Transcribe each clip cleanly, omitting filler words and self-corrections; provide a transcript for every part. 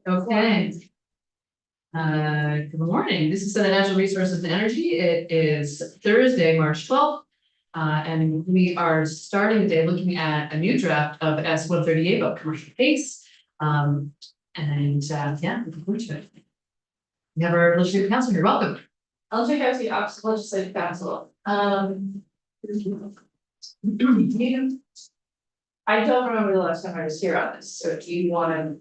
Okay. Good morning. This is the Natural Resources and Energy. It is Thursday, March 12th. And we are starting the day looking at a new draft of S-138 about commercial pace. Yeah, looking forward to it. We have our legislative council here. Welcome. I'll check out the Office of Legislative Council. I don't remember the last time I was here on this, so do you want to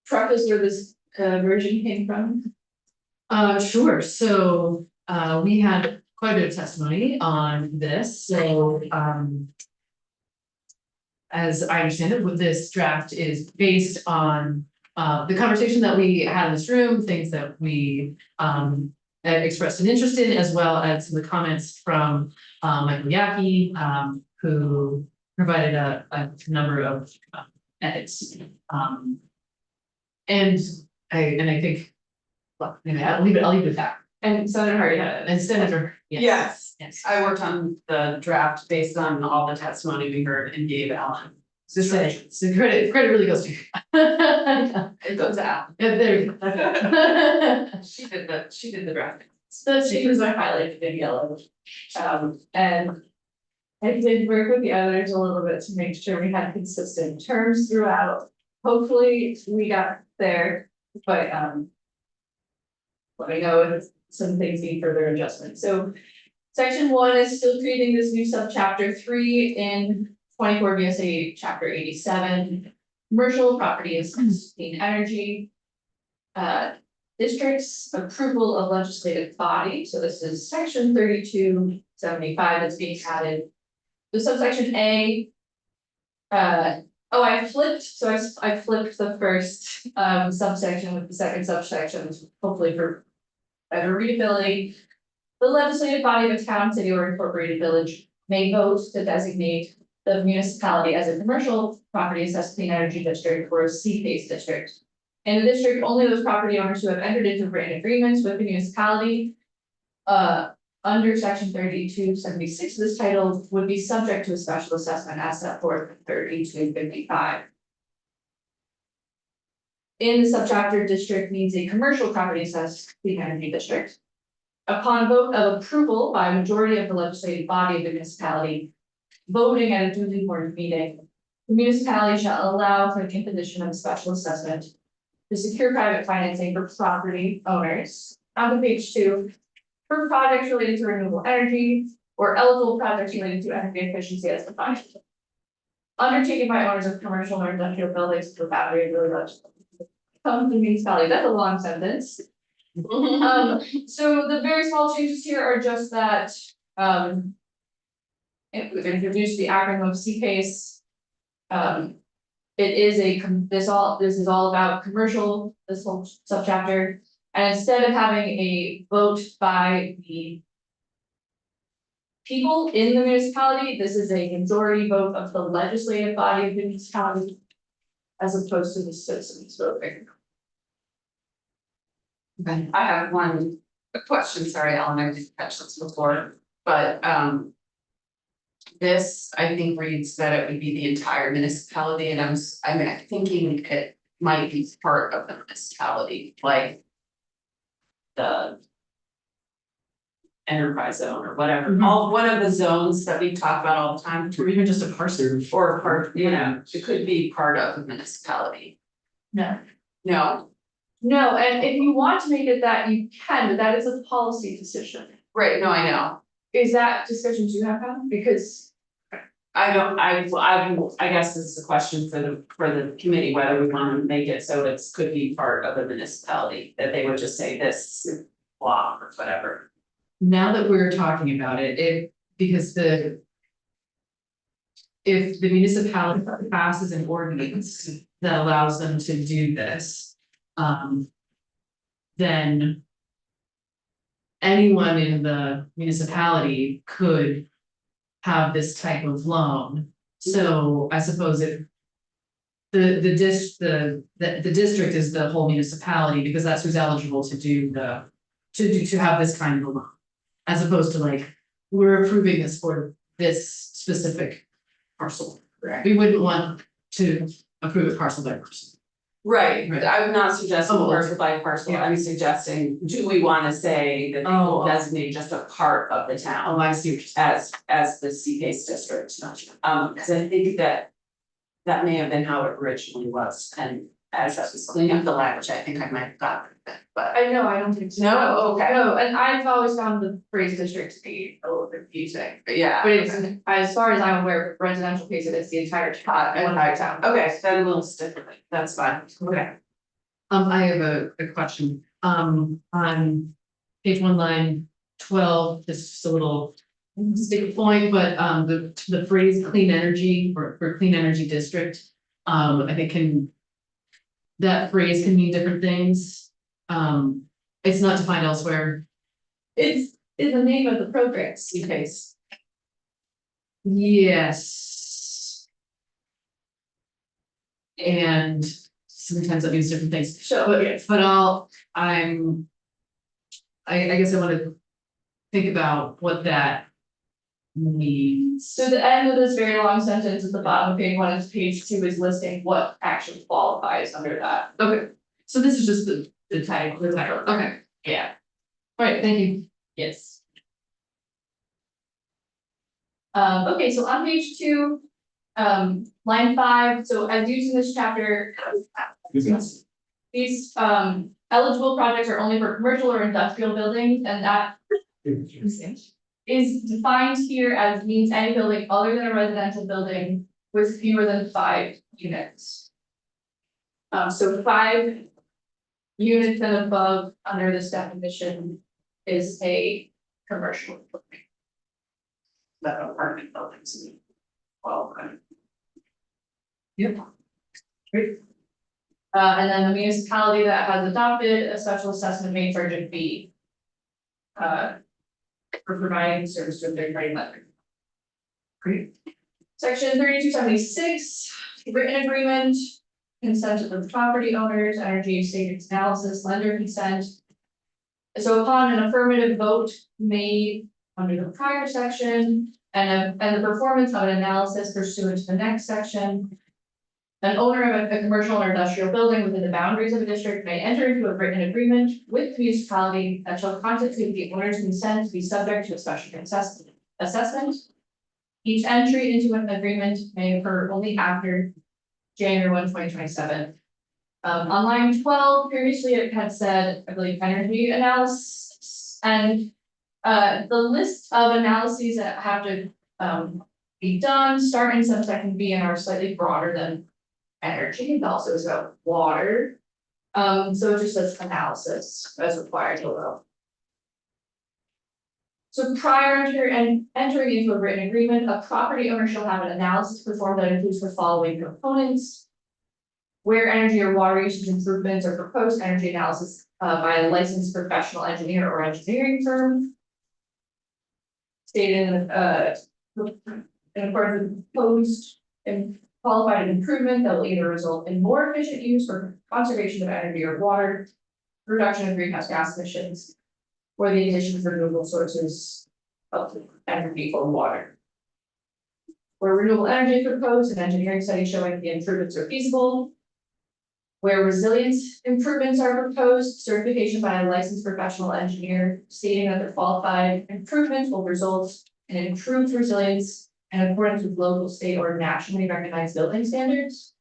preface where this version came from? Sure. So we had quite a bit of testimony on this. So as I understand it, what this draft is based on the conversation that we had in this room, things that we expressed an interest in, as well as some of the comments from Michael Yaki, who provided a number of edits. And I think, well, anyway, I'll leave it at that. And Senator Hardy had it. And Senator, Yes, yes. I worked on the draft based on all the testimony we heard and gave Alan. So credit really goes to you. It goes out. Yeah, there you go. She did the drafting. So she was highlighted in yellow. And I did work with the others a little bit to make sure we had consistent terms throughout. Hopefully we got there, but let me know if some things need further adjustment. So section 1 is still creating this new subchapter 3 in 24 VSA chapter 87, commercial property is clean energy. Districts approval of legislative body. So this is section 3275 that's being added. The subsection A. I flipped the first subsection with the second subsection, hopefully for better readability. The legislative body of a town, city, or incorporated village may vote to designate the municipality as a commercial property assessed clean energy district or a C-based district. In the district, only those property owners who have entered into written agreements with the municipality under section 3276 of this title would be subject to a special assessment as set forth in 3255. In the subchapter, district means a commercial property assessed clean energy district. Upon vote of approval by a majority of the legislative body of the municipality, voting at a duly warned meeting, the municipality shall allow for the imposition of a special assessment to secure private financing for property owners. On to page 2, for projects related to renewable energy or eligible projects related to energy efficiency as defined. Undertaken by owners of commercial or industrial buildings for battery really come to the municipality. That's a long sentence. So the very small changes here are just that we've introduced the acronym of CPACE. It is this is all about commercial, this whole subchapter. And instead of having a vote by the people in the municipality, this is a majority vote of the legislative body of the municipality, as opposed to the citizens voting. Okay, I have a question, sorry, Alan, I didn't catch this before, but this, I think, reads that it would be the entire municipality, and I'm thinking it might be part of the municipality, like the enterprise zone or whatever, one of the zones that we talk about all the time, Or even just a parcel. or a part, it could be part of the municipality. No. No, And if you want to make it that, you can, but that is a policy decision. right, no, I know. Is that discussions you have had? Because I guess this is a question for the committee, whether we want to make it so it could be part of the municipality, that they would just say this block or whatever. Now that we're talking about it, because if the municipality passes an ordinance that allows them to do this, then anyone in the municipality could have this type of loan. So I suppose if the district is the whole municipality, because that's who's eligible to do to have this kind of a loan, as opposed to like, we're approving this for this specific parcel. Correct. We wouldn't want to approve it parcel by parcel. Right, Right. I'm not suggesting Oh, parcel by parcel, yeah. I'm suggesting, do we wanna say that they Oh. will designate just a part of the Oh, town I see what you're saying. as the C-based district? Cause I think that may have been how it originally was, and as I was cleaning up the language, I think I might have gotten it, but. I know, I don't think so. No, okay. No, and I've always found the phrase district to be a little confusing. Yeah. But it's, as far as I'm aware, residential case, it's the entire town, one entire town. Okay, then we'll stick with it, that's fine. Okay. I have a question, on page 1, line 12, this is just a little sticky point, but, the phrase clean energy for clean energy district, I think that phrase can mean different things. It's not defined elsewhere. It's the name of the program, C-based. Yes. And sometimes that means different things. So, But yes. I guess I wanna think about what that means. So the end of this very long sentence at the bottom of page 1 and page 2 is listing what actually qualifies under that. Okay, so this is just the title, okay, Yeah. alright, thank you. Yes. Okay, so on page 2, line 5, so as used in this chapter, these eligible projects are only for commercial or industrial buildings, and that is defined here as means any building other than a residential building with fewer than 5 units. So 5 units and above under this definition is a commercial building. That apartment buildings. Well, Yep. And then the municipality that has adopted a special assessment may charge a fee. For providing service to a third party lender. Great. Section 3276, written agreement, consent of the property owners, energy savings analysis, lender consent. So upon an affirmative vote made under the prior section and the performance of an analysis pursuant to the next section. An owner of a commercial or industrial building within the boundaries of a district may enter into a written agreement with the municipality that shall constitute the owner's consent to be subject to a special assessment. Each entry into an agreement may occur only after January 1, 2027. On line 12, previously it had said, I believe, energy analysis, and the list of analyses that have to be done, start in subsection B and are slightly broader than energy. It also is about water. So it just says analysis as required below. So prior to entering into a written agreement, a property owner shall have an analysis performed that includes the following components. Where energy or water usage improvements are proposed, energy analysis by a licensed professional engineer or engineering firm. Stated in accordance with proposed and qualified improvement that will either result in more efficient use or conservation of energy or water, reduction of greenhouse gas emissions, or the addition of renewable sources of energy or water. Where renewable energy is proposed, an engineering study showing the improvements are feasible. Where resilience improvements are proposed, certification by a licensed professional engineer stating that the qualified improvements will result in improved resilience in accordance with local, state, or nationally recognized building standards.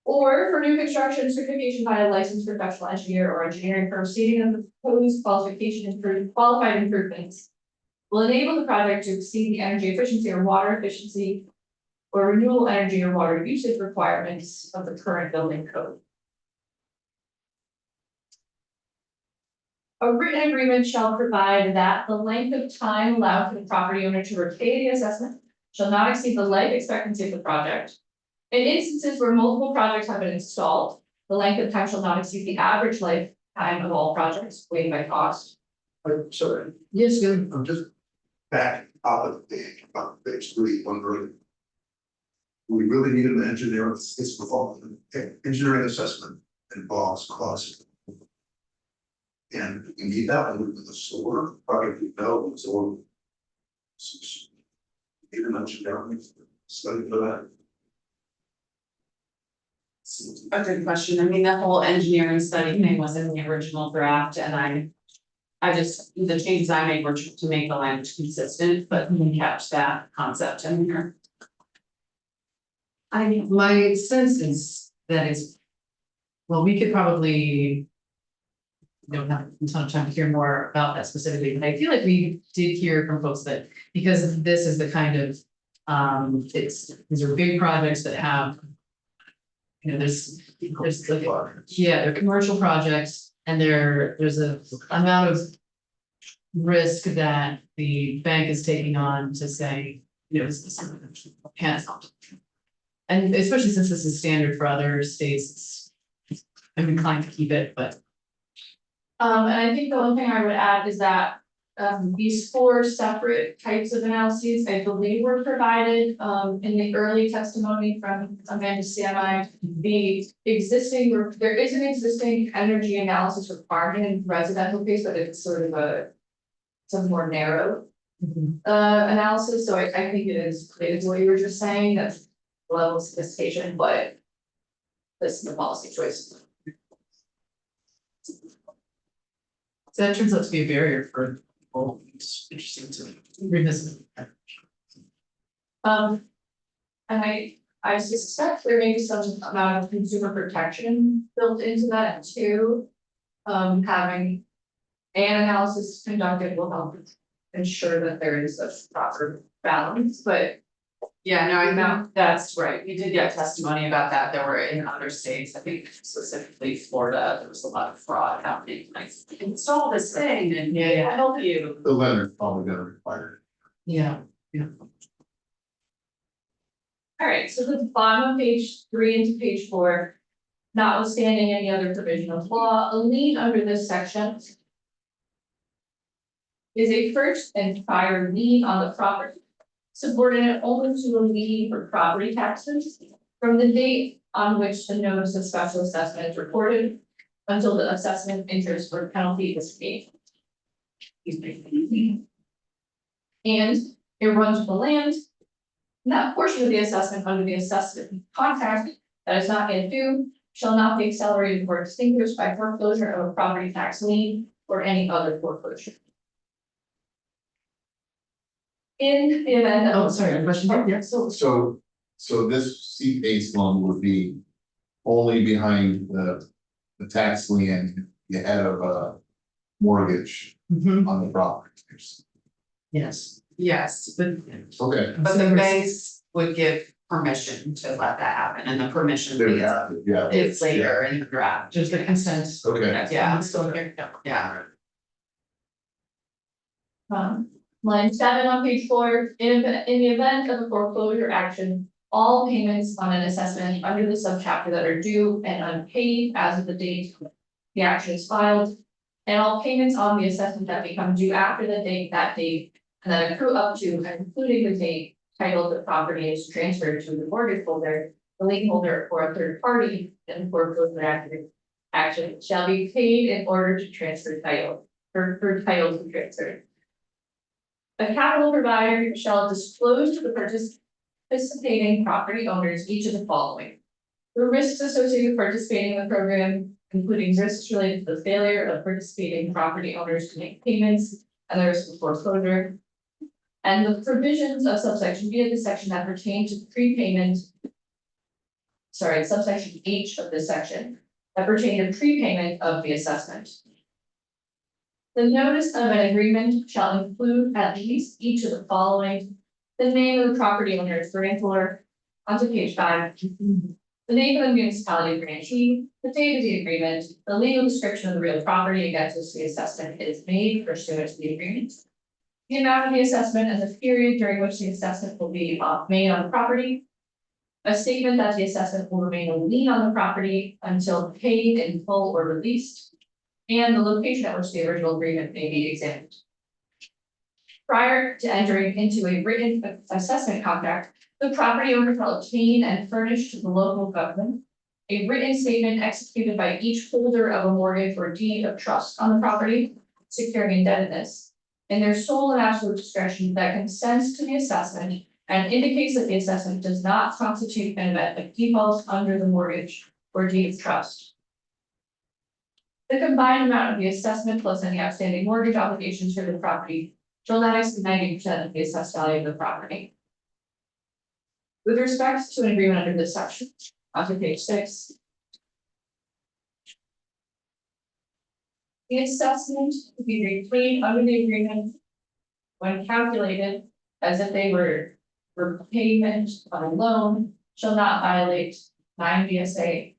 Or for new construction, certification by a licensed professional engineer or engineering firm stating that the proposed qualified improvements will enable the project to exceed the energy efficiency or water efficiency or renewable energy or water usage requirements of the current building code. A written agreement shall provide that the length of time allowed for the property owner to repay the assessment shall not exceed the life expectancy of the project. In instances where multiple projects have been installed, the length of time shall not exceed the average lifetime of all projects weighted by cost. I'm sorry, Yes, good. I'm just back up of page 3, wondering. We really need an engineer, it's involved, engineering assessment involves cost. And we need that one with the solar project, we know, so. Need an engineering study for that. a good question. I mean, the whole engineering study thing was in the original draft and I just, the changes I made were to make the language consistent, but we kept that concept in here. My sense is that it's, well, we could probably. Don't have a ton of time to hear more about that specifically, but I feel like we did hear from folks that because this is the kind of, these are big projects that have. You know, there's like, yeah, they're commercial projects and there's a amount of. Risk that the bank is taking on to say, you know, this can't. And especially since this is standard for other states, I'm inclined to keep it, but. And I think the one thing I would add is that these 4 separate types of analyses, I believe were provided in the early testimony from Amanda CMI. The existing, there is an existing energy analysis requirement in residential case, but it's sort of it's a more narrow analysis, so I think it is related to what you were just saying, that's level of sophistication, but this is the policy choice. So that turns out to be a barrier for people. It's interesting to revisit. And I suspect there may be some amount of consumer protection built into that too. Having an analysis conducted will help ensure that there is a proper balance, but. Yeah, no, I know, that's right. We did get testimony about that. There were in other states, I think specifically Florida, there was a lot of fraud happening. Like, install this thing and Yeah. I'll help you. The lender's probably gonna require Yeah, Alright, so the bottom of page 3 into page 4, notwithstanding any other provision of law, a lien under this section. Is a first and prior lien on the property. Subordinate only to a lien for property taxes from the date on which the notice of special assessment is recorded until the assessment interest or penalty is paid. And it runs with the land. And that portion of the assessment under the assessment contract that is not yet due shall not be accelerated or extinguished by foreclosure of a property tax lien or any other foreclosure. In the event of. oh, sorry, a question here, yes. So this C-PACE loan would be only behind the tax lien, the head of a mortgage Mhm, on the property. yes, Yes, but Okay. the banks would give permission to let that happen and the permission There we is have it, yeah. later in the draft. just the consent. Okay. Yeah. It's still here, yeah. Yeah. Line 7 on page 4, in the event of a foreclosure action, all payments on an assessment under the subchapter that are due and unpaid as of the date the action is filed, and all payments on the assessment that become due after the date, and that accrue up to and including the date title of the property is transferred to the mortgage holder, the lien holder, or a third party in foreclosure action shall be paid in order to transfer title, for title to be transferred. A capital provider shall disclose to the participating property owners each of the following. The risks associated with participating in the program, including risks related to the failure of participating property owners to make payments and the risk of foreclosure. And the provisions of subsection B of this section that pertain to prepayment. Sorry, subsection H of this section that pertain to prepayment of the assessment. The notice of an agreement shall include at least each of the following: the name of the property owner's grantor, onto page 5, the name of the municipality grantee, the date of the agreement, the legal description of the real property against which the assessment is made pursuant to the agreement, the amount of the assessment and the period during which the assessment will be made on the property, a statement that the assessment will remain a lien on the property until paid in full or released, and the location at which the original agreement may be examined. Prior to entering into a written assessment contract, the property owner shall obtain and furnish to the local government a written statement executed by each holder of a mortgage or deed of trust on the property, securing indebtedness, in their sole and absolute discretion that consents to the assessment and indicates that the assessment does not constitute an event of default under the mortgage or deed of trust. The combined amount of the assessment plus any outstanding mortgage obligations for the property shall not exceed 90% of the assessed value of the property. With respect to an agreement under this section, onto page 6. The assessment to be repaid under the agreement when calculated as if they were repayment of a loan shall not violate 9 VSA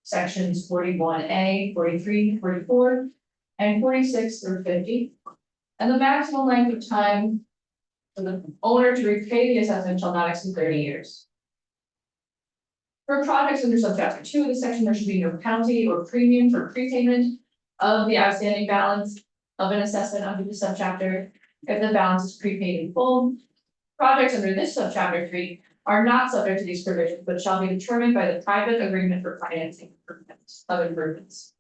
sections 41A, 43, 44, and 46 through 50. And the maximum length of time for the owner to repay the assessment shall not exceed 30 years. For projects under subchapter 2 of the section, there should be no penalty or premium for prepayment of the outstanding balance of an assessment under the subchapter if the balance is prepaid in full. Projects under this subchapter 3 are not subject to these provisions, but shall be determined by the private agreement for financing improvements.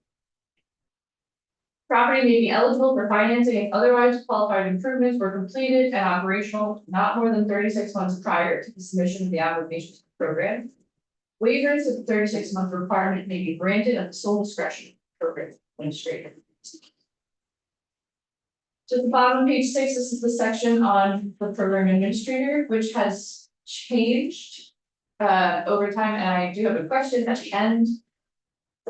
Property may be eligible for financing if otherwise qualified improvements were completed and operational not more than 36 months prior to the submission of the application to the program. Waivers of the 36-month requirement may be granted at the sole discretion of the program administrator. To the bottom of page 6, this is the section on the program administrator, which has changed over time, and I do have a question at the end.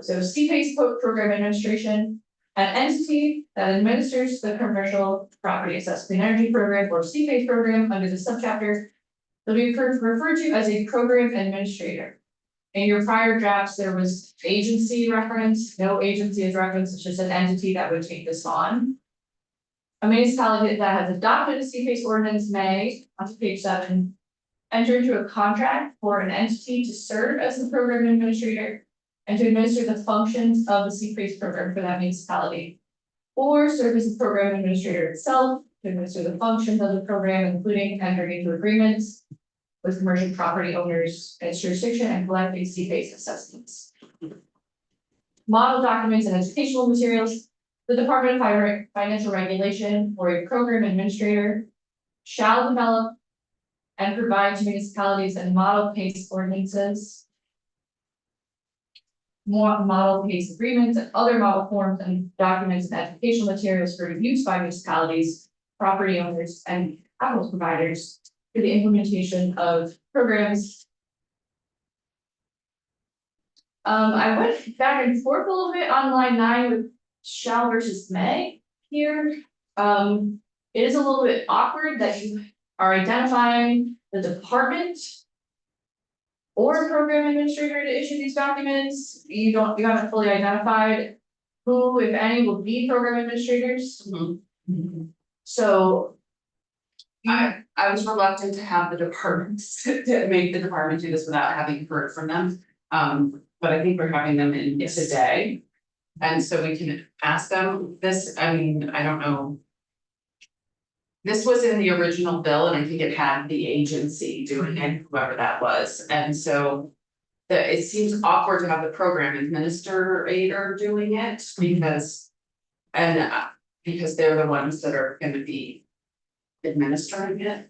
So CPACE program administration, an entity that administers the commercial property assessed clean energy program or CPACE program under the subchapter will be referred to as a program administrator. In your prior drafts, there was agency reference, no agency is referenced, it's just an entity that would take this on. A municipality that has adopted a CPACE ordinance may, on to page 7, enter into a contract for an entity to serve as the program administrator and to administer the functions of the CPACE program for that municipality. Or serve as the program administrator itself to administer the functions of the program, including entering into agreements with commercial property owners in its jurisdiction and collecting CPACE assessments. Model documents and educational materials. The Department of Financial Regulation or a program administrator shall develop and provide to municipalities and model PACE ordinances, model PACE agreements, and other model forms and documents and educational materials for use by municipalities, property owners, and capital providers for the implementation of programs. I went back and forth a little bit on line 9 with shall versus may here. It is a little bit awkward that you are identifying the department or a program administrator to issue these documents. You haven't fully identified who, if any, will be program administrators. So I was reluctant to have the departments, to make the department do this without having heard from them. But I think we're having them in today. And so we can ask them this, I mean, I don't know. This was in the original bill and I think it had the agency doing it, whoever that was, and so. It seems awkward to have the program administrator doing it because. And because they're the ones that are gonna be administering it,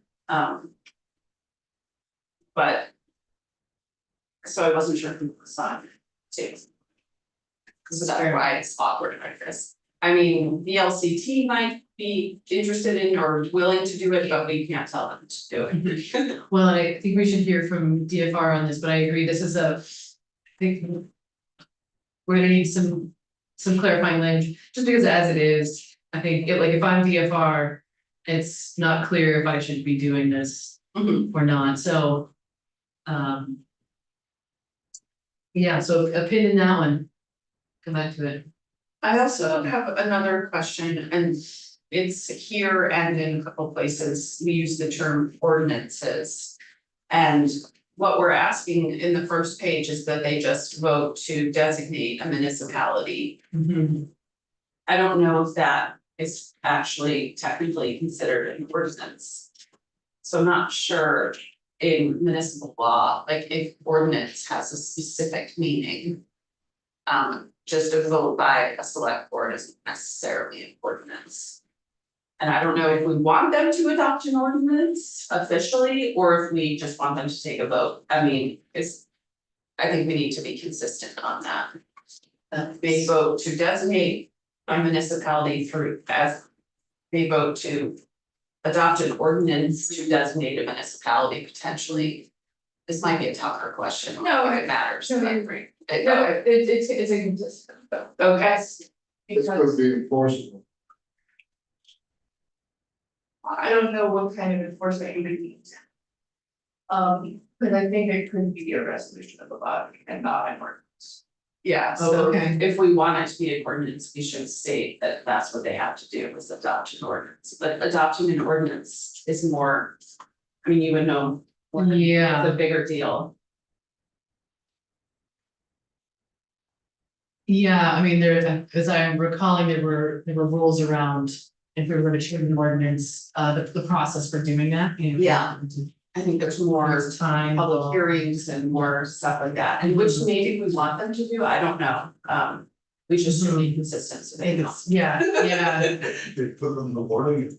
but. So I wasn't sure who was on too. Cause that's why it's awkward like this. I mean, the LCT might be interested in or willing to do it, but we can't tell them to do it. Well, I think we should hear from DFR on this, but I agree, this is I think. We're gonna need some clarifying language, just because as it is, I think if I'm DFR. It's not clear if I should be doing this or not, so. Yeah, so opinion in that one. Come back to it. I also have another question, and it's here and in a couple places, we use the term ordinances. And what we're asking in the first page is that they just vote to designate a municipality. I don't know if that is actually technically considered an ordinance. So I'm not sure in municipal law, like if ordinance has a specific meaning. Just a vote by a select board isn't necessarily an ordinance. And I don't know if we want them to adopt an ordinance officially, or if we just want them to take a vote. I mean, I think we need to be consistent on that. They vote to designate a municipality through as they vote to adopt an ordinance to designate a municipality potentially. This might be a tougher question. No, if it matters. no, but- I agree. No, it's inconsistent, though. Okay, This Because could be enforceable. I don't know what kind of enforcement you would need. But I think it could be a resolution of the body and not an ordinance. yeah, Oh, so okay. if we want it to be an ordinance, we should state that that's what they have to do is adopt an ordinance, but adopting an ordinance is more. I mean, you would know. more than- Yeah. It's a bigger deal. Yeah, I mean, there, as I'm recalling, there were rules around if we were gonna change an ordinance, the process for doing that. You know, Yeah. I think there's more There's time. public hearings and more stuff like that, and which maybe we want them to do, I don't know, we just should be consistent, so they know. Yeah, yeah, They put them in the morning.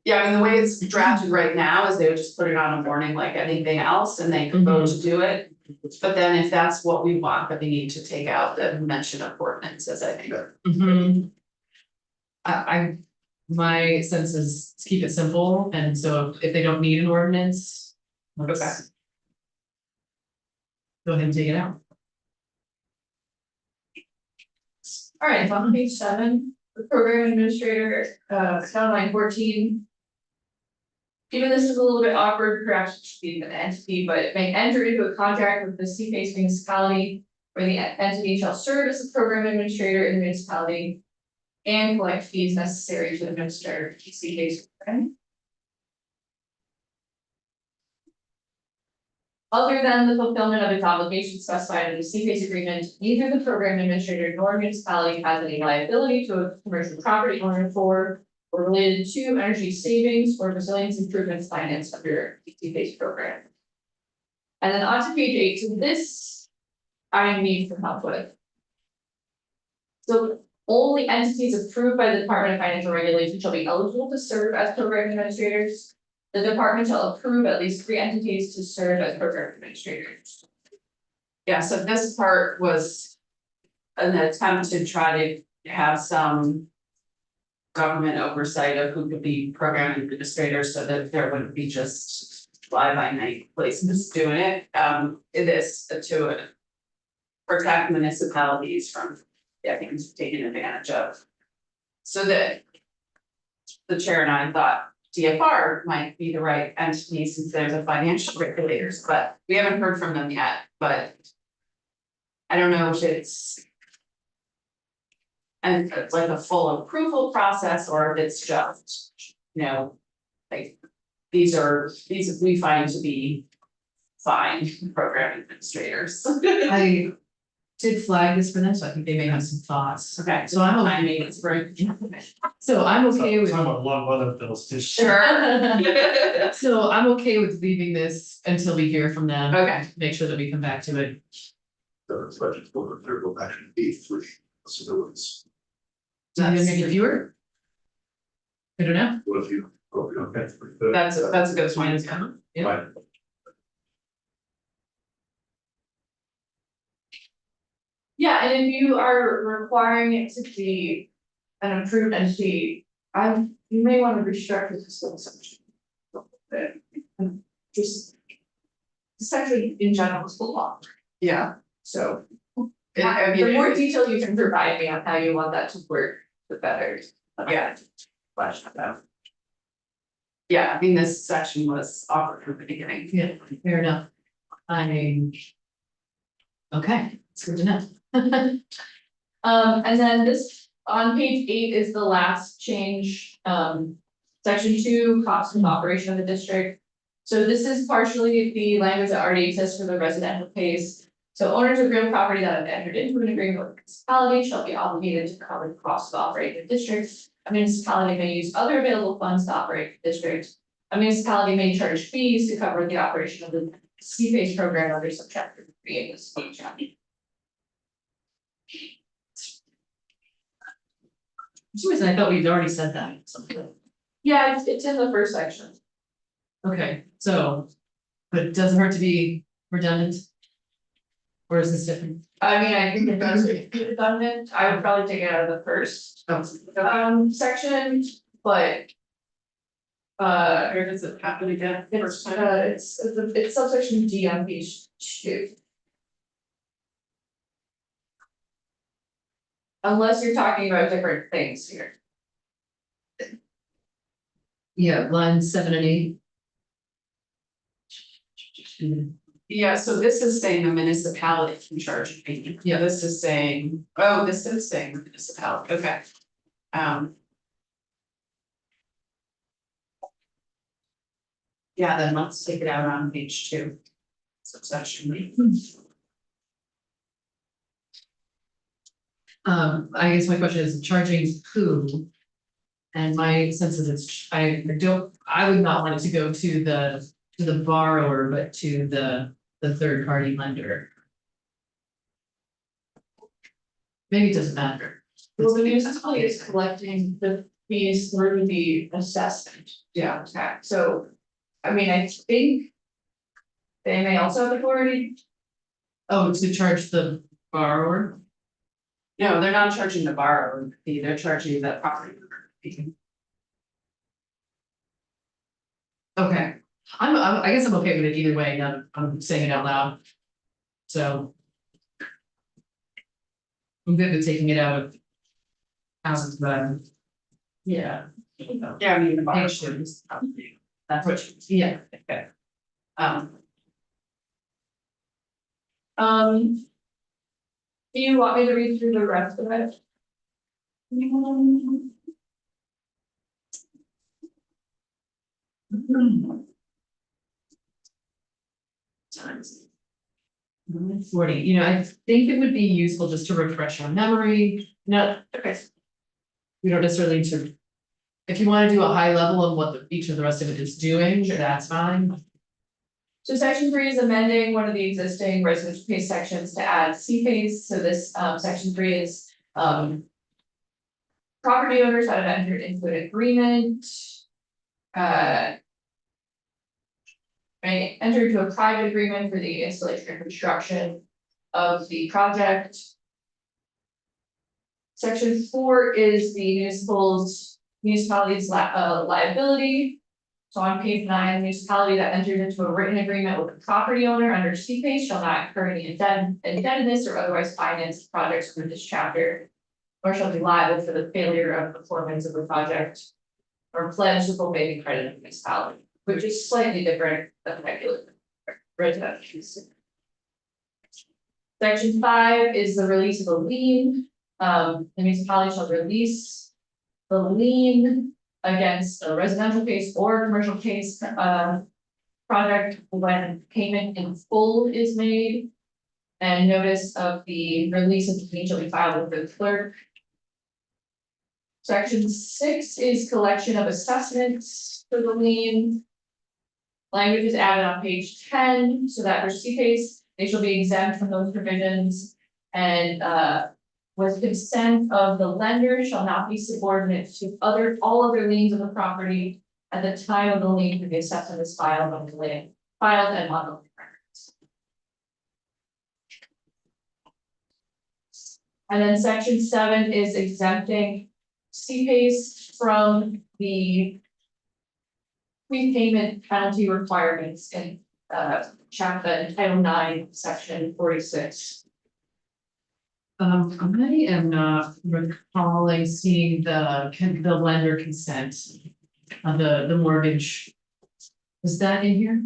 Yeah, I mean, the way it's drafted right now is they would just put it on a warning like anything else, and they could vote to do it. But then if that's what we want, then we need to take out the mention of ordinances, I think. mhm. My sense is to keep it simple, and so if they don't need an ordinance. let's Okay. Go ahead and take it out. All right, on page 7, the program administrator, down line 14. Even this is a little bit awkward, perhaps it should be an entity, but it may enter into a contract with the C-based municipality. Where the entity shall serve as the program administrator in the municipality. And collect fees necessary to administer the C-based program. Other than the fulfillment of its obligations specified in the C-based agreement, neither the program administrator nor municipality has any liability to a commercial property owner for. Or related to energy savings or resilience improvements financed under the C-based program. And then on to page 8, so this I need some help with. So only entities approved by the Department of Financial Regulation shall be eligible to serve as program administrators. The department shall approve at least 3 entities to serve as program administrators. Yeah, so this part was an attempt to try to have some government oversight of who could be program administrators so that there wouldn't be just fly by night places doing it. It is to protect municipalities from getting taken advantage of. So that the chair and I thought DFR might be the right entity since there's a financial regulators, but we haven't heard from them yet, but I don't know if it's and it's like a full approval process, or if it's just, you know, like, these we find to be fine program administrators. I did flag this for them, so I think they may have some thoughts. Okay, So I'm I okay, mean, it's very. so I'm okay with. Talking about one weather bills, just. Sure. So I'm okay with leaving this until we hear from them. Okay, Make sure that we come back to it. The budget for their go back to B3 possibilities. Do you make it fewer? I don't know. What if you, okay, that's a good point, yeah. Yeah. Right. Yeah, and if you are requiring it to be an approved entity, you may want to restructure this little section. Just. The section in general is full long, Yeah. so I mean, the more detail you can provide me on how you want that to work, the better. Yeah. Question about. Yeah, I mean, this section was awkward from the beginning. Yeah, fair enough. I mean. Okay, it's good to know. And then this, on page 8 is the last change, section 2, cost of operation of the district. So this is partially the language that already exists for the residential case. So owners of real property that have entered into an agreement with the municipality shall be obligated to cover the cost of operating the district. A municipality may use other available funds to operate the district. A municipality may charge fees to cover the operation of the C-based program under subchapter 3 of this chapter. For some reason, I thought we'd already said that. Something. Yeah, it's in the first section. Okay, so but it doesn't hurt to be redundant. Or is this different? I mean, I think it does get redundant, I would probably take it out of the first, section, but. Where does it happen again? It's it's subsection D on page 2. Unless you're talking about different things here. Yeah, lines 7 and 8. Yeah, so this is saying the municipality can charge a fee. Yeah, this is saying, oh, this is saying the municipality, okay. Yeah, then let's take it out on page 2. Subsection B. I guess my question is charging who? And my sense is it's, I would not want it to go to the borrower, but to the third party lender. Maybe it doesn't matter. Well, the municipality is collecting the fees through the assessment. Yeah. Tax, so, I mean, I think. They may also have authority, Oh, to charge the borrower? No, they're not charging the borrower fee, they're charging the property owner fee. Okay, I guess I'm okay with it either way, now that I'm saying it out loud. So. I'm good with taking it out of. Yeah. Yeah, I mean, the borrower Page 2. is probably, that's what you, Yeah, okay. do you want me to read through the rest of it? Times. 40, I think it would be useful just to refresh our memory, Okay, we don't necessarily need to. If you wanna do a high level of what each of the rest of it is doing, that's fine. so section 3 is amending one of the existing residential pay sections to add C-phase, so this section 3 is property owners that have entered into an agreement. Right, enter into a private agreement for the installation and construction of the project. Section 4 is the municipality's liability. So on page 9, municipality that enters into a written agreement with the property owner under C-phase shall not incur any indebtedness or otherwise finance projects under this chapter. Or shall be liable for the failure of performance of the project. Or pledge the full payment credit of the municipality, which is slightly different than regular residential. Section 5 is the release of a lien. The municipality shall release the lien against a residential case or commercial case project when payment in full is made. And notice of the release of the lien shall be filed with the clerk. Section 6 is collection of assessments for the lien. Language is added on page 10, so that for C-phase, they shall be exempt from those provisions. And with consent of the lender shall not be subordinate to all other liens of the property at the time of the lien when the assessment is filed on the lien, filed and on the lien records. And then section 7 is exempting C-phase from the prepayment penalty requirements in chapter Title 9, section 46. I am not recalling seeing the lender consent on the mortgage. Is that in here?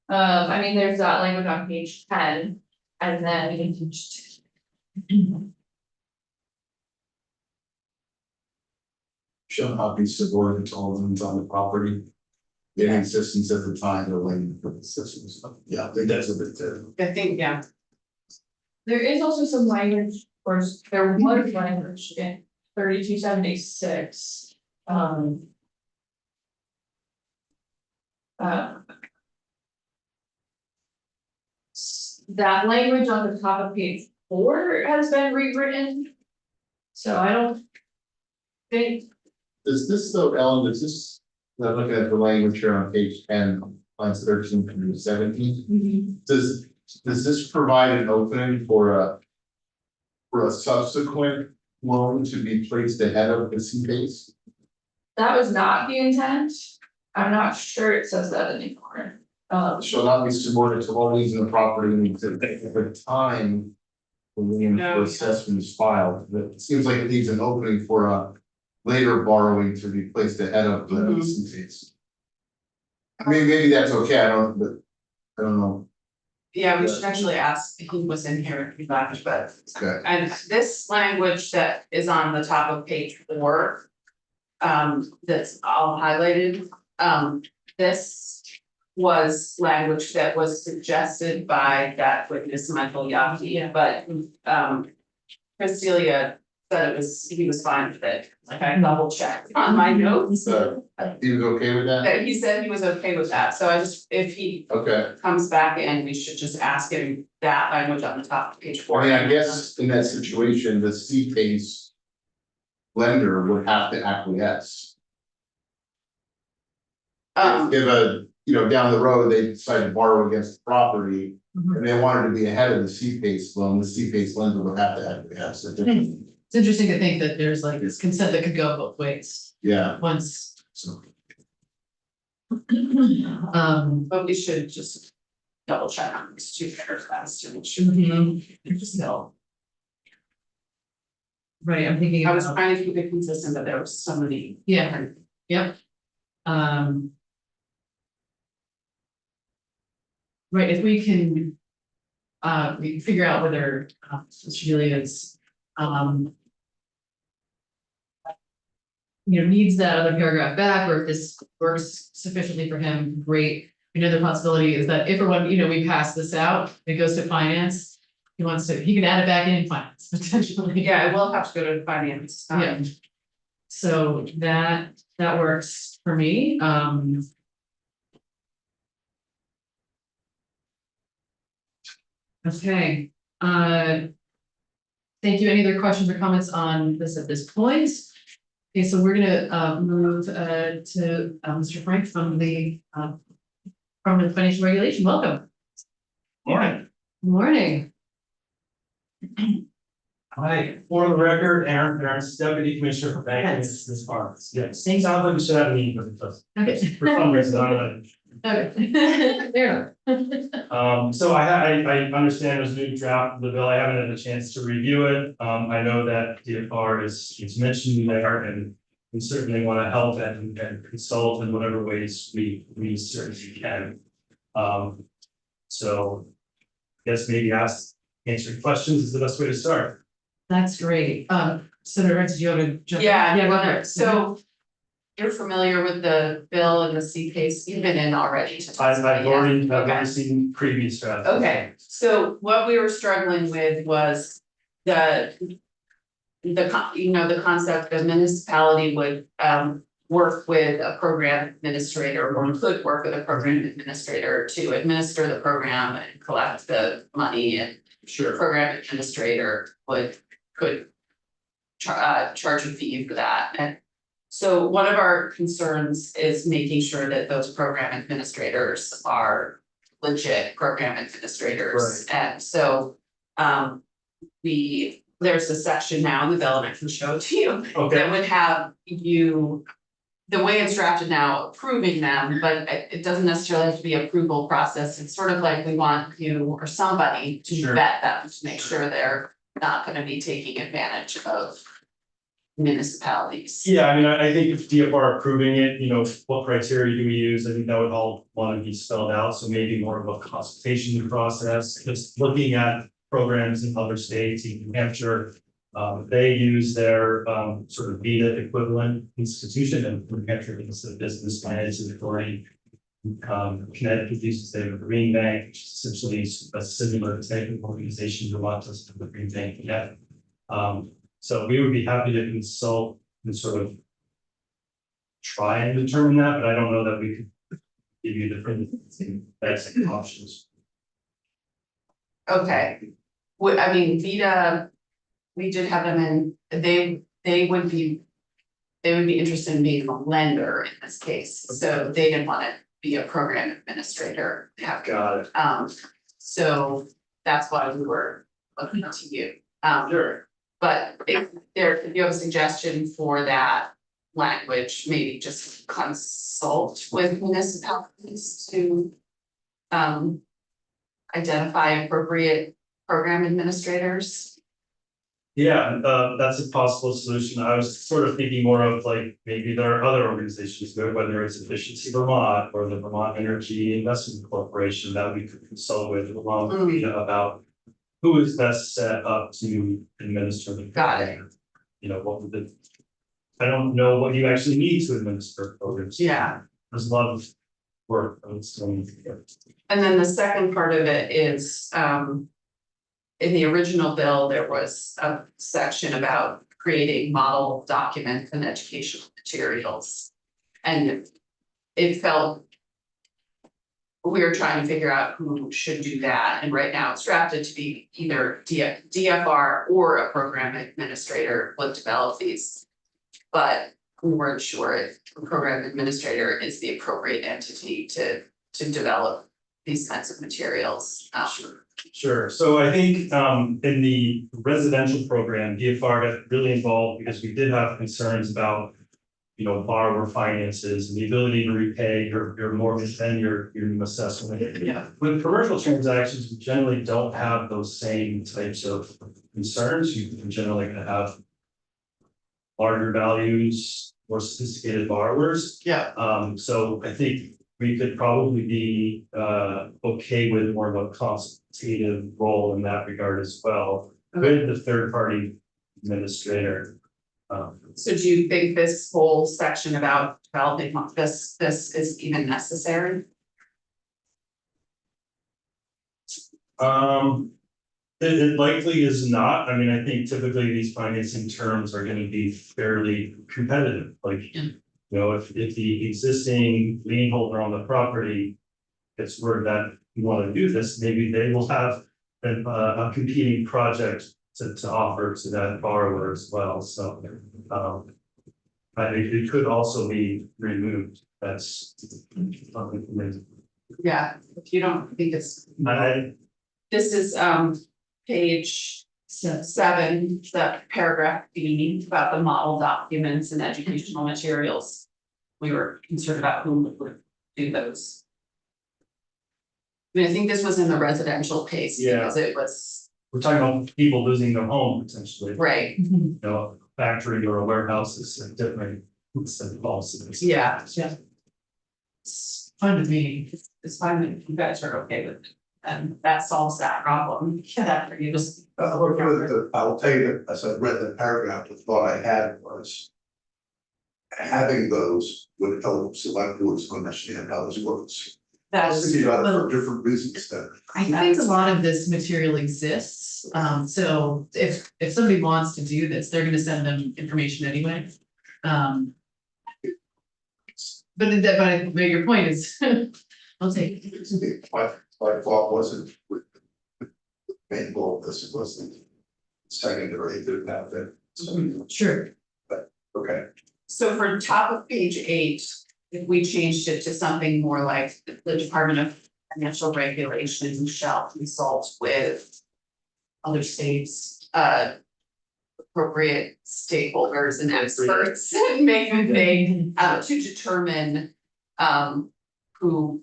I mean, there's that language on page 10, and then Shall not be subordinate to all liens on the property. In existence at the time of lien for the systems. Yeah, I think that's a bit there. I think, yeah, there is also some language, or there was language in 3276. That language on the top of page 4 has been rewritten. So I don't think, Is this though, Ellen, is this, I'm looking at the language here on page 10, lines 13 through 17. Does this provide an opening for a subsequent loan to be placed ahead of the C-base? That was not the intent. I'm not sure it says that anymore. Shall not be subordinate to all liens in the property until the time the lien for assessment is filed. It seems like it leaves an opening for a later borrowing to be placed ahead of the C-base. I mean, maybe that's okay, I don't know. Yeah, we should actually ask who was in here, but, Okay. and this language that is on the top of page 4. That's all highlighted, this was language that was suggested by that witness, Michael Yaki, but, Chris Celia said he was fine with it, like I double checked on my notes. So he was okay with that? That he said he was okay with that, so I just, if he Okay. comes back in, we should just ask him that language on the top of page 4. I mean, I guess in that situation, the C-base lender would have to acquiesce. If down the road, they decide to borrow against the property and they wanted to be ahead of the C-base loan, the C-base lender would have to acquiesce. It's interesting to think that there's like this consent that could go both ways, Yeah. once. So, But we should just double check on these 2 paragraphs to make sure they're still. Right, I'm thinking I was about, trying to keep it consistent, but there was so many. yeah, yep. Right, if we can figure out whether Julia's needs that other paragraph back, or if this works sufficiently for him, great. Another possibility is that if or when, we pass this out, it goes to finance, he can add it back in finance potentially. Yeah, I will have to go to finance. Yeah. So that works for me, okay, thank you. Any other questions or comments on this at this point? Okay, so we're gonna move to Mr. Frank from the financial regulation. Welcome. Morning. Morning. Hi, for the record, Aaron Parents, Deputy Commissioner for Banking and Business Departments. Yes, Thank you. sounds like we should have a meeting, but it doesn't. Okay. For some reason, I don't Okay. Fair enough. know. So I understand there's a new draft of the bill. I haven't had a chance to review it. I know that DFR is mentioned there, and we certainly want to help and consult in whatever ways we certainly can. So I guess maybe answering questions is the best way to start. That's great. Senator Rhodes, do you want to jump? Yeah, go go ahead. there. So you're familiar with the bill and the C-case, you've been in already. I've already Okay. seen previous drafts. Okay, so what we were struggling with was the concept the municipality would work with a program administrator or could work with a program administrator to administer the program and collect the money, and the program administrator could charge a fee for that. And so one of our concerns is making sure that those program administrators are legit program administrators. And so there's a section now in the bill, and I can show it to you, Okay. that would have you, the way it's drafted now, approving them, but it doesn't necessarily have to be approval process. It's sort of like we want you or somebody to Sure. vet them to make sure they're not gonna be taking advantage of municipalities. Yeah, I mean, I think if DFR approving it, what criteria do we use? I think that would all want to be spelled out, so maybe more of a consultation process, just looking at programs in other states, in New Hampshire. They use their sort of VITA equivalent institution, and New Hampshire is the Business Management Authority. Connecticut uses their Green Bank, which is essentially a similar type of organization to what us to the Green Bank yet. So we would be happy to consult and sort of try and determine that, but I don't know that we could give you the best options. Okay, I mean, VITA, we did have them in, they would be interested in being a lender in this case, so they didn't want it be a program administrator after. Got it. So that's why we were looking to you. Sure. But if you have a suggestion for that language, maybe just consult with municipalities to identify appropriate program administrators. Yeah, that's a possible solution. I was sort of thinking more of like, maybe there are other organizations, whether it's Efficiency Vermont or the Vermont Energy Investment Corporation, that we could consult with along with Rita about who is best set up to administer the Got it. program. You know, what would the, I don't know what you actually need to administer programs. Yeah. There's a lot of work on some. And then the second part of it is, in the original bill, there was a section about creating model documents and educational materials. And it felt we were trying to figure out who should do that, and right now it's drafted to be either DFR or a program administrator would develop these. But we weren't sure if a program administrator is the appropriate entity to develop these kinds of materials. Sure, so I think in the residential program, DFR got really involved because we did have concerns about, you know, borrower finances and the ability to repay your mortgage and your assessment. Yeah. With commercial transactions, we generally don't have those same types of concerns. You generally gonna have larger values, more sophisticated borrowers. Yeah. So I think we could probably be okay with more of a consultative role in that regard as well, with the third party administrator. So do you think this whole section about developing this is even necessary? It likely is not. I mean, I think typically these financing terms are gonna be fairly competitive, like. You know, if the existing lien holder on the property gets word that you wanna do this, maybe they will have a competing project to offer to that borrower as well, so. It could also be removed, that's. Yeah, if you don't think it's, I, this is page 7, that paragraph B about the model documents and educational materials. We were concerned about who would do those. I mean, I think this was in the residential case Yeah. because it was, we're talking about people losing their home potentially, right, you know, a factory or a warehouse is a different set of policies. yeah. It's fun to me. It's fine if you guys are okay with it, and that solves that problem, that for you just. I'll tell you, as I read the paragraph, the thought I had was. Having those would help select boards to understand how this works. That's, Thinking about it for different reasons then. I think a lot of this material exists, so if somebody wants to do this, they're gonna send them information anyway. But your point is, I'll take it. My thought wasn't with the main goal of this was the secondary to have that. So, Sure. okay. so for top of page 8, if we changed it to something more like the Department of Financial Regulation shall consult with other states, appropriate stakeholders and experts and make to determine to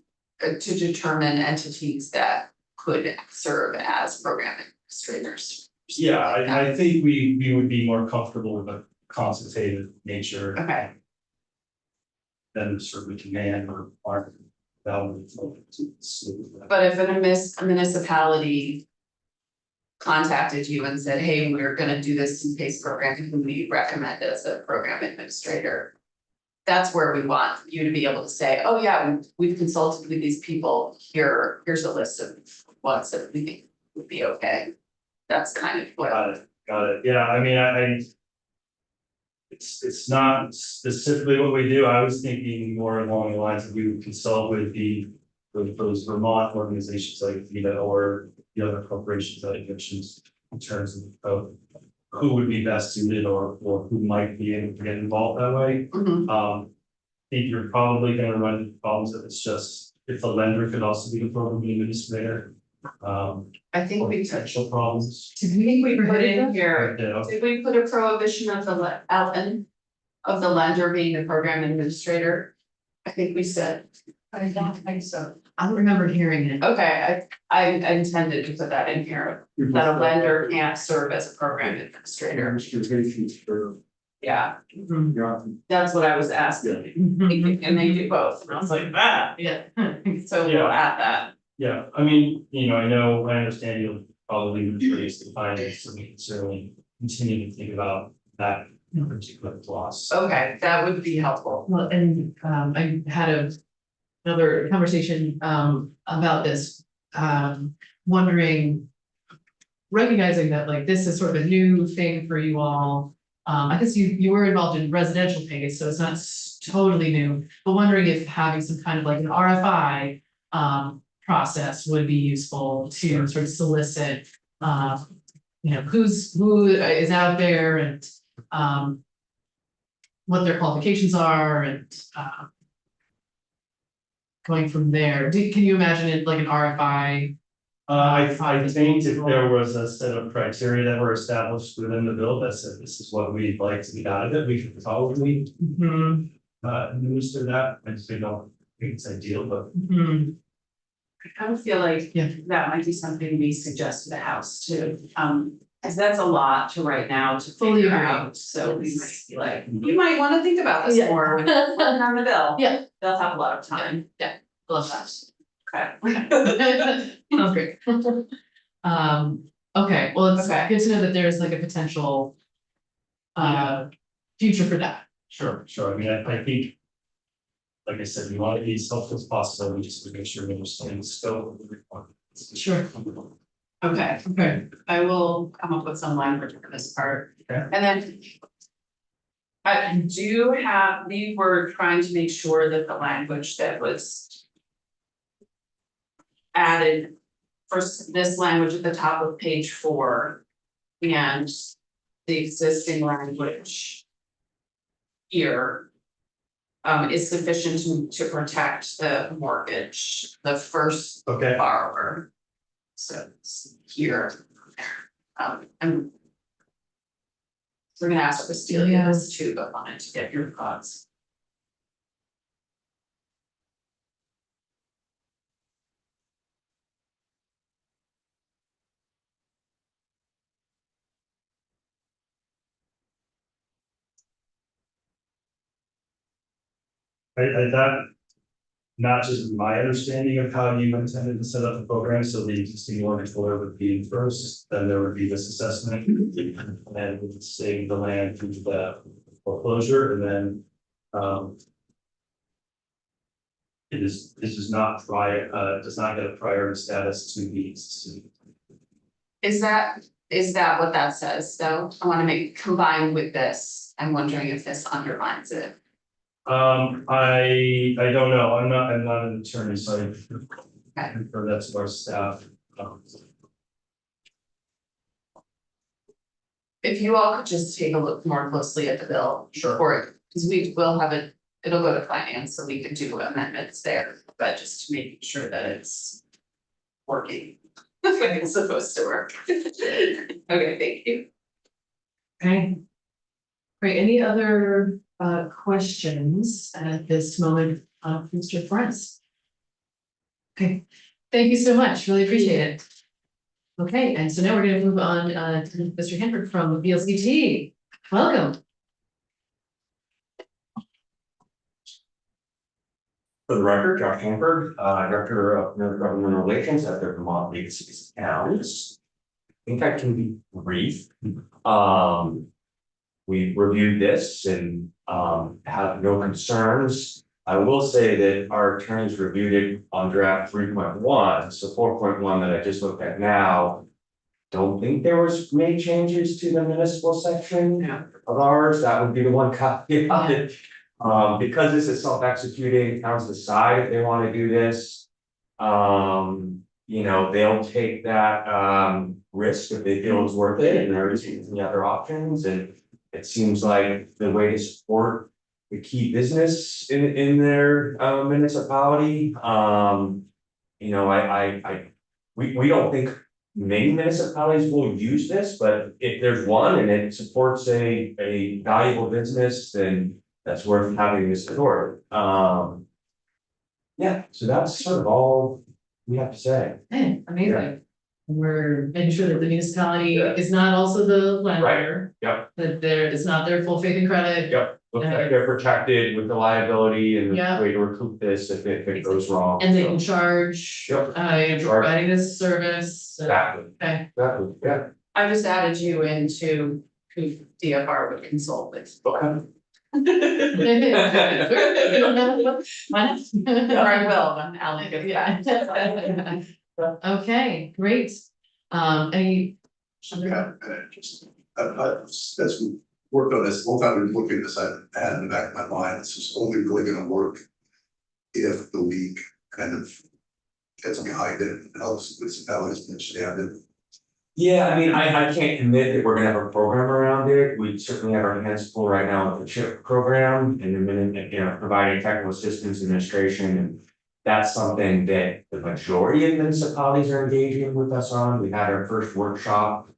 determine entities that could serve as program administrators. Yeah, I think we would be more comfortable with a consultative nature Okay, than sort of a command or requirement. That would. but if a municipality contacted you and said, hey, we're gonna do this PACE program, who we recommend as a program administrator. That's where we want you to be able to say, oh yeah, we've consulted with these people, here's a list of ones that we think would be okay. That's kind of what, Got it, yeah, I mean, it's not specifically what we do, I was thinking more along the lines of we would consult with those Vermont organizations like VITA or the other corporations that I mentioned in terms of who would be best suited or who might be able to get involved that way. Mhm. think you're probably gonna run into problems if the lender could also be the program administrator. I think we Potential problems. Did we put in here, You know, did we put a prohibition of the of the lender being the program administrator? I think we said, I don't think so. I don't remember hearing it. okay, I intended to put that in here, that a lender can't serve as a program administrator. Yeah, Mhm. that's what I was asking, Mhm. and they do both, and I was like, ah, Yeah. so we'll add that. Yeah, I mean, I understand you'll probably raise the finance, so we can certainly continue to think about that particular clause. Okay, that would be helpful. Well, and I had another conversation about this, wondering. Recognizing that like this is sort of a new thing for you all. I guess you were involved in residential phase, so it's not totally new, but wondering if having some kind of like an RFI. Process would be useful to sort of solicit, who is out there and, what their qualifications are and, going from there. Can you imagine it like an RFI? I think if there was a set of criteria that were established within the bill that said this is what we'd like to get out of it, we could probably. Administer that, I just don't think it's ideal, but. I kind of feel like Yeah. that might be something we suggest to the House too, because that's a lot to right now to Fully figure agree. out, so we might be like, you might wanna think about this Yeah. more, when it's working on the bill. Yeah. They'll have a lot of time, Love that. okay. Sounds great. Okay, well, it's Okay. good to know that there's like a potential. Future for that. Sure, I mean, I think. Like I said, we want to be as helpful as possible, we just want to make sure we understand the scope of the requirements. Sure. Okay, Okay. I will come up with some language for this part, Okay. and then. We were trying to make sure that the language that was. Added, first, this language at the top of page 4. And the existing language. Here. Is sufficient to protect the mortgage, the first Okay, borrower. So it's here. And. We're gonna ask Cecilia this too, but wanted to get your thoughts. that. Not just my understanding of how you intended to set up the program, so the existing mortgage holder would be first, then there would be this assessment. And then we would save the land through the foreclosure, and then, this is not does not get a priority status to the existing. Is that what that says, though? I wanna make combined with this, I'm wondering if this underlines it. I don't know, I'm not an attorney, so I Okay. prefer that to our staff. If you all could just take a look more closely at the bill. Sure. For it, because we will have it, it'll go to finance, so we can do amendments there, but just to make sure that it's. Working, the way it's supposed to work. Okay, thank you. Okay. Great, any other questions at this moment, Mr. Forrest? Okay, thank you so much, really appreciate it. Okay, and so now we're gonna move on to Mr. Henry from VLCT. Welcome. For the record, Josh Hanford, Director of Government Relations at the Vermont League of Cities and Towns. I think I can be brief. We reviewed this and have no concerns. I will say that our attorneys reviewed it on draft 3.1, so 4.1 that I just looked at now. Don't think there was made changes to the municipal section of ours. That would be the one copy of it. Because this is self-executing, towns decide if they want to do this. They'll take that risk if they feel it's worth it, and there isn't any other options, and it seems like the way to support the key business in their municipality. You know, we don't think many municipalities will use this, but if there's one and it supports a valuable business, then that's worth having this authority. Yeah, so that's sort of all we have to say. Hey, amazing. We're making sure that the municipality Yeah. is not also the lender. Yep. That there is not their full faith and credit. Yep, looks like they're protected with the liability and the Yeah. way to recoup this if it goes wrong. And they So, can charge, Yep. providing this service. Exactly, Okay, exactly, yeah. I just added you into who DFR would consult with. Okay. why not? Or I will when Alan gets back. Okay, great. Any? Yeah, just, as we worked on this, the whole time we were looking at this, I had in the back of my mind, this is only really gonna work if the league kind of gets behind it and helps municipalities understand it. Yeah, I mean, I can't commit that we're gonna have a program around it. We certainly have our hands full right now with the CHIP program and then, providing technical assistance administration. And that's something that the majority of municipalities are engaging with us on. We had our first workshop.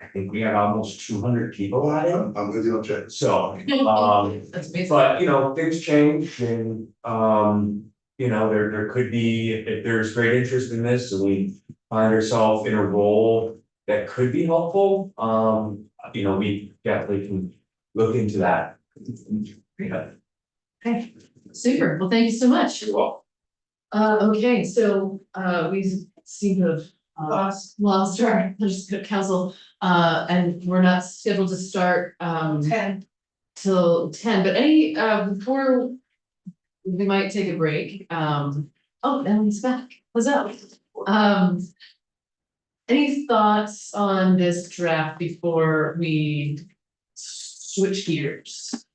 I think we had almost 200 people at it. I'm with you on check. So, That's amazing. but things change and, there could be, if there's great interest in this, and we find ourselves in a role that could be helpful, we definitely can look into that. Yeah. Okay, super. Well, thank you so much. You're welcome. Okay, so, we seem to have lost our council, and we're not scheduled to start, 10. till 10, but any, before we might take a break, oh, Emily's back, what's up? Any thoughts on this draft before we switch gears?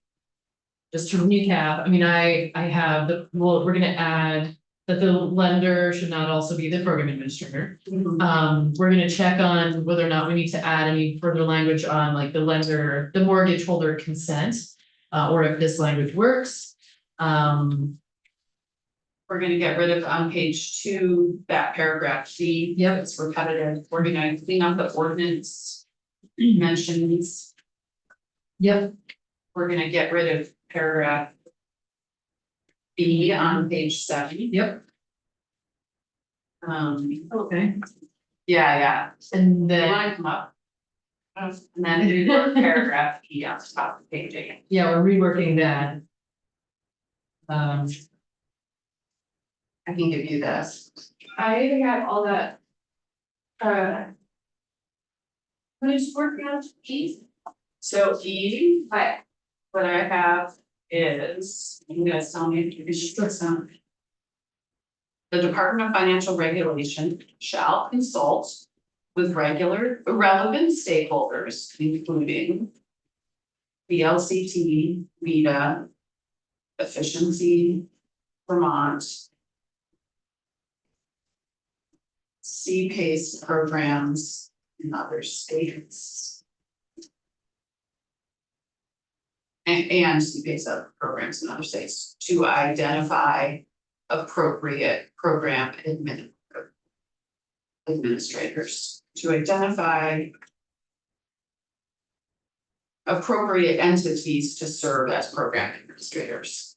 Just to recap, I mean, I have we're gonna add that the lender should not also be the program administrator. We're gonna check on whether or not we need to add any further language on like the lender, the mortgage holder consent, or if this language works. We're gonna get rid of on page 2, that paragraph C. Yep. It's repetitive. We're gonna clean up the ordinance mentions. Yep, We're gonna get rid of paragraph B on page 7. yep, okay, Yeah. and They then, wanna come up. And then do paragraph E on the top of page 8. yeah, we're reworking that. I can give you this. I got all that. When it's working on these, So E, what I have is, you guys tell me if you can put some. The Department of Financial Regulation shall consult with relevant stakeholders, including the LCT, VITA, Efficiency, Vermont, CPACE programs in other states. And CPACE programs in other states to identify appropriate program administrators, to identify appropriate entities to serve as program administrators.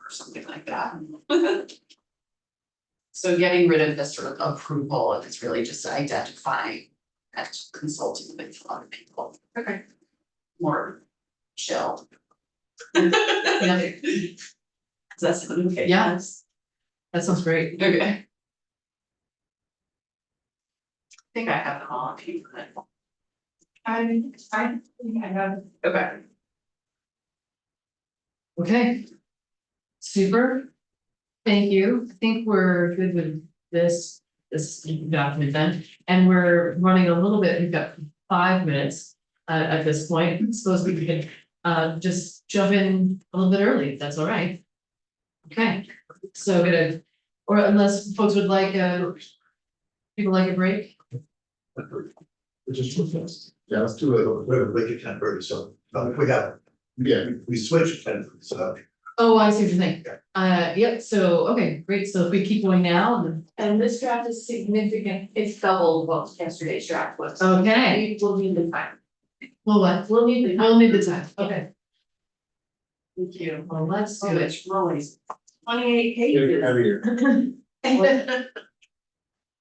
Or something like that. So getting rid of this sort of approval, and it's really just identifying and consulting with other people. Okay. More chill. Yeah. Does that sound okay? Yes. That sounds great. Okay. I think I have them all if you could. I think I have. Okay. Okay. Super. Thank you. I think we're good with this document then, and we're running a little bit, we've got 5 minutes at this point. I suppose we could just jump in a little bit early, if that's all right. Okay, so or unless folks would like people like a break? Just, yeah, let's do a break at 10:30, so, if we have Yeah, We switched kind of, so. Oh, I see what you're saying. Yep, so, okay, great, so if we keep going now, then, And this draft is significant, it's double what yesterday's draft was. okay, We will need the time. well, what, We'll need the time. we'll need the time, okay, Okay. Thank you. well, let's do Oh, it. it's rolling. 28 pages.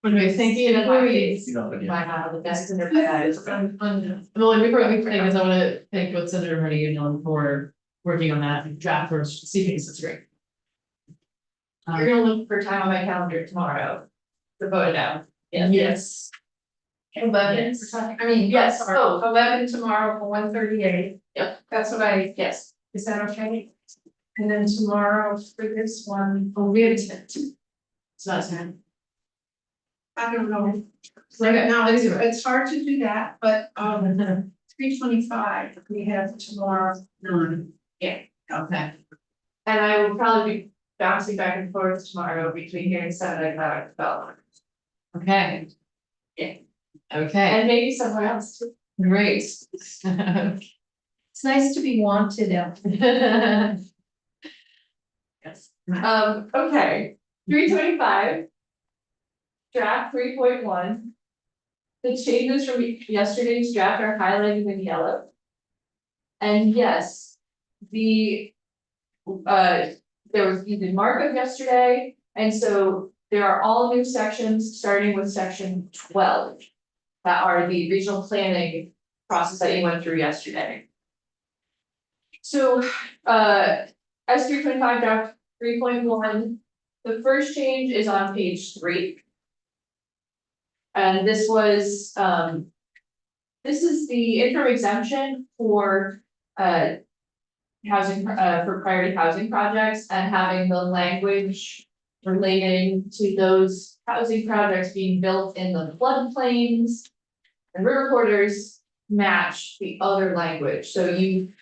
Anyway, thank you, employees. By now, the best in their beds. Well, before I think, I wanna thank both Senator Hardy and Ellen for working on that draft for CPs, that's great. You're gonna look for time on my calendar tomorrow to vote it out. Yes. 11, I mean, yes, oh, 11 tomorrow for 1:38. Yep. That's what yes, is that okay? And then tomorrow for this one, Oh, we have a tent. It's not ten. I don't know. Okay, now, let's do it. it's hard to do that, but 3:25, we have tomorrow. Okay, And I will probably be bouncing back and forth tomorrow between here and Saturday about development. okay. Yeah. Okay, And maybe somewhere else too. great. It's nice to be wanted out. Yes. Okay, 3:25. Draft 3.1. The changes from yesterday's draft are highlighted in yellow. And yes, there was even markup yesterday, and so there are all new sections, starting with section 12. That are the regional planning process that you went through yesterday. So, S 325 draft 3.1, the first change is on page 3. And this was, this is the interim exemption for, housing, for priority housing projects and having the language relating to those housing projects being built in the floodplains and river corridors match the other language, so you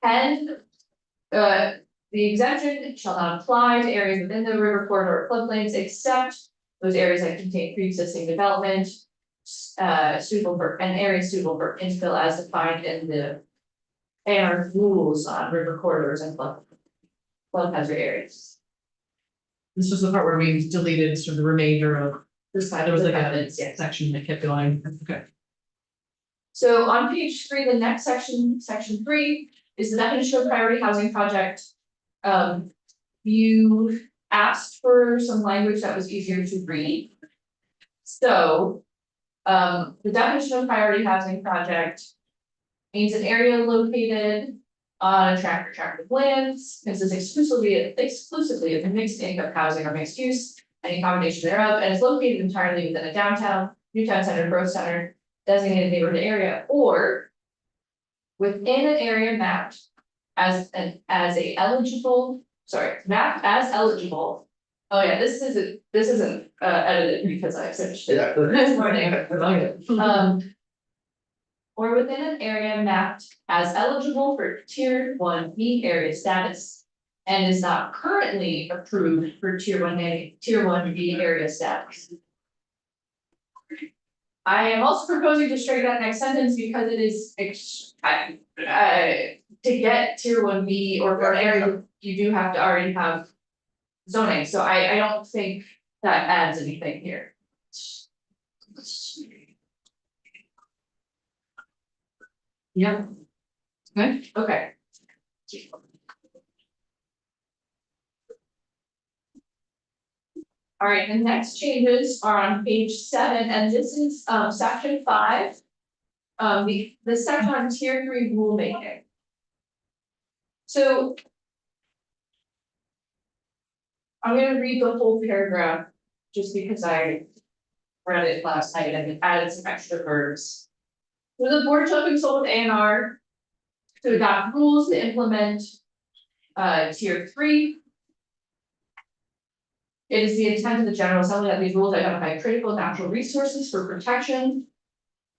can, the exemption shall not apply to areas within the river corridor or floodplains except those areas that contain pre-existing development, suitable for, and areas suitable for infill as defined in the AR rules on river corridors and flood hazard areas. This was the part where we deleted sort of the remainder of, This side there was like a yes. section that kept going, okay. So on page 3, the next section, section 3, is the definition of priority housing project. You asked for some language that was easier to read. So, the definition of priority housing project means an area located on a tract or tract of lands, consists exclusively of mixed income housing or mixed use, any combination thereof, and is located entirely within a downtown, new town center, growth center, designated neighborhood area, or within an area mapped as eligible. Oh yeah, this isn't edited because I finished it this morning. Or within an area mapped as eligible for tier 1B area status. And is not currently approved for tier 1B area status. I am also proposing to strike that next sentence because it is to get tier 1B or for an area, you do have to already have zoning, so I don't think that adds anything here. Yeah. Okay. Okay. All right, the next changes are on page 7, and this is section 5. The section on tier 3 rulemaking. So I'm gonna read the whole paragraph just because I read it last night and added some extra verbs. So the board shall consult with ANR to adopt rules to implement tier 3. It is the intent of the General Assembly that these rules identify critical natural resources for protection.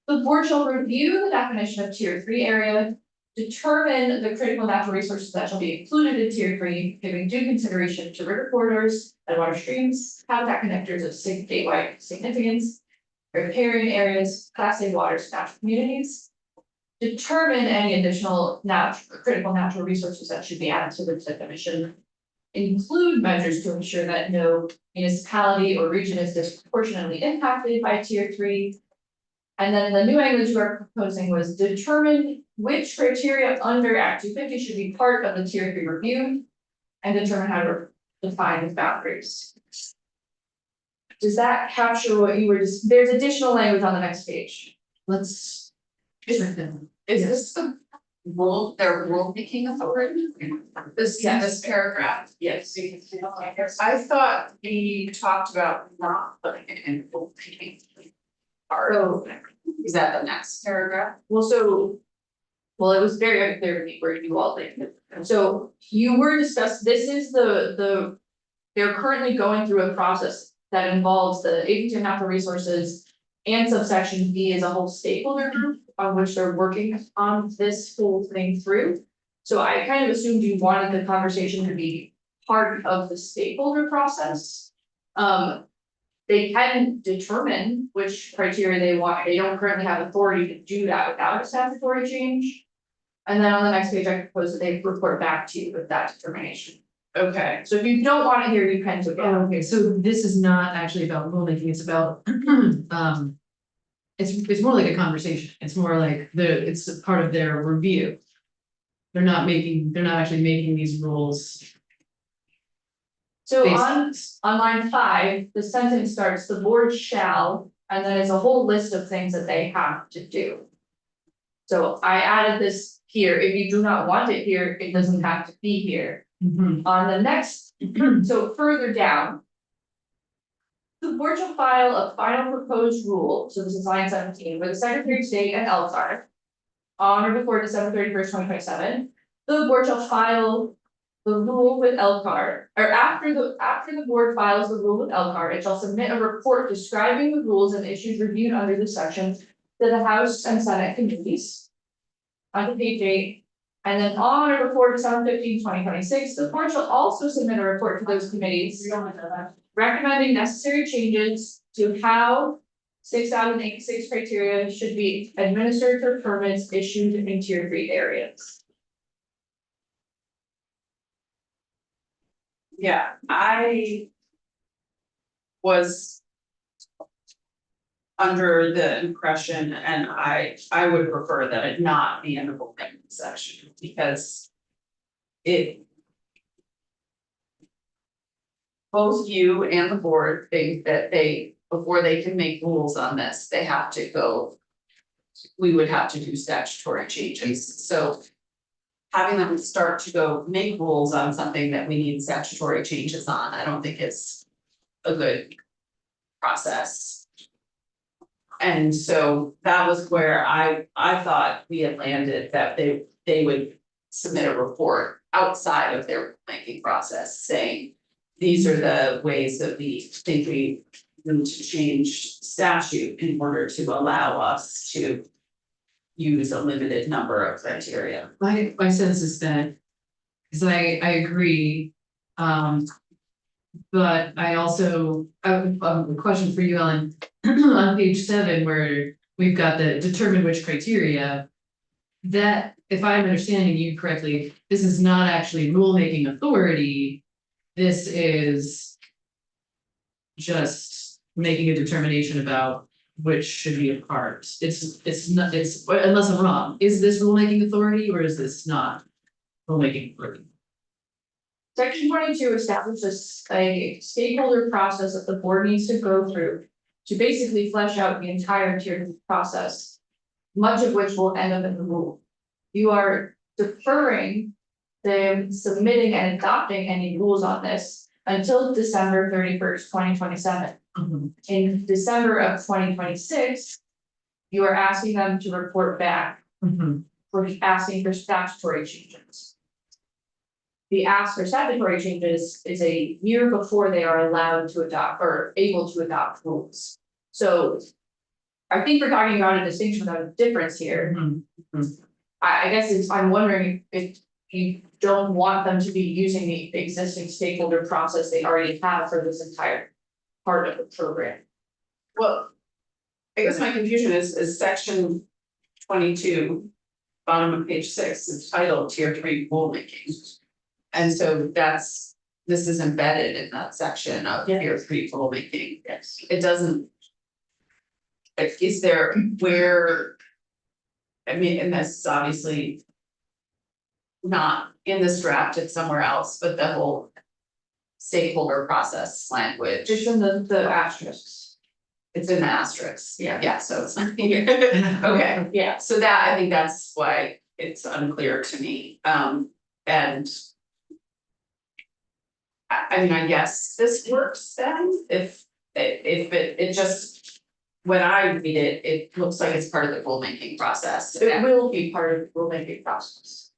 The board shall review the definition of tier 3 area, determine the critical natural resources that shall be included in tier 3, giving due consideration to river corridors and water streams, habitat connectors of statewide significance, riparian areas, Class A waters, natural communities. determine any additional critical natural resources that should be added to the definition. Include measures to ensure that no municipality or region is disproportionately impacted by tier 3. And then the new language we're proposing was determine which criteria under Act 250 should be part of the tier 3 review. And determine how to define the boundaries. Does that capture what you were just, there's additional language on the next page. Let's. Is this the rule, their rule making authority? This, Yes. this paragraph? Yes. I thought we talked about not putting it in rule making. So, Is that the next paragraph? well, it was very unclear to me where you all think. So you were this is the, they're currently going through a process that involves the agency of natural resources and subsection B as a whole stakeholder group on which they're working on this whole thing through. So I kind of assumed you wanted the conversation to be part of the stakeholder process. They can determine which criteria they want. They don't currently have authority to do that without a statutory change. And then on the next page, I propose that they report back to you with that determination. Okay, So if you don't want it here, you can do it. Okay, so this is not actually about rulemaking, it's about, it's more like a conversation, it's more like it's a part of their review. They're not actually making these rules. So based on line 5, the sentence starts, the board shall, and then it's a whole list of things that they have to do. So I added this here, if you do not want it here, it doesn't have to be here. Mhm. On the next, so further down. The board shall file a final proposed rule, so this is line 17, with the Secretary of State and LSAR. On or before December 31st, 2027, the board shall file the rule with LCAR, or after the board files the rule with LCAR, it shall submit a report describing the rules and issues reviewed under this section to the House and Senate committees. On to page 8. And then on or before December 15, 2026, the board shall also submit a report to those committees. Recommending necessary changes to how 6,086 criteria should be administered for permits issued in tier 3 areas. yeah, I was under the impression, and I would prefer that it not be in the rulemaking section, because it both you and the board think that before they can make rules on this, they have to go. We would have to do statutory changes, so. Having them start to go make rules on something that we need statutory changes on, I don't think is a good process. And so that was where I thought we had landed, that they would submit a report outside of their making process saying. These are the ways that we think we need to change statute in order to allow us to. Use a limited number of criteria. My sense is that, cause I agree, but I also, I have a question for you, Ellen. On page 7, where we've got the determine which criteria. That, if I'm understanding you correctly, this is not actually rulemaking authority. This is just making a determination about which should be a part. It's not, unless I'm wrong, is this rulemaking authority or is this not rulemaking authority? Section 22 establishes a stakeholder process that the board needs to go through to basically flesh out the entire tier process, much of which will end up in the rule. You are deferring them submitting and adopting any rules on this until December 31st, 2027. In December of 2026, you are asking them to report back for asking for statutory changes. The ask for statutory changes is a year before they are allowed to adopt or able to adopt rules. So I think we're talking about a distinction without a difference here. I guess I'm wondering if you don't want them to be using the existing stakeholder process they already have for this entire part of the program. Well, I guess my confusion is section 22 bottom of page 6, it's titled Tier 3 rulemaking. And so this is embedded in that section of Tier 3 rulemaking. Yes. It doesn't. Is there where? I mean, and this is obviously. Not in this draft, it's somewhere else, but the whole. Stakeholder process language, It's in the asterisks. it's in the asterisks, Yeah. yeah, so it's not here, okay. Yeah. So that, I think that's why it's unclear to me, and. I mean, I guess this works then, if it just. When I read it, it looks like it's part of the rulemaking process. It will be part of the rulemaking process.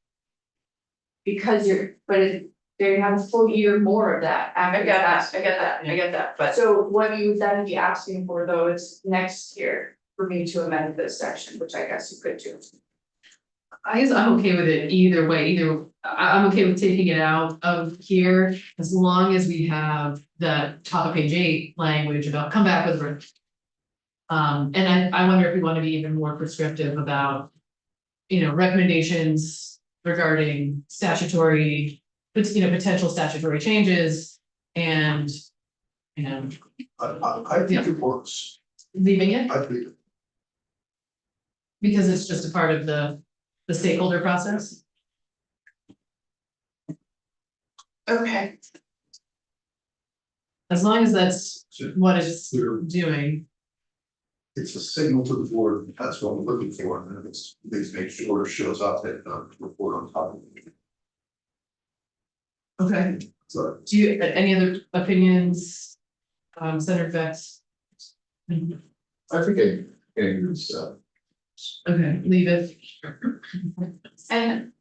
Because they have a full year more of that I after get that. that, I get that, but So what you would then be asking for though is next year for me to amend this section, which I guess you could do. I guess I'm okay with it either way, I'm okay with taking it out of here, as long as we have the top of page 8 language about come back with. And I wonder if we want to be even more prescriptive about. Recommendations regarding statutory, potential statutory changes and. I think it works, Leaving it, I think, because it's just a part of the stakeholder process. okay, As long as that's what it's Clear. doing. it's a signal to the board, that's what I'm looking for, and it's, please make sure it shows up that, report on top of it. Okay. So, Do you, any other opinions, Senator Bex? I think it's, Okay, leave it. and.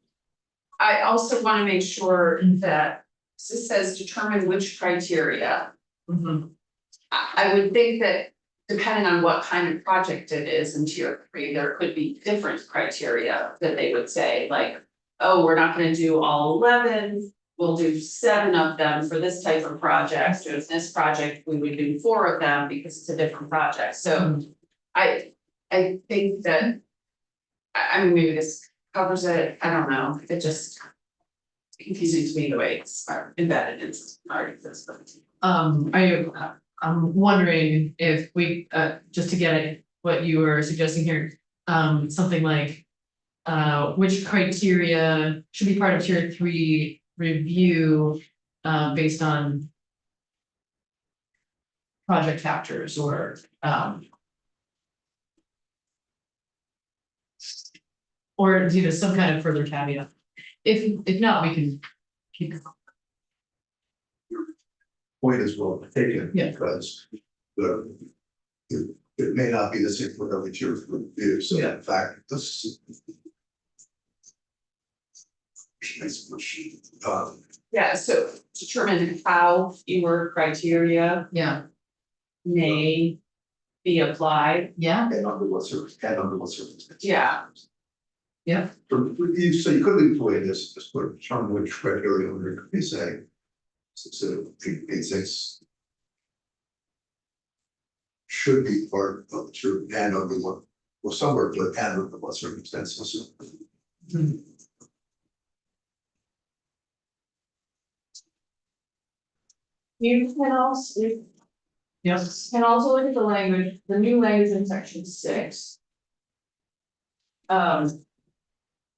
I also wanna make sure that, this says determine which criteria. Mhm. I would think that depending on what kind of project it is in tier 3, there could be different criteria that they would say, like, oh, we're not gonna do all 11. We'll do 7 of them for this type of project, or this project, we would do 4 of them because it's a different project, so. I think that. I mean, maybe this covers it, I don't know, it just. Confusing to me the way it's embedded in our system. I'm wondering if we, just to get at what you were suggesting here, something like. Which criteria should be part of tier 3 review, based on. Project factors or, or some kind of further caveat. If not, we can keep. point is well taken, Yeah. because it may not be the same for every tier of review, so Yeah. in fact, this. Yeah, so determine how fewer criteria Yeah, may be applied. yeah, And under what circumstances. Yeah. yeah, So you could employ this, just put determine which criteria under, you say. So page 6. Should be part of the tier and under what, well, somewhere, but and under what circumstances. Mhm. You can also, yes, can also look at the language, the new language in section 6. I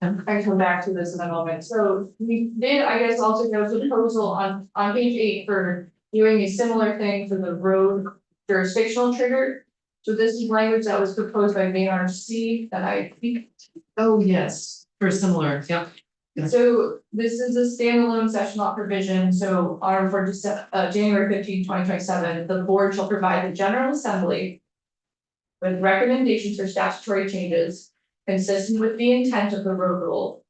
can come back to this in a moment, so we did, I guess, also go to the proposal on page 8 for doing a similar thing for the road jurisdictional trigger. So this is language that was proposed by Maynard C that I think. oh, yes, for similar, yeah. Yeah. So this is a standalone session law provision, so on for January 15, 2027, the board shall provide the General Assembly. With recommendations for statutory changes consistent with the intent of the road rule.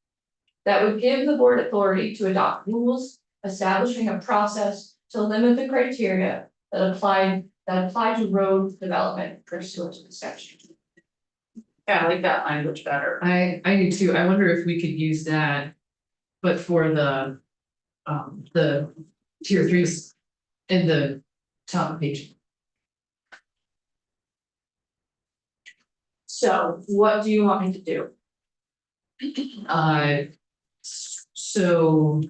That would give the board authority to adopt rules establishing a process to limit the criteria that apply to road development pursuant to the statute. Yeah, I like that language better. I do too, I wonder if we could use that, but for the tier 3s in the top of page. So what do you want me to do? So.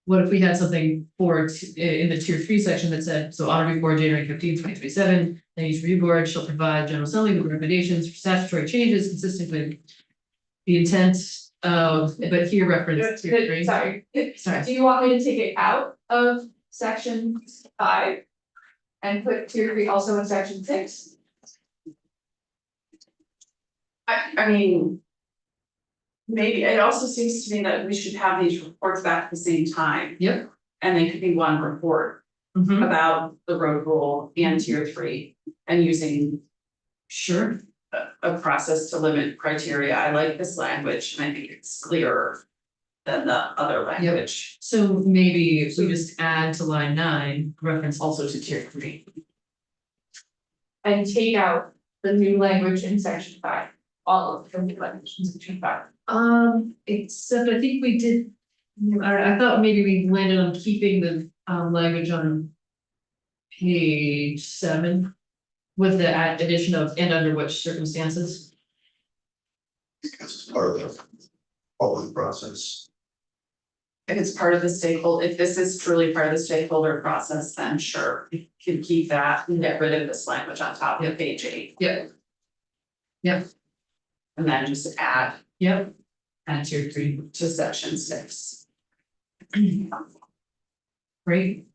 What if we had something for, in the tier 3 section that said, so on or before January 15, 2027, then each review board shall provide general assembly with recommendations for statutory changes consistent with. The intent of, but here reference tier 3. Sorry, Sorry. do you want me to take it out of section 5? And put tier 3 also in section 6? I mean. Maybe, it also seems to me that we should have these reports back at the same time. Yep. And they could be one report Mhm. about the road rule and tier 3 and using Sure. a process to limit criteria. I like this language and I think it's clearer than the other language. So maybe if we just add to line 9, reference also to tier 3. And take out the new language in section 5, all of the new language in section 5. Except I think we did, I thought maybe we landed on keeping the language on page 7 with the addition of and under which circumstances. Because it's part of the public process. If it's part of the stakeholder, if this is truly part of the stakeholder process, then sure, you can keep that and get rid of this language on top of page 8. Yep. Yep. And then just add Yep. And tier 3. to section 6. Great.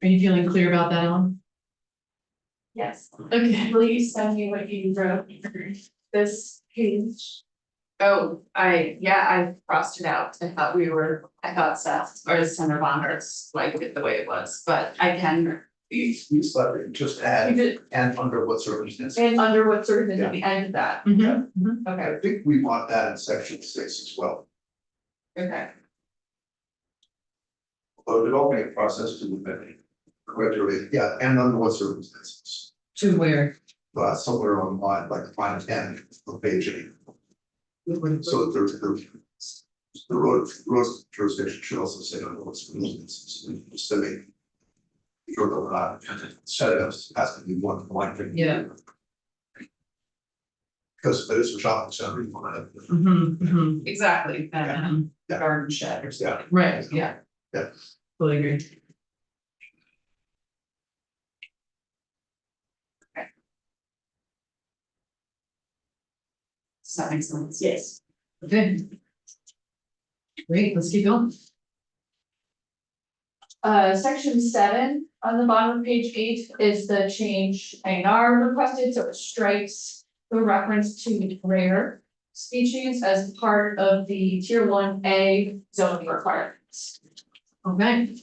Are you feeling clear about that, Ellen? Yes, Okay. please send me what you wrote for this page. Oh, I crossed it out. I thought Seth or Senator Bonner's liked it the way it was, but I can. You slightly just You add did, and under what circumstances. and under what circumstances at the end of that, Mhm. okay, I think we want that in section 6 as well. okay. Although developing a process to limit criteria, yeah, and under what circumstances. To where? Somewhere on line, like line 10 of page 8. So that there's the road jurisdiction should also say under what circumstances, just to make sure that we're not set it has to be one thing. Yeah. Because there is a shopping center, you want to have. Mhm. Exactly, Mhm. garden shed or something. Right, yeah. Yeah. Totally agree. Does that make sense? Yes. Okay. Great, let's keep going. Section 7 on the bottom of page 8 is the change A&R requested, so it strikes the reference to rare species as part of the tier 1A zoning requirements. Okay.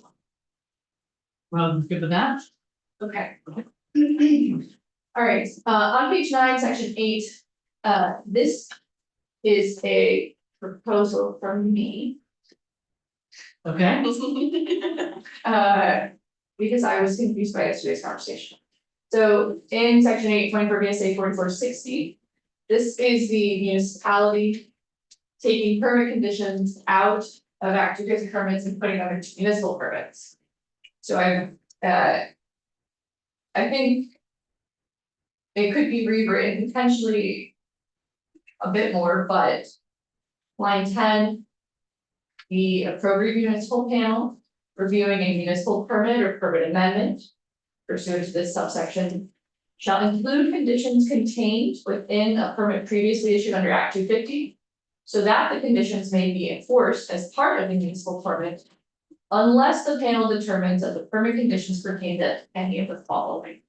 Well, good with that. Okay. All right, on page 9, section 8, this is a proposal from me. Okay. Because I was confused by yesterday's conversation. So in section 8, 24 VSA 4460, this is the municipality taking permit conditions out of active use permits and putting them into municipal permits. So I think it could be rewritten potentially a bit more, but line 10, the appropriate municipal panel reviewing a municipal permit or permit amendment pursuant to this subsection shall include conditions contained within a permit previously issued under Act 250, so that the conditions may be enforced as part of the municipal permit unless the panel determines that the permit conditions pertain to any of the following.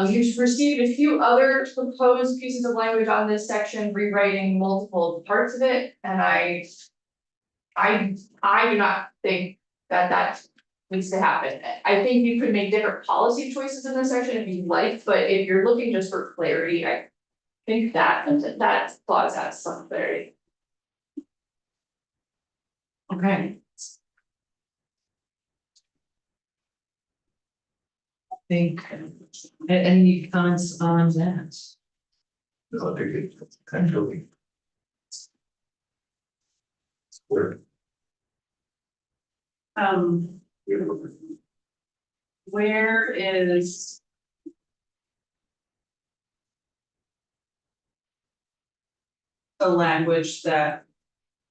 You've received a few other proposed pieces of language on this section, rewriting multiple parts of it, and I do not think that needs to happen. I think you could make different policy choices in this section if you like, but if you're looking just for clarity, I think that clause has some clarity. Okay. Think, any comments on that? No, they're good. Actually. Where, Where is? The language that,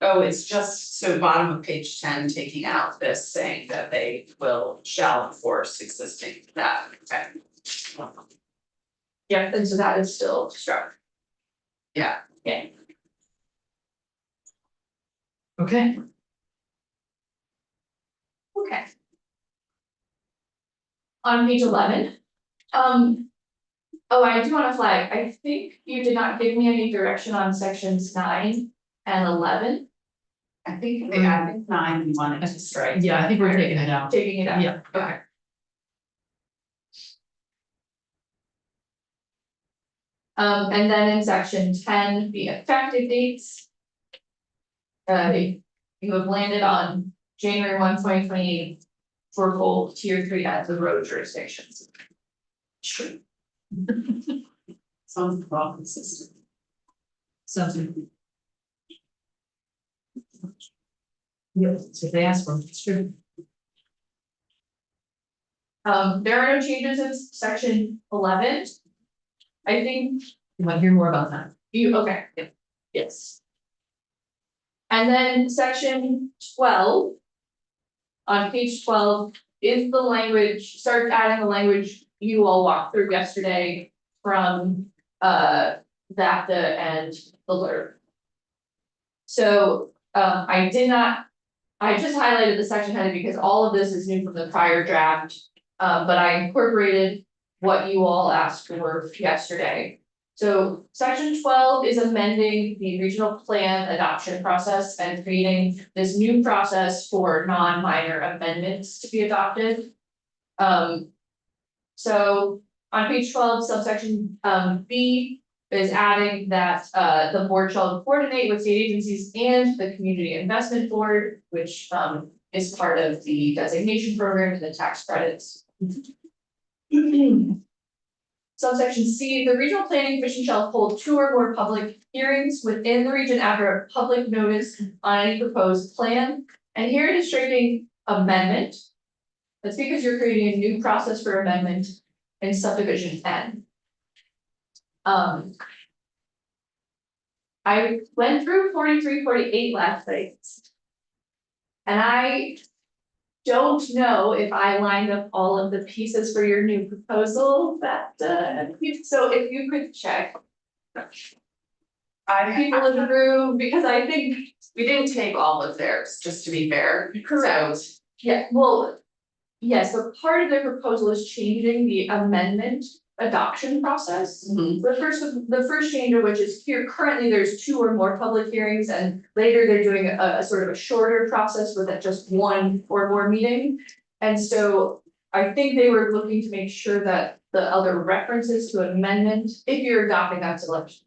oh, it's just, so bottom of page 10, taking out this saying that they shall enforce existing, that, okay. Yeah, and so that is still struck. Yeah. Yeah. Okay, Okay. On page 11, oh, I do wanna flag, I think you did not give me any direction on sections 9 and 11. I think they added 9 and wanted to strike. yeah, I think we're taking it out. Taking it out. Yeah. Okay. And then in section 10, the effective dates. You have landed on January 1, 2028 for both tier 3 as the road jurisdictions. Sure. Sounds well consistent. Something. Yes, so they asked for, it's true. There are no changes in section 11. I think You want to hear more about that? you, okay, yeah, yes. And then section 12. On page 12 is the language, start adding the language you all walked through yesterday from VACTA and the LERB. So I just highlighted the section heading because all of this is new from the prior draft. But I incorporated what you all asked for yesterday. So section 12 is amending the regional plan adoption process and creating this new process for non-minor amendments to be adopted. So on page 12, subsection B is adding that the board shall coordinate with state agencies and the community investment board, which is part of the designation program and the tax credits. Subsection C, the regional planning commission shall hold 2 or more public hearings within the region after a public notice on any proposed plan. And here it is striking amendment. That's because you're creating a new process for amendment in subdivision N. I went through 43, 48 last night. And I don't know if I lined up all of the pieces for your new proposal that, so if you could check. People in the room, because I think. We didn't take all of theirs, just to be fair. Correct. So, Yeah, well, yes, so part of their proposal is changing the amendment adoption process. mhm. The first change of which is here, currently there's 2 or more public hearings, and later they're doing a sort of a shorter process with just 1 or more meeting. And so I think they were looking to make sure that the other references to amendment, if you're adopting that selection,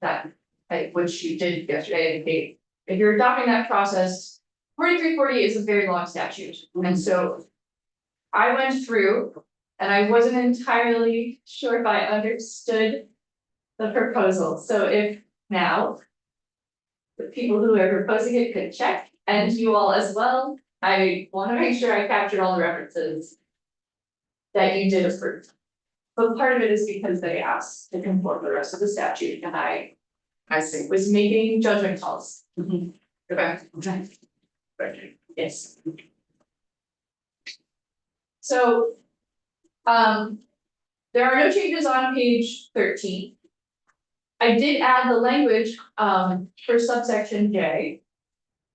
which you did yesterday indicate, if you're adopting that process, 4340 is a very long statute, and so I went through and I wasn't entirely sure if I understood the proposal, so if now the people who are proposing it could check, and you all as well, I want to make sure I captured all the references that you did approve. But part of it is because they asked to conform the rest of the statute, and I see. was making judgment calls. Okay. Thank you. Yes. So, there are no changes on page 13. I did add the language, for subsection J.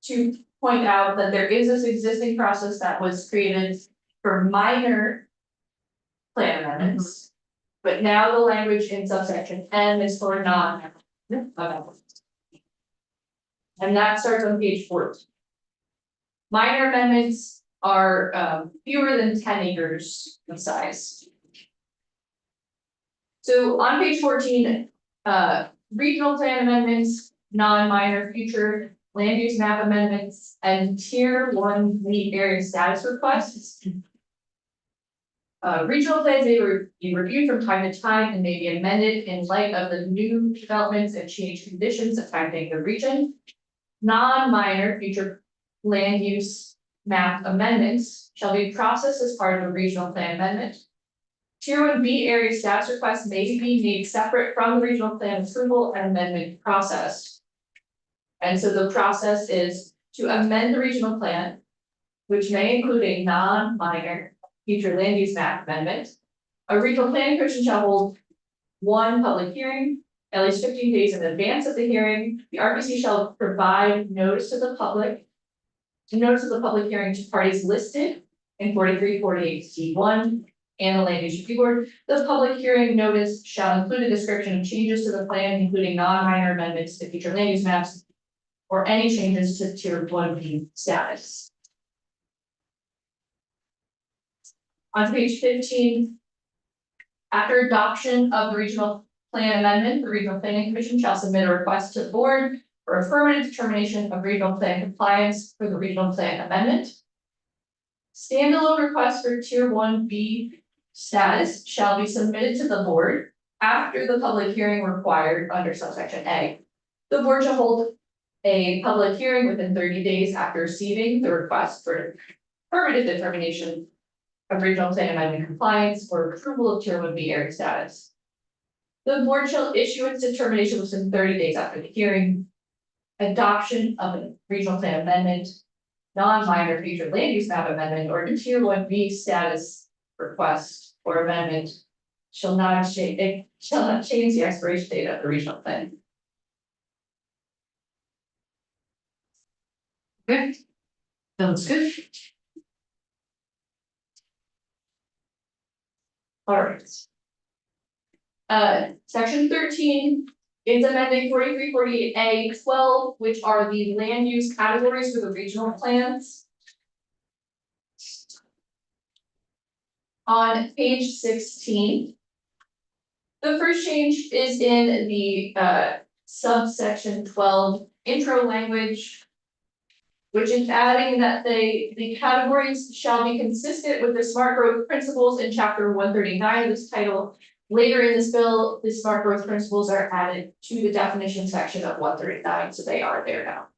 To point out that there is this existing process that was created for minor plan amendments. But now the language in subsection N is for non. And that starts on page 14. Minor amendments are fewer than 10 acres in size. So on page 14, regional plan amendments, non-minor future land use map amendments, and tier 1 lead area status requests. Regional plans may be reviewed from time to time and may be amended in light of the new developments and changed conditions affecting the region. Non-minor future land use map amendments shall be processed as part of a regional plan amendment. Tier 1B area status requests may be made separate from the regional plan approval and amendment process. And so the process is to amend the regional plan, which may include a non-minor future land use map amendment. A regional planning commission shall hold one public hearing at least 15 days in advance of the hearing. The RPC shall provide notice to the public. Notice of the public hearing to parties listed in 4348C1 and the land use review board. The public hearing notice shall include a description of changes to the plan, including non-minor amendments to future land use maps or any changes to tier 1B status. On page 15, after adoption of the regional plan amendment, the regional planning commission shall submit a request to the board for affirmative determination of regional plan compliance for the regional plan amendment. Standalone requests for tier 1B status shall be submitted to the board after the public hearing required under subsection A. The board shall hold a public hearing within 30 days after receiving the request for affirmative determination of regional plan amendment compliance or approval of tier 1B area status. The board shall issue its determination within 30 days after the hearing. Adoption of a regional plan amendment, non-minor future land use map amendment, or tier 1B status request or amendment shall not change the expiration date of the regional plan. Okay. Sounds good. All right. Section 13 is amending 4348A12, which are the land use categories for the regional plans. On page 16. The first change is in the subsection 12 intro language, which is adding that the categories shall be consistent with the smart growth principles in chapter 139 of this title. Later in this bill, the smart growth principles are added to the definition section of 139, so they are there now.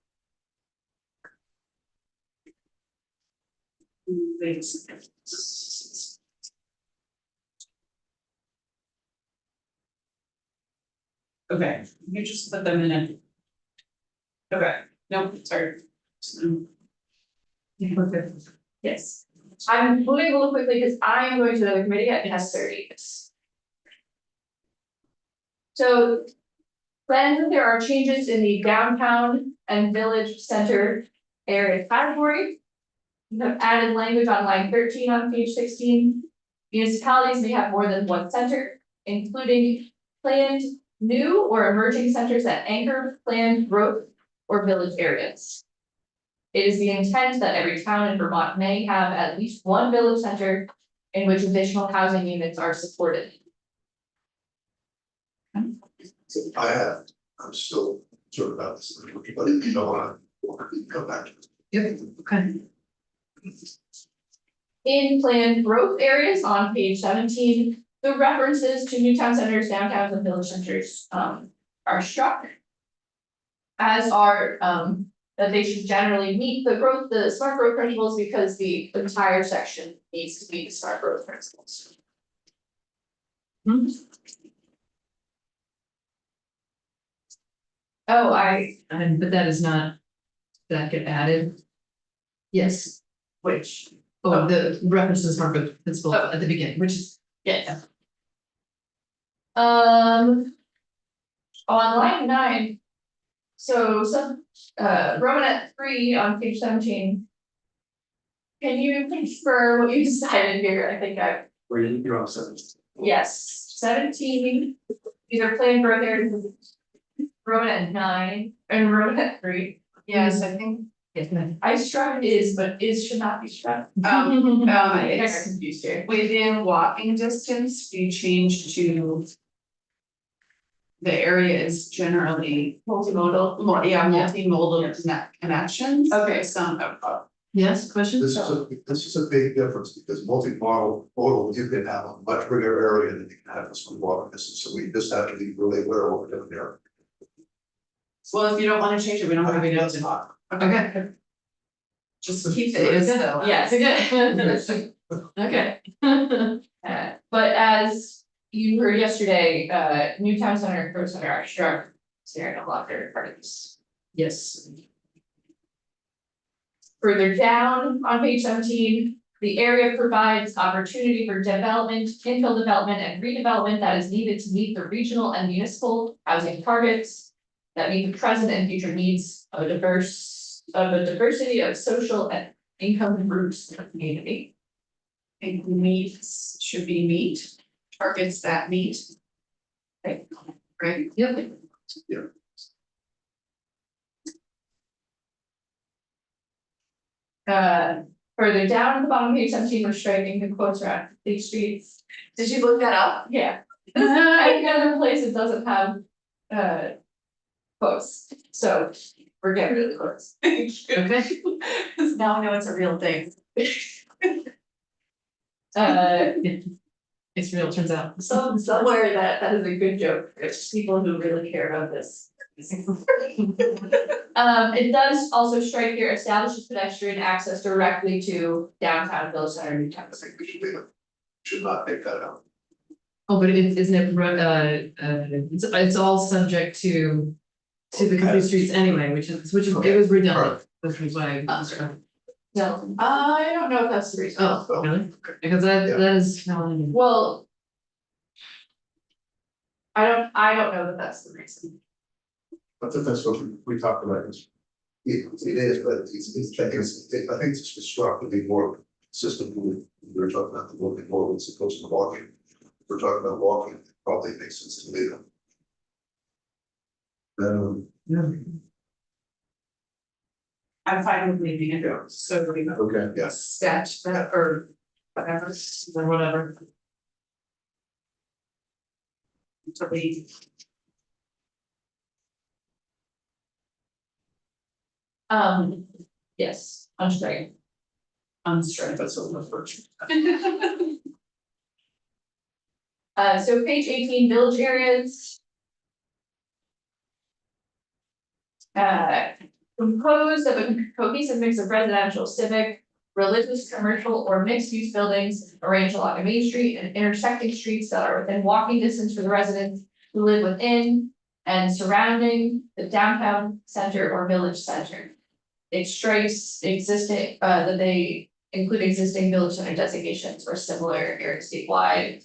Okay, you just put them in it. Okay, no, sorry. Yes. I'm moving a little quickly because I am going to another committee at 10:30. So then there are changes in the downtown and village center area category. We have added language on line 13 on page 16. Municipalities may have more than one center, including planned new or emerging centers that anchor planned growth or village areas. It is the intent that every town in Vermont may have at least one village center in which additional housing units are supported. I'm still sort of about this, but if you don't want to come back to it. Yep, okay. In planned growth areas on page 17, the references to new town centers, downtowns, and village centers are struck. As are that they should generally meet the smart growth principles because the entire section needs to meet the smart growth principles. Hmm. Oh, But that is not, that get added? Yes, which, oh, the references are good principle at the beginning, which is, yeah. On line 9. So some Romanet 3 on page 17. Can you confirm what you decided here? I think You're on 7. yes, 17. These are planned growth areas. Romanet 9 and Romanet 3. Yes, I think, I struck is, but is should not be struck. I got It's confused here. within walking distance, we changed to. The area is generally multimodal, multimodal connections. Okay. Some, yes, question? This is a big difference because multi-modal, you can have a much bigger area than you can have a small water distance, so we just have to be really aware of what we're doing there. well, if you don't wanna change it, we don't have to. Okay. Just keep it is though. Yes, okay. But as you heard yesterday, Newtown Center and Grove Center are struck, so you're no longer part of this. Yes. Further down on page 17, the area provides opportunity for development, infill development and redevelopment that is needed to meet the regional and municipal housing targets that meet the present and future needs of a diversity of social and income groups in the community. I think meets should be meet, targets that meet. Right. Right? Yep. Further down at the bottom of page 17, we're striking the quotes around complete streets. Did you look that up? Yeah. Any other place it doesn't have quotes, so we're getting rid of the quotes. Okay. Cause now I know it's a real thing. It's real, turns out. So Somewhere that is a good joke, it's people who really care about this. It does also strike here, establishes pedestrian access directly to downtown Village Center, Newtown. I think we should leave it. Should not take that out. Oh, but isn't it, it's all subject to the complete streets anyway, which is, it was redundant, which is why. No, I don't know if that's the reason. Oh, really? Because that is, Well. I don't know that that's the reason. I think that's what we talked about. It is, but I think it's constructed to be more consistent with, we were talking about the moving more as opposed to walking. If we're talking about walking, it probably makes sense to leave them. I'm fine with leaving it, so we know. Okay. Yes. Sketch that or whatever, or whatever. to leave. Yes, I'm straight. Unstraight, that's what we're for. So page 18, village areas. Composed of a cohesive mix of residential, civic, religious, commercial, or mixed-use buildings arranged along a main street and intersecting streets that are within walking distance for the residents who live within and surrounding the downtown center or village center. It strikes existing, that they include existing village center designations or similar areas statewide.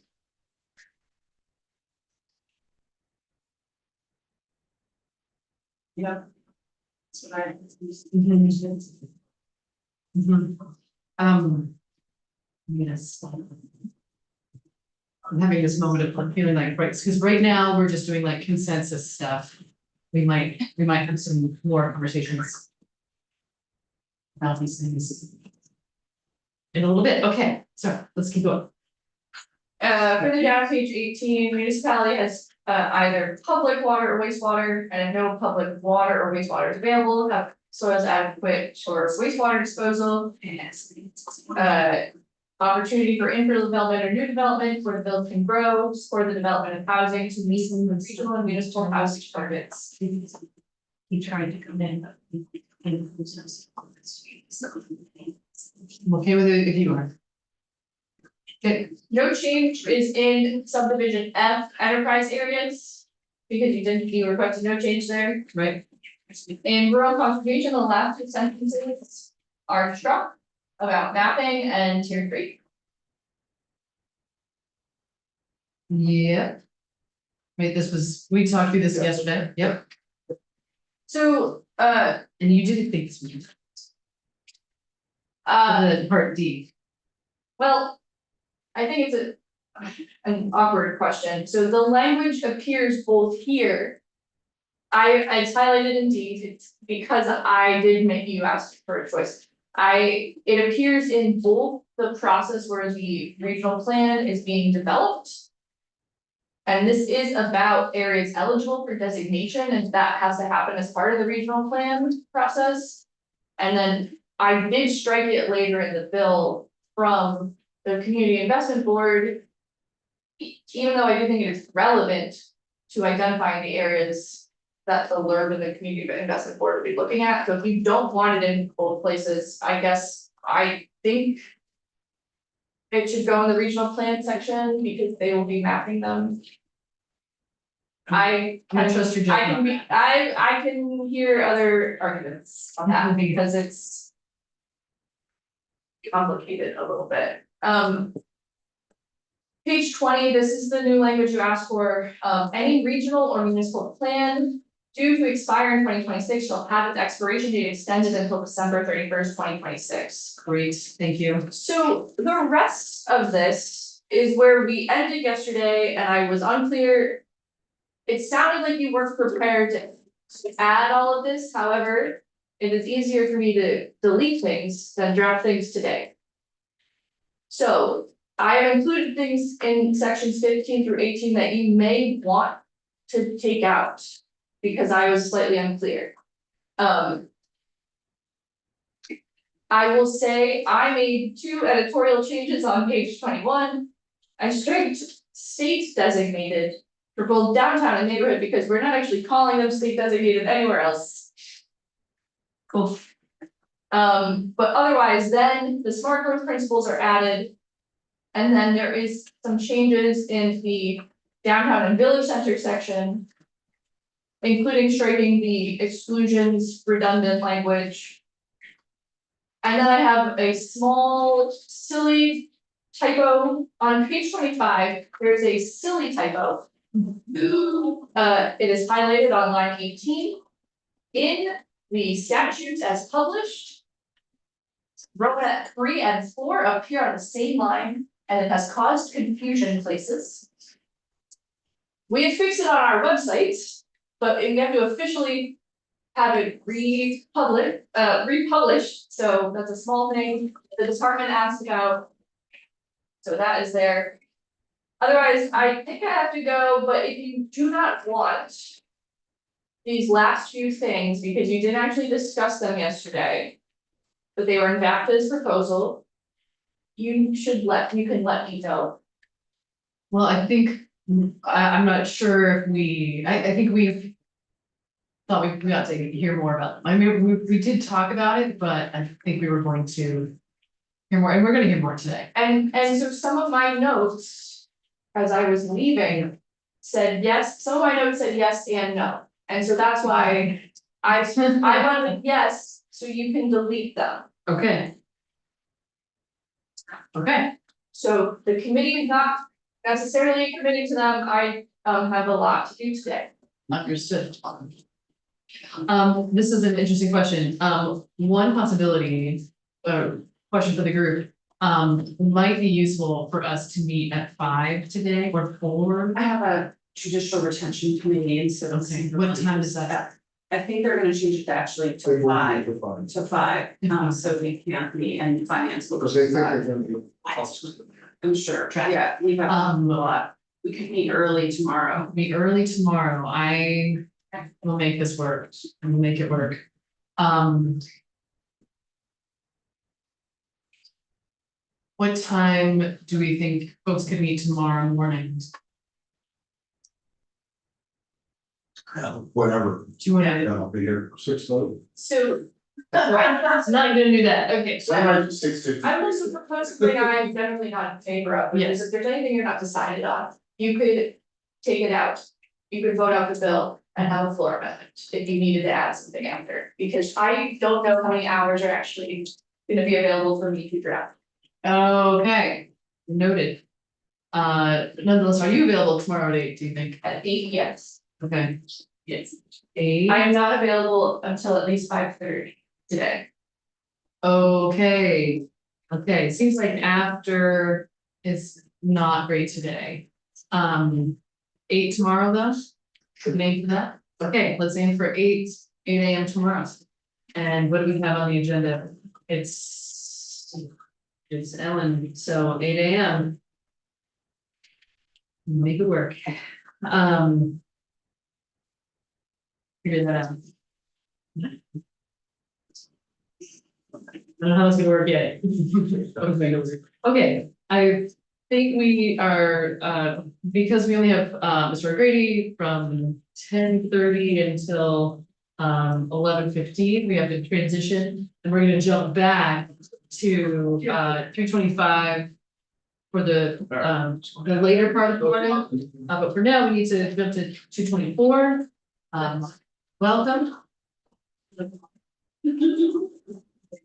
Yeah. That's what I. Yes. I'm having this moment of like feeling like, right, because right now we're just doing like consensus stuff. We might have some more conversations about these things in a little bit. Okay, so let's keep going. Further down page 18, municipality has either public water or wastewater, and if no public water or wastewater is available, have soils adequate for wastewater disposal. Opportunity for infill development or new development where the village can grow, support the development of housing to meet the regional and municipal housing targets. Keep trying to come in. I'm okay with it if you are. Okay, no change is in subdivision F enterprise areas. Because you requested no change there. Right. In rural conservation, the last two sentences are struck about mapping and tier 3. Yeah. Wait, we talked through this yesterday, yep, So, and you didn't think this was. The part D. well, I think it's an awkward question. So the language appears both here. It's highlighted in D, it's because I did make you ask for a choice. It appears in both the process where the regional plan is being developed. And this is about areas eligible for designation, and that has to happen as part of the regional plan process. And then I did strike it later in the bill from the Community Investment Board. Even though I do think it is relevant to identifying the areas that the LURB and the community investment board would be looking at, so if you don't want it in both places, I guess, I think. It should go in the regional plan section because they will be mapping them. I'm gonna trust your I can judgment. be, I can hear other arguments on that because it's. Complicated a little bit, Page 20, this is the new language you asked for, any regional or municipal plan. Due to expire in 2026 shall have its expiration date extended until December 31st, 2026. Great, thank you. So the rest of this is where we ended yesterday and I was unclear. It sounded like you weren't prepared to add all of this, however, it is easier for me to delete things than draft things today. So I have included things in sections 15 through 18 that you may want to take out because I was slightly unclear. I will say I made 2 editorial changes on page 21. I striked state designated for both downtown and neighborhood because we're not actually calling them state designated anywhere else. Cool. But otherwise, then the smart growth principles are added. And then there is some changes in the downtown and village center section. Including striking the exclusions redundant language. And then I have a small silly typo on page 25, there's a silly typo. It is highlighted on line 18. In the statutes as published. Roman 3 and 4 appear on the same line, and it has caused confusion in places. We have fixed it on our website, but we have to officially have it republished, so that's a small thing the department asked about. So that is there. Otherwise, I think I have to go, but if you do not want these last few things, because you didn't actually discuss them yesterday, but they were in VAPA's proposal, you can let me know. Well, I think, I'm not sure if I think we've. Thought we got to hear more about them. I mean, we did talk about it, but I think we were going to. Hear more, and we're gonna hear more today. And so some of my notes, as I was leaving, said yes, some of my notes said yes and no. And so that's why I went with yes, so you can delete them. Okay. Okay, So the committee is not necessarily committing to them, I have a lot to do today. understood. This is an interesting question. One possibility, question for the group, might be useful for us to meet at 5 today or 4. I have a judicial retention committee, and so. Okay, what time is that? I think they're gonna change it to actually to 5, to 5, so we can't meet and finance will. Because they think they're gonna be. I'm sure, yeah, we have a lot, we could meet early tomorrow. Meet early tomorrow. I will make this work. I will make it work. What time do we think folks could meet tomorrow morning? Whatever, Do you wanna? I'll be here 6:30. So. Not gonna do that. Okay. So I'm at 6:50. I will also propose something I'm definitely not in favor of, which is if there's anything you're not decided on, you could take it out. You could vote out the bill and have a floor amendment if you needed to add something after, because I don't know how many hours are actually gonna be available for me to draft. Okay, noted. Nonetheless, are you available tomorrow at 8, do you think? At 8, yes. Okay. Yes. 8. I am not available until at least 5:30 today. Okay. Okay, seems like after is not great today. 8 tomorrow though? Could we aim for that? Okay, let's aim for 8 AM tomorrow. And what do we have on the agenda? It's Ellen, so 8 AM. Make it work. Figure that out. I don't know how it's gonna work yet. Okay, think we are, because we only have, Mr. Grady from 10:30 until 11:15, we have to transition, and we're gonna jump back to 3:25 for the later part of the morning, but for now, we need to jump to 2:24. Welcome.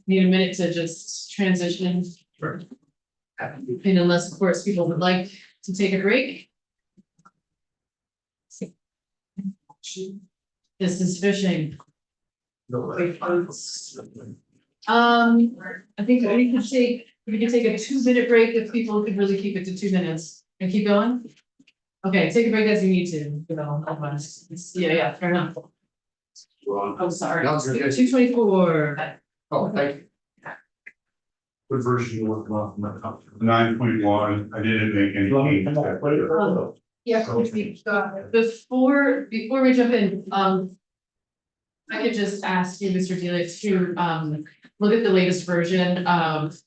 Need a minute to just transition. And unless, of course, people would like to take a break. This is fishing. I think we could take a 2-minute break if people could really keep it to 2 minutes and keep going. Okay, take a break as you need to, you know, otherwise, yeah, fair enough. I'm sorry. No, you're good. 2:24. Oh, thank you. What version you working on from that copy? 9.1, I didn't make any changes. Yeah, before we jump in, I could just ask you, Mr. Delia, to look at the latest version of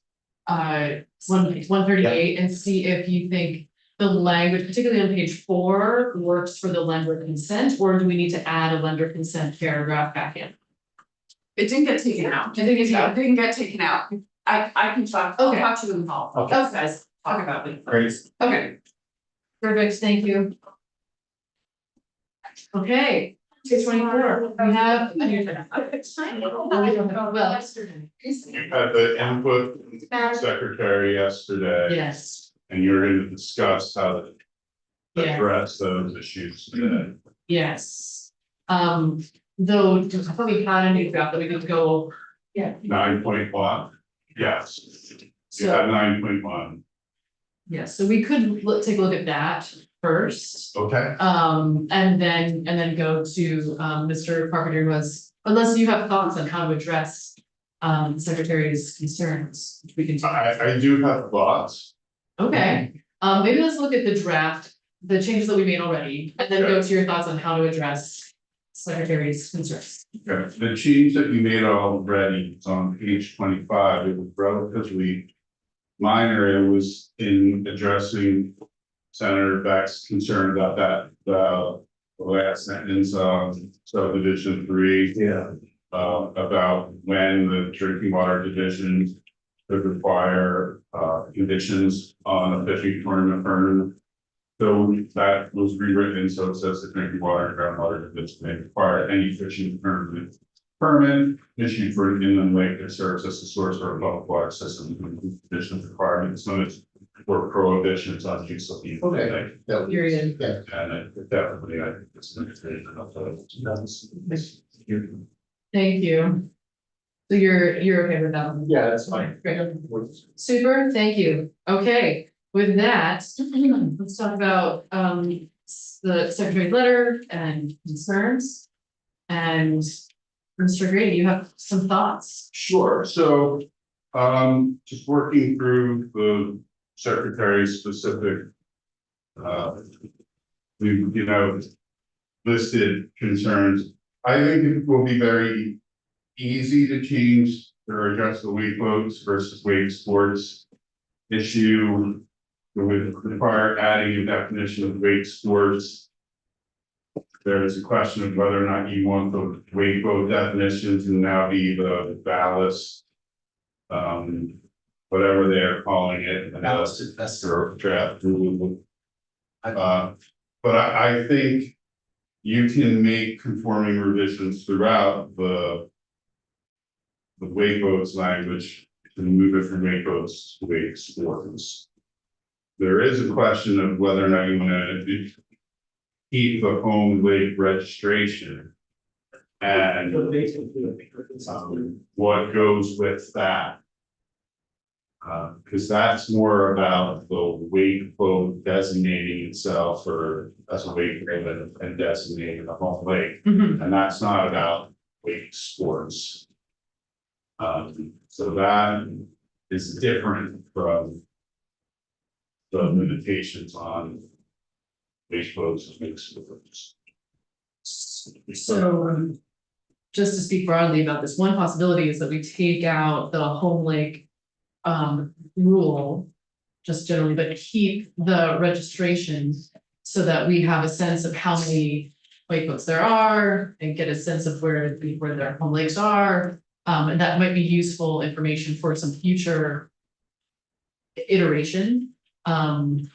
138 and see if you think the language, particularly on page 4, works for the lender consent, or do we need to add a lender consent paragraph back in? It didn't get taken out. Do you think it's It didn't get taken out. I can talk, I'll Okay. talk to you in the hall. Okay. You guys talk about it. Great. Okay. Perfect, thank you. Okay, 2:24, we have. Well, Had the input from the secretary yesterday, yes, and you're gonna discuss how to yeah. address those issues today. Yes, though, I thought we had a new draft that we could go, 9.1, yes, you so, had 9.1, yeah, so we could take a look at that first. okay? And then go to, Mr. Carpenter was, unless you have thoughts on how to address, the secretary's concerns, which we can do. I do have thoughts, Okay, maybe let's look at the draft, the changes that we made already, and then go to your thoughts on how to address secretary's concerns. okay, the change that you made already is on page 25, it was relatively minor, it was in addressing Senator Beck's concern about that, the last sentence, subdivision 3. Yeah. About when the drinking water division could require, conditions on a fishing tournament permit. So that was rewritten, so it says the drinking water and groundwater division may require any fishing permit issued for an inland lake that serves as a source for a public water system, conditions requirements, so it's for prohibitions on use of the. Okay. That was- Period. Yeah. And it definitely, I think it's an extension of those. Thank you. So you're okay with that one? Yeah, that's fine. Great. Super, thank you. Okay, with that, let's talk about the secretary's letter and concerns. And Mr. Grady, you have some thoughts? Sure, so, just working through the secretary's specific. We listed concerns. I think it will be very easy to change or address the wake boats versus wake sports issue. It would require adding a definition of wake sports. There is a question of whether or not you want the wake boat definition to now be the ballast. Whatever they're calling it. Ballast investor. Or draft rule. But I think you can make conforming revisions throughout the wake boats language to move it from wake boats to wake sports. There is a question of whether or not you want to keep the home lake registration. And what goes with that. Because that's more about the wake boat designating itself or as a wake boat and designating the home lake, Mhm. and that's not about wake sports. So that is different from the limitations on wake boats and wake sports. So, just to speak broadly about this, one possibility is that we take out the home lake rule. just generally, but keep the registration so that we have a sense of how many wake boats there are and get a sense of where their home lakes are. And that might be useful information for some future iteration. And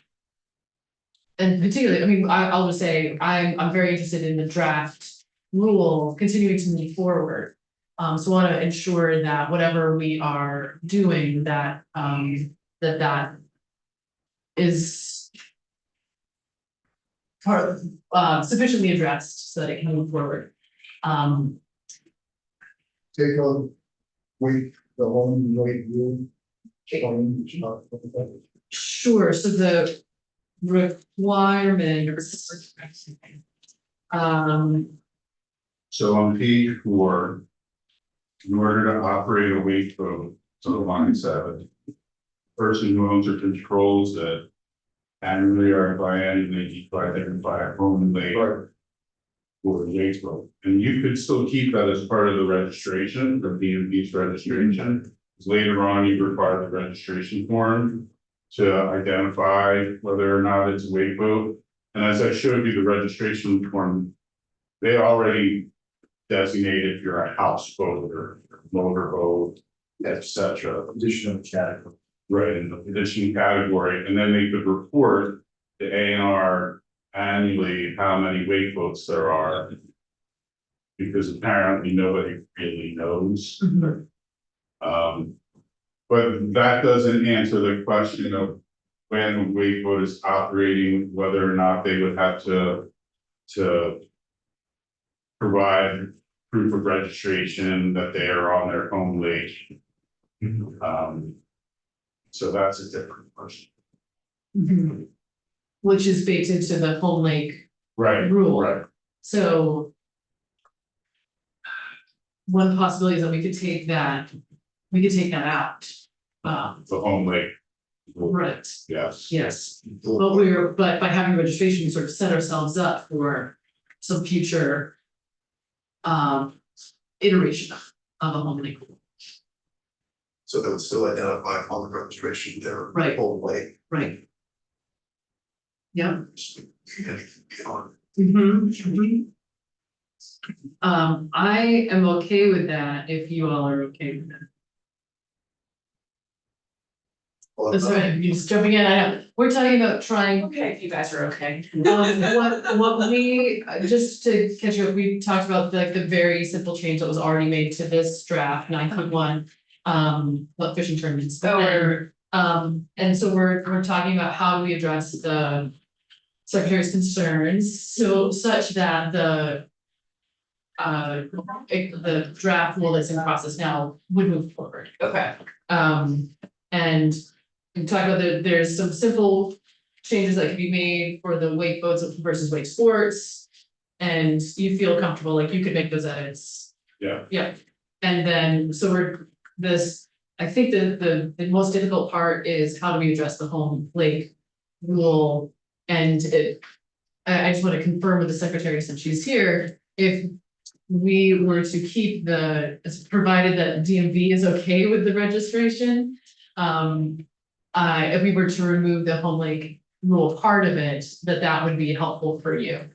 particularly, I mean, I'll just say, I'm very interested in the draft rule continuing to move forward. So I want to ensure that whatever we are doing, that that is sufficiently addressed so that it can move forward. Take on, wait, the home, wait, you. Sure, so the requirements. So on page 4, in order to operate a wake boat, so line 7. Person who owns or controls it annually or biannually by a home lake or wake boat. And you could still keep that as part of the registration, the DMV's registration. Because later on, you require the registration form to identify whether or not it's a wake boat. And as I showed you the registration form, they already designated if you're a houseboat or motorboat, etc. Additional category. Right, in the additional category, and then they could report to A&R annually how many wake boats there are. Because apparently nobody really knows. But that doesn't answer the question of when a wake boat is operating, whether or not they would have to provide proof of registration that they are on their home lake. So that's a different question. Which is baked into the home lake Right. rule. Right. So one possibility is that we could take that out. The home lake. Right, Yes. yes, but by having registration, we sort of set ourselves up for some future iteration of a home lake rule. So that would still identify on the registration their Right. whole way. Right. Yeah. Anything beyond. I am okay with that if you all are okay with that. Well, That's right, you're just jumping in, I know, we're talking about trying. Okay, if you guys are okay. What we, just to catch you up, we talked about like the very simple change that was already made to this draft 9.1. What fishing tournaments. And so we're talking about how do we address the secretary's concerns, so such that the draft rule that's in process now would move forward. Okay. And we talked about there's some simple changes that can be made for the wake boats versus wake sports. And you feel comfortable, like you could make those edits. Yeah. Yeah, and then, so I think the most difficult part is how do we address the home lake rule? And I just want to confirm with the secretary since she's here, if we were to keep provided that DMV is okay with the registration. If we were to remove the home lake rule part of it, that would be helpful for you.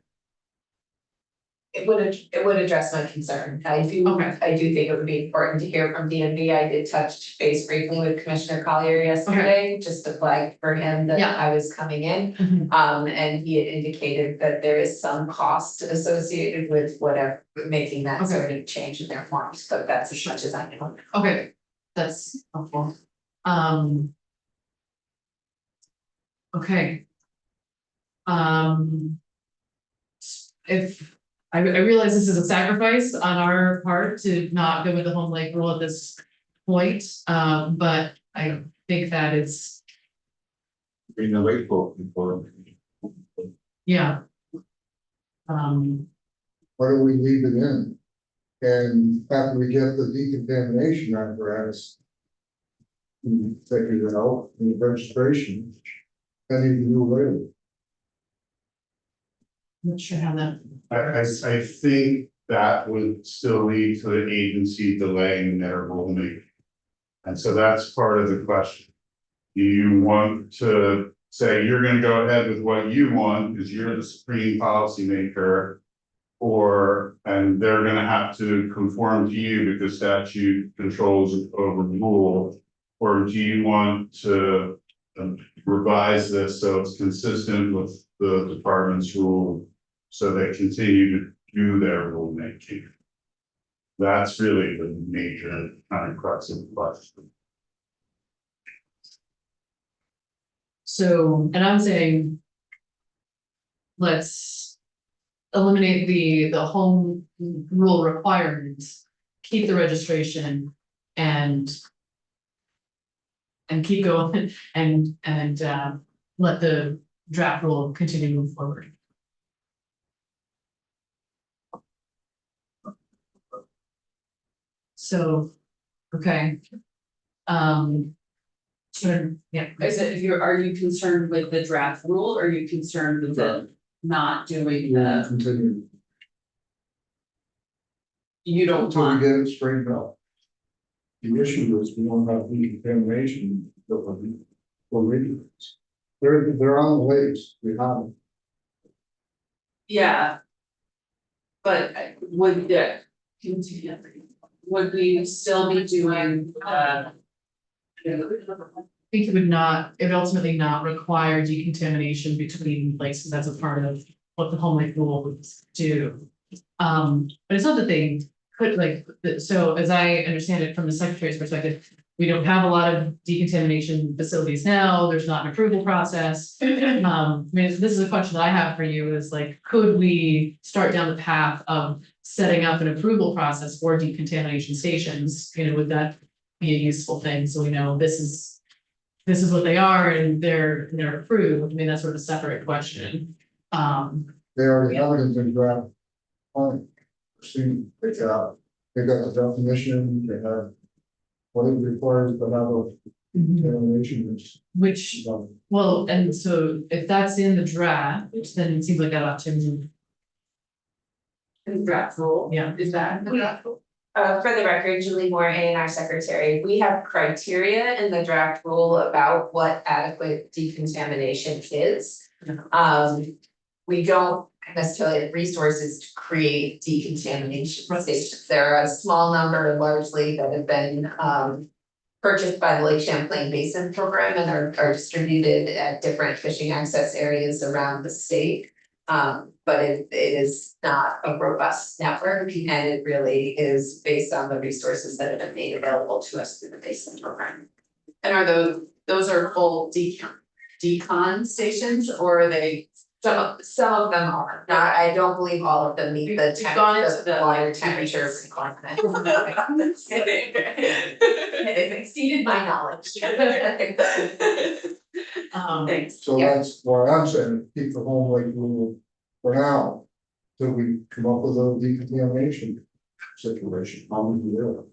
It would address my concern. I do think it would be important to hear from DMV. I did touch base briefly with Commissioner Collier yesterday, just to flag for him that I was coming in. And he had indicated that there is some cost associated with whatever, making that sort of change in their forms, but that's as much as I know. Okay, that's helpful. Okay. If I realize this is a sacrifice on our part to not go with the home lake rule at this point, but I think that it's. Bring the wake boat before. Yeah. Why don't we leave it in? And after we get the decontamination apparatus. Figure it out, the registration. And you can move it. Not sure how that. I think that would still lead to the agency delaying their rulemaking. And so that's part of the question. Do you want to say you're gonna go ahead with what you want, because you're the supreme policymaker? And they're gonna have to conform to you because statute controls over rule? Or do you want to revise this so it's consistent with the department's rule? So they continue to do their rulemaking? That's really the major kind of crux of the question. So, and I'm saying. Let's eliminate the home rule requirements, keep the registration and. And keep going and let the draft rule continue to move forward. So, okay. Sure, yeah. Are you concerned with the draft rule, or are you concerned with the not doing the, Continue you don't until we want? get it straightened out. The issue is we don't have decontamination for radios. They're on the waves, we have them. Yeah. But would we still be doing, I think it would ultimately not require decontamination between places as a part of what the home life rule would do. But it's not that they could so as I understand it from the secretary's perspective, we don't have a lot of decontamination facilities now, there's not an approval process. I mean, this is a question that I have for you is like, could we start down the path of setting up an approval process for decontamination stations? You know, would that be a useful thing? So we know this is what they are and they're approved. I mean, that's sort of a separate question. They already have it in the draft. Fine. See, they got the definition, they have. What it requires to have a decontamination. Which, well, and so if that's in the draft, then it seems like that ought to move. Draft rule. Yeah. Is that? For the record, Julie Moore, A&R Secretary, we have criteria in the draft rule about what adequate decontamination is. We don't necessarily have resources to create decontamination stations. There are a small number largely that have been purchased by the Lake Champlain Basin Program and are distributed at different fishing access areas around the state. But it is not a robust network, and it really is based on the resources that have been made available to us through the Basin Program. and are those are full decon stations, or are they? Some of them are, not, I don't believe all of them meet the We've gone into the water temperature requirement. It exceeded my knowledge. Thanks. So that's why I'm saying, keep the home lake rule for now. Till we come up with a decontamination situation, how we do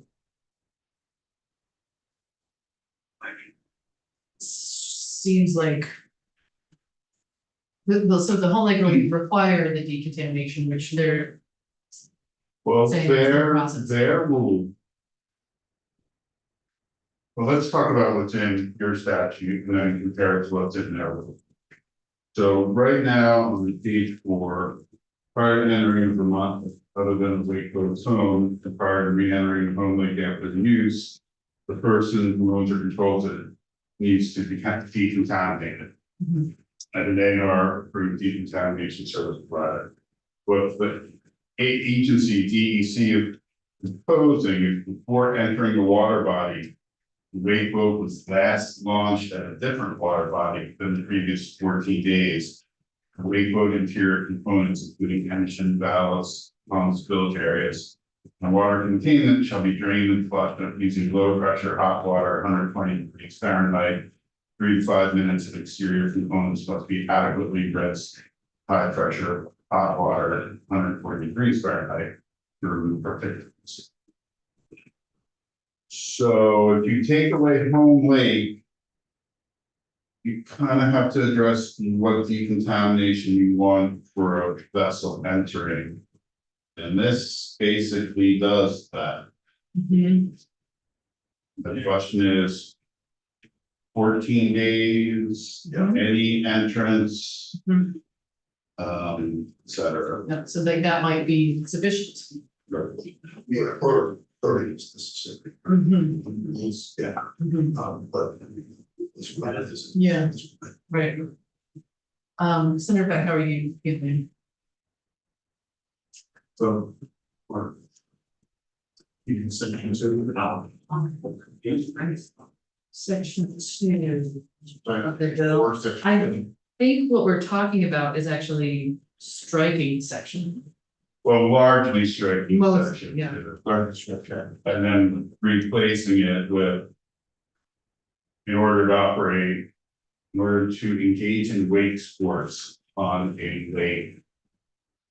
Seems like. So the home lake rule would require the decontamination, which they're, Well, Same process. their rule. Well, let's talk about what's in your statute and then compare it to what's in their rule. So right now, on the page 4, prior to entering Vermont, other than the Lake Coast home, and prior to re-entering the home lake after the use, the person who owns or controls it needs to be decontaminated. Mhm. And an AR approved decontamination service provider. What the agency DEC is proposing is before entering the water body, the wake boat was last launched at a different water body than the previous 14 days. The wake boat interior components, including engine, valves, pumps, bilge areas, and water containment shall be drained and flushed using low pressure hot water, 120 degrees Fahrenheit. 3 to 5 minutes of exterior components must be adequately rinsed. High pressure hot water at 140 degrees Fahrenheit to remove particulates. So if you take away home lake, you kind of have to address what decontamination you want for a vessel entering. And this basically does that. Mhm. The question is, 14 days, any entrance. Mhm. Et cetera. Yeah, so like that might be sufficient. Yeah, or 30 is necessary. Yeah, but. It's what it is. Yeah. Right. Senator Beck, how are you feeling? So. Or. You can send it to the out. Section 2 of the bill. Or section. I think what we're talking about is actually striking section. Well, largely striking Most, section. yeah. And then replacing it with. In order to operate, in order to engage in wake sports on a lake.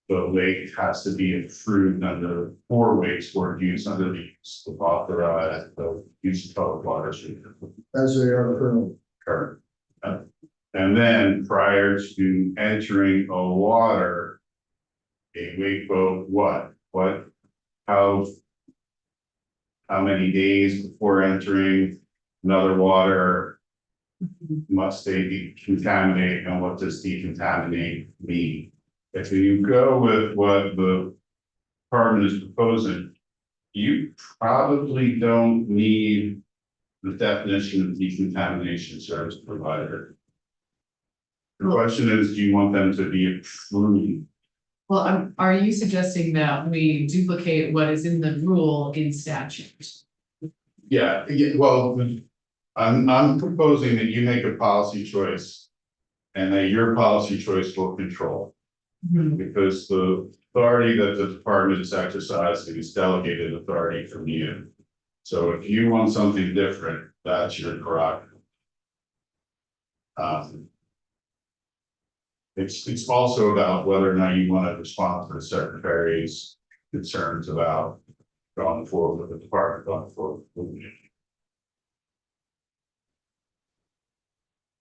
The lake has to be approved under for wake sport use under the use of authorized the use of public waters. As they are currently. Correct. And then prior to entering a water. A wake boat, what, how. How many days before entering another water? Must they decontaminate, and what does decontaminate mean? If you go with what the department is proposing, you probably don't need the definition of decontamination service provider. The question is, do you want them to be approved? Well, are you suggesting that we duplicate what is in the rule in statute? Yeah, well, I'm proposing that you make a policy choice. And that your policy choice will control. Because the authority that the department is exercising is delegated authority from you. So if you want something different, that's your prerogative. It's also about whether or not you want to respond to the secretary's concerns about going forward with the department, going forward with the.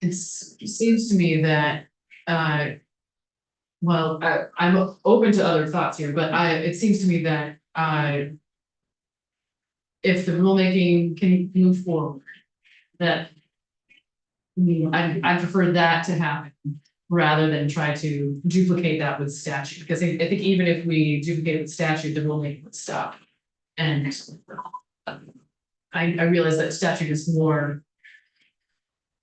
It seems to me that, well, I'm open to other thoughts here, but it seems to me that, if the rulemaking can move forward, that I prefer that to happen rather than try to duplicate that with statute, because I think even if we duplicate with statute, the rulemaking would stop. And I realize that statute is more,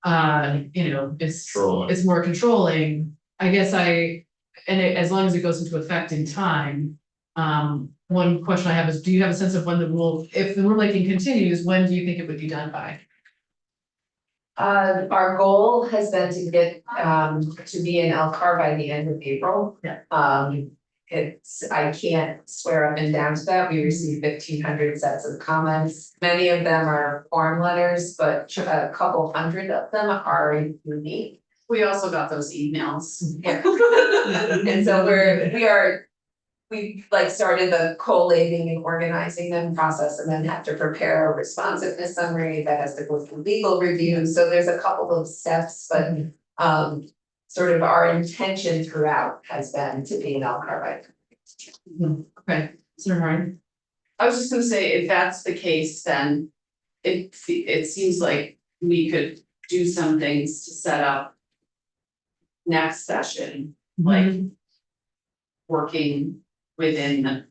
it's more controlling. I guess as long as it goes into effect in time. One question I have is, do you have a sense of when if the rulemaking continues, when do you think it would be done by? Our goal has been to get, to be in Elkhart by the end of April. Yeah. I can't swear up and down to that. We received 1,500 sets of comments. Many of them are form letters, but a couple hundred of them are unique. We also got those emails. Yeah. And so we like started the collating and organizing them process, and then have to prepare a responsiveness summary that has to go through legal review. So there's a couple of steps, but sort of our intention throughout has been to be an Elkhart. Okay, Senator Harding? I was just gonna say, if that's the case, then it seems like we could do some things to set up next session, like working within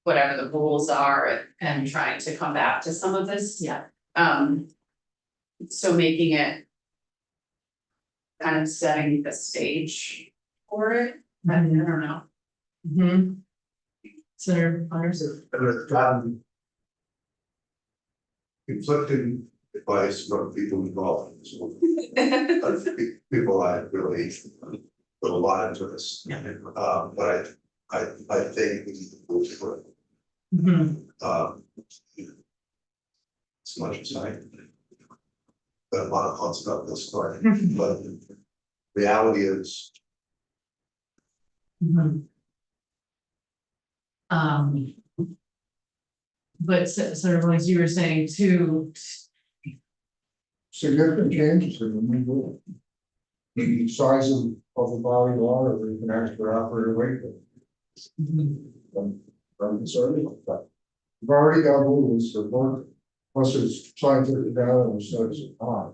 whatever the rules are and trying to come back to some of this. Yeah. So making it kind of setting the stage for it. I don't know. Senator Myers? And it's gotten. Conflicting advice from people involved in this one. People I really put a lot into this. Yeah. But I think we need to move for it. As much as I. Got a lot of thoughts about this story, but the reality is. But sort of like you were saying too. Significant changes in the new rule. The size of the body of water, where you can actually operate a weight. I'm concerned about that. We've already got rules for work, plus it's scientific data and studies of time.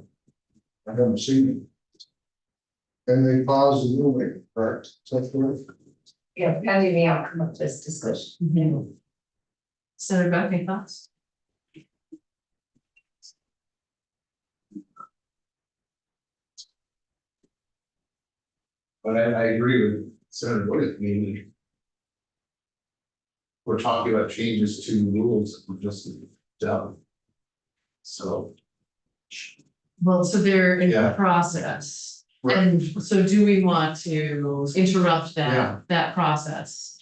I haven't seen it. And they paused the moving, correct? Is that correct? Yeah, pending the outcome of this discussion. Mhm. Senator Beck, any thoughts? But I agree with Senator Wood, I mean. We're talking about changes to rules that were just done. So. Well, so they're in Yeah. process, Right. and so do we want to interrupt Yeah. that process?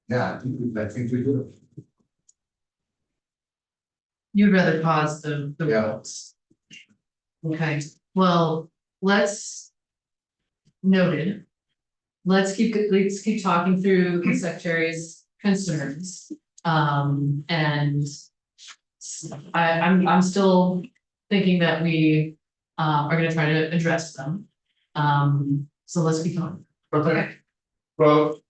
Yeah, I think we do. You'd rather pause the Yeah. rules? Okay, well, let's. Noted. Let's keep talking through the secretary's concerns, and. I'm still thinking that we, are gonna try to address them. So let's keep going. Okay. Well.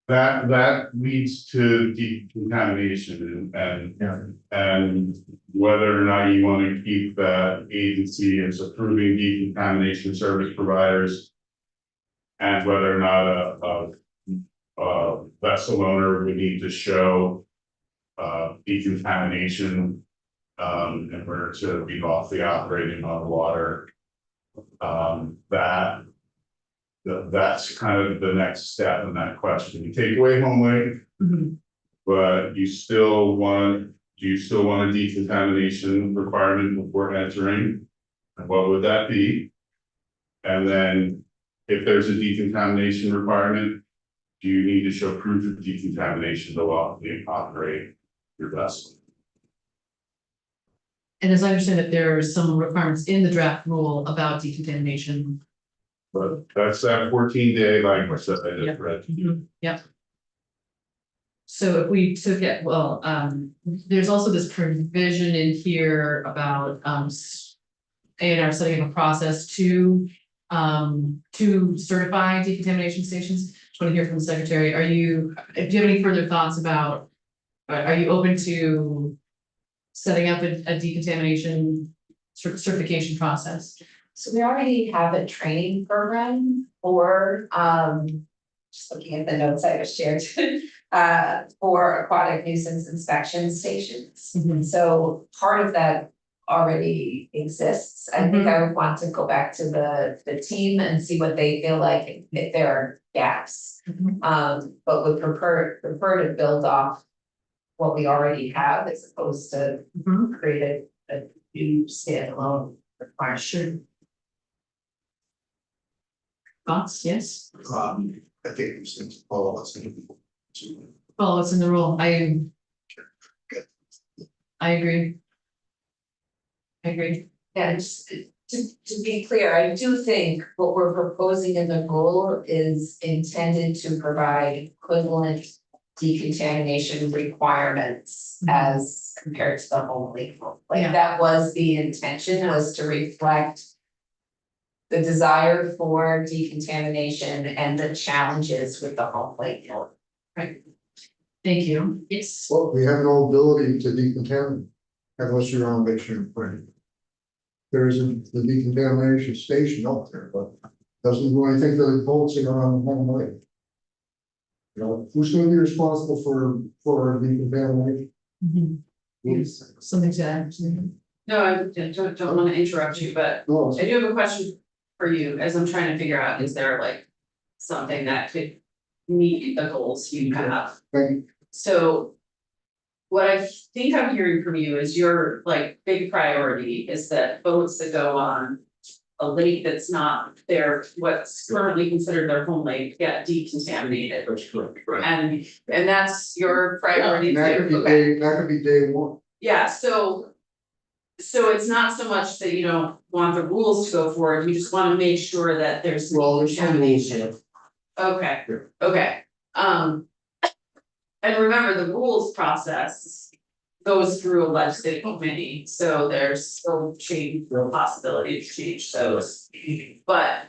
That leads to decontamination and whether or not you want to keep that agency as approving decontamination service providers. And whether or not a vessel owner would need to show decontamination in order to be lawfully operating on the water. That's kind of the next step in that question. You take away home lake, Mhm. but do you still want a decontamination requirement before entering? And what would that be? And then if there's a decontamination requirement, do you need to show proof of decontamination to lawfully operate your vessel? And as I understand it, there are some requirements in the draft rule about decontamination. But that's that 14-day language that I Yeah. just read. Yep. So if we took it, well, there's also this provision in here about, A&R setting up a process to certify decontamination stations. Just want to hear from the secretary. Do you have any further thoughts about, are you open to setting up a decontamination certification process? So we already have a training program for, just looking at the notes I was shared. For aquatic nuisance inspection stations. Mhm. So part of that already exists. I think I would want to go back to the team and see what they feel like if there are gaps. But would prefer to build off what we already have as opposed to create a new standalone requirement. Sure. Thoughts, yes? I think these things follow us. Well, what's in the rule? I agree. I agree. And just to be clear, I do think what we're proposing in the rule is intended to provide equivalent decontamination requirements as compared to the home lake rule. Like Yeah. that was the intention, was to reflect the desire for decontamination and the challenges with the home lake rule. Thank you. Yes. Well, we have no ability to decontaminate unless you're on Lakeshore Point. There's the decontamination station up there, but doesn't do anything to the boats that are on the home lake. You know, who's gonna be responsible for decontamination? Something to add. No, I don't want to interrupt you, but No, I do have a question for you, as I'm trying to figure out, is there like something that could meet the goals you have? thank So what I think I'm hearing from you is your like big priority is that boats that go on a lake that's not their, what's currently considered their home lake, get decontaminated. That's correct, right? And that's your priority And that could too, be okay? that could be day one. Yeah, so it's not so much that you don't want the rules to go forward, you just wanna make sure that there's Well, there's some rules decontamination. there. Okay, Yeah. okay, and remember, the rules process goes through a legislative committee, so there's still change, possibility to change those. But,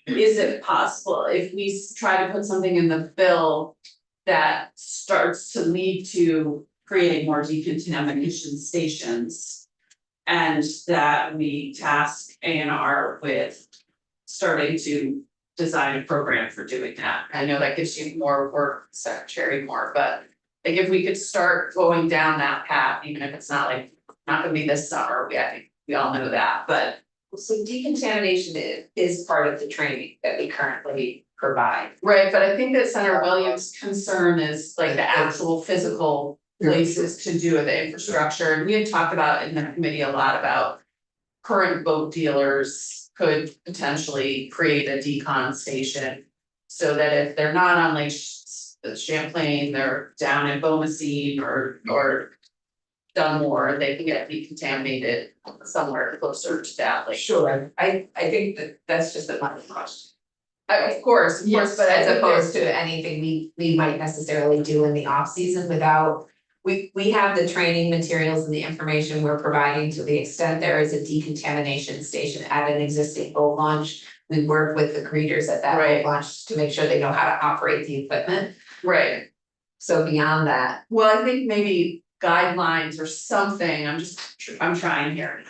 is it possible if we try to put something in the bill that starts to lead to creating more decontamination stations. And that we task A&R with starting to design a program for doing that. I know that gives you more work, Secretary Moore, but like if we could start going down that path, even if it's not like, not gonna be this summer, I think we all know that, but. So decontamination is part of the training that we currently provide. Right, but I think that Senator Williams' concern is like the actual physical places to do it, the infrastructure, and we had talked about in the committee a lot about. Current boat dealers could potentially create a decon station. So that if they're not on Lake Champlain, they're down in Bomoseen or Dunmore, they can get decontaminated somewhere closer to that lake. Sure, I think that's just a minor question. Of course, But as I think opposed to anything we might necessarily do in the off season without. We have the training materials and the information we're providing to the extent there is a decontamination station at an existing boat launch. We work with the greeters at that Right. boat launch to make sure they know how to operate the equipment. right. So beyond that, Well, I think maybe guidelines or something, I'm trying here.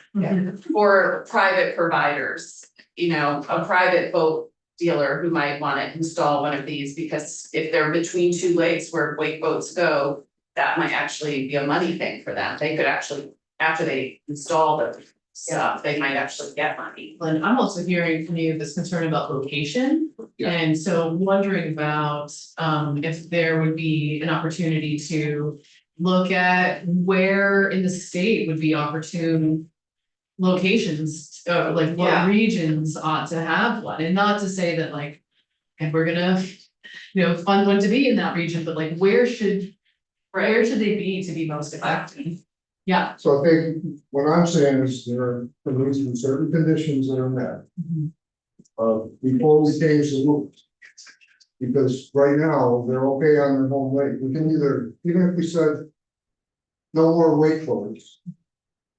For private providers, a private boat dealer who might wanna install one of these, because if they're between two lakes where wake boats go. That might actually be a money thing for them, they could actually, after they install the stuff, they might actually get money. And I'm also hearing from you this concern about location. Yeah. And so wondering about if there would be an opportunity to look at where in the state would be opportune locations, like what Yeah. regions ought to have one, and not to say that like, and we're gonna, fund one to be in that region, but like, where should they be to be most effective? Yeah. So I think what I'm saying is there are at least certain conditions that are met. Before we change the rules. Because right now, they're okay on their home lake, we can either, even if we said. No more wake boats.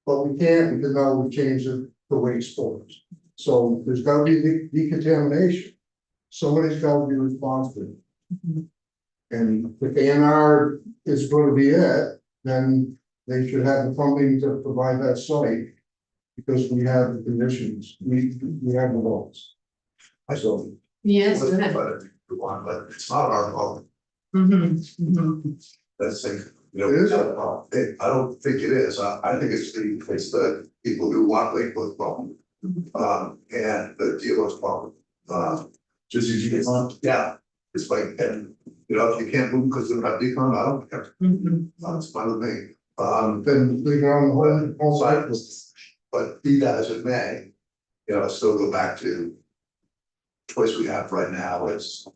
But we can't because now we've changed it to wake sports. So there's gotta be decontamination. Somebody's gotta be responsible. And if A&R is gonna be it, then they should have the funding to provide that site. Because we have the conditions, we have the laws. So, Yes. Let's talk about it if we want, but it's not our problem. That's like, It is our problem. I don't think it is. I think it's the people who want Lakewood problem. And the dealer's problem. Just as you get on. Yeah, it's like, and if you can't move because they're not decon, I don't care. It's fine with me. then leave it on the whole site. But be that as it may, still go back to. Choice we have right now is.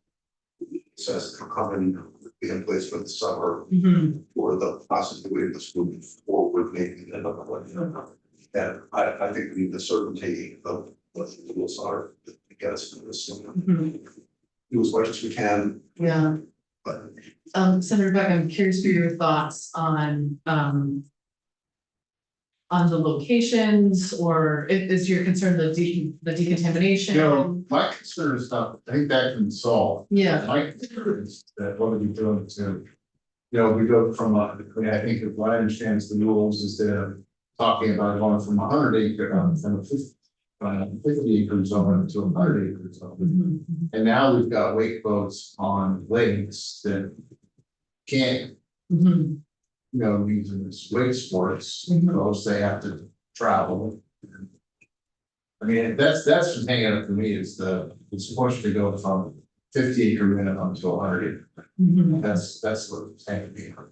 Says the company be in place for the summer. Or the possibility of the school forward making another one. And I think we need the certainty of what the rules are to get us to this. Do as much as we can, Yeah. but Senator Beck, I'm curious for your thoughts on the locations, or is your concern the decontamination? My concern is not, I think that can be solved. Yeah. My concern is that what are we doing to, we go from, I think if what I understand is the rules is they're talking about going from 100 acre, from a 50 acre zone to 100 acre zone. And now we've got wake boats on lakes that can't, using this wake sports, because they have to travel. I mean, that's the hanging up for me is it's supposed to go from 50 acre minimum to 100 acre. That's what it's hanging up.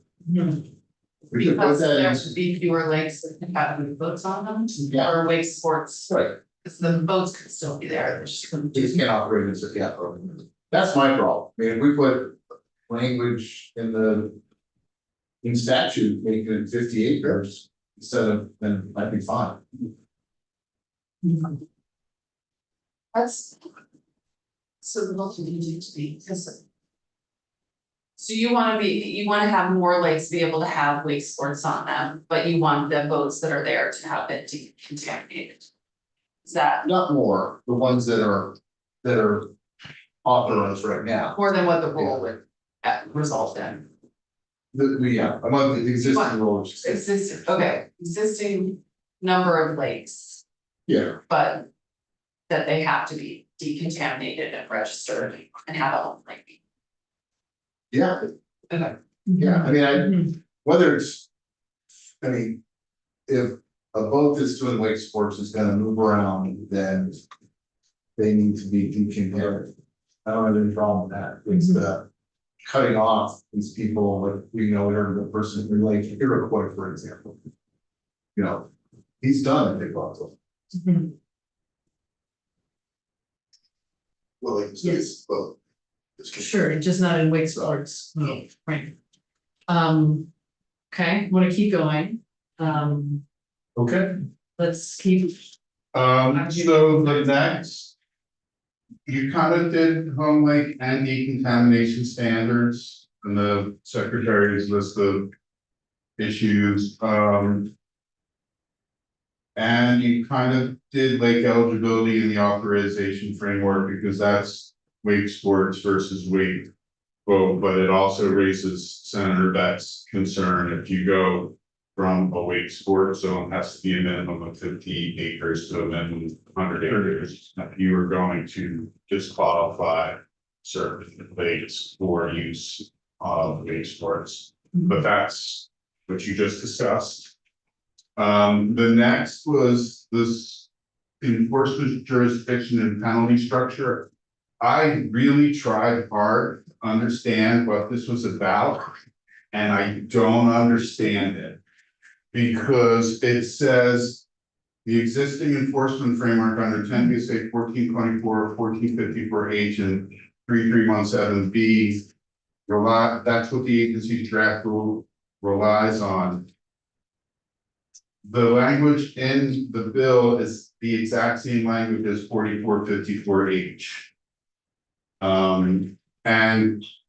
We could put Because that there in. should be fewer lakes that have boats on them, Yeah. or wake sports, Right. because the boats could still be there, they're just gonna These can't operate as a program. That's my problem. I mean, if we put language in statute, making it 50 acres instead of, then I'd be fine. That's. So the most easy to be, because. So you wanna have more lakes be able to have wake sports on them, but you want the boats that are there to have it decontaminated. Is that Not more, the ones that are authorized right now. more than what the rule would result in? Among the existing rules. Existing number of lakes, Yeah, but that they have to be decontaminated and registered and have a home lake. yeah, Okay. yeah, I mean, Mhm. whether it's, I mean, if a boat that's doing wake sports is gonna move around, then they need to be decontaminated. I don't have any problem with that, it's the cutting off these people, like, we know, or the person who like Iroquois, for example. You know, he's done it, they bought them. Mhm. Well, like, Yes. well. Sure, just not in Wake Sports, no, right. Okay, wanna keep going, Okay. let's keep, So the next. You kind of did home lake and decontamination standards, and the secretary's list of issues, and you kind of did lake eligibility in the authorization framework, because that's wake sports versus wake boat, but it also raises Senator Beck's concern if you go from a wake sport zone has to be a minimum of 50 acres to a minimum of 100 acres. If you are going to disqualify certain lakes for use of wake sports, but that's what you just discussed. The next was this enforcement jurisdiction and penalty structure. I really tried hard to understand what this was about, and I don't understand it. Because it says the existing enforcement framework under 10 VSA 1424, 1454H, and 3317B. That's what the agency's draft rule relies on. The language in the bill is the exact same language as 4454H. And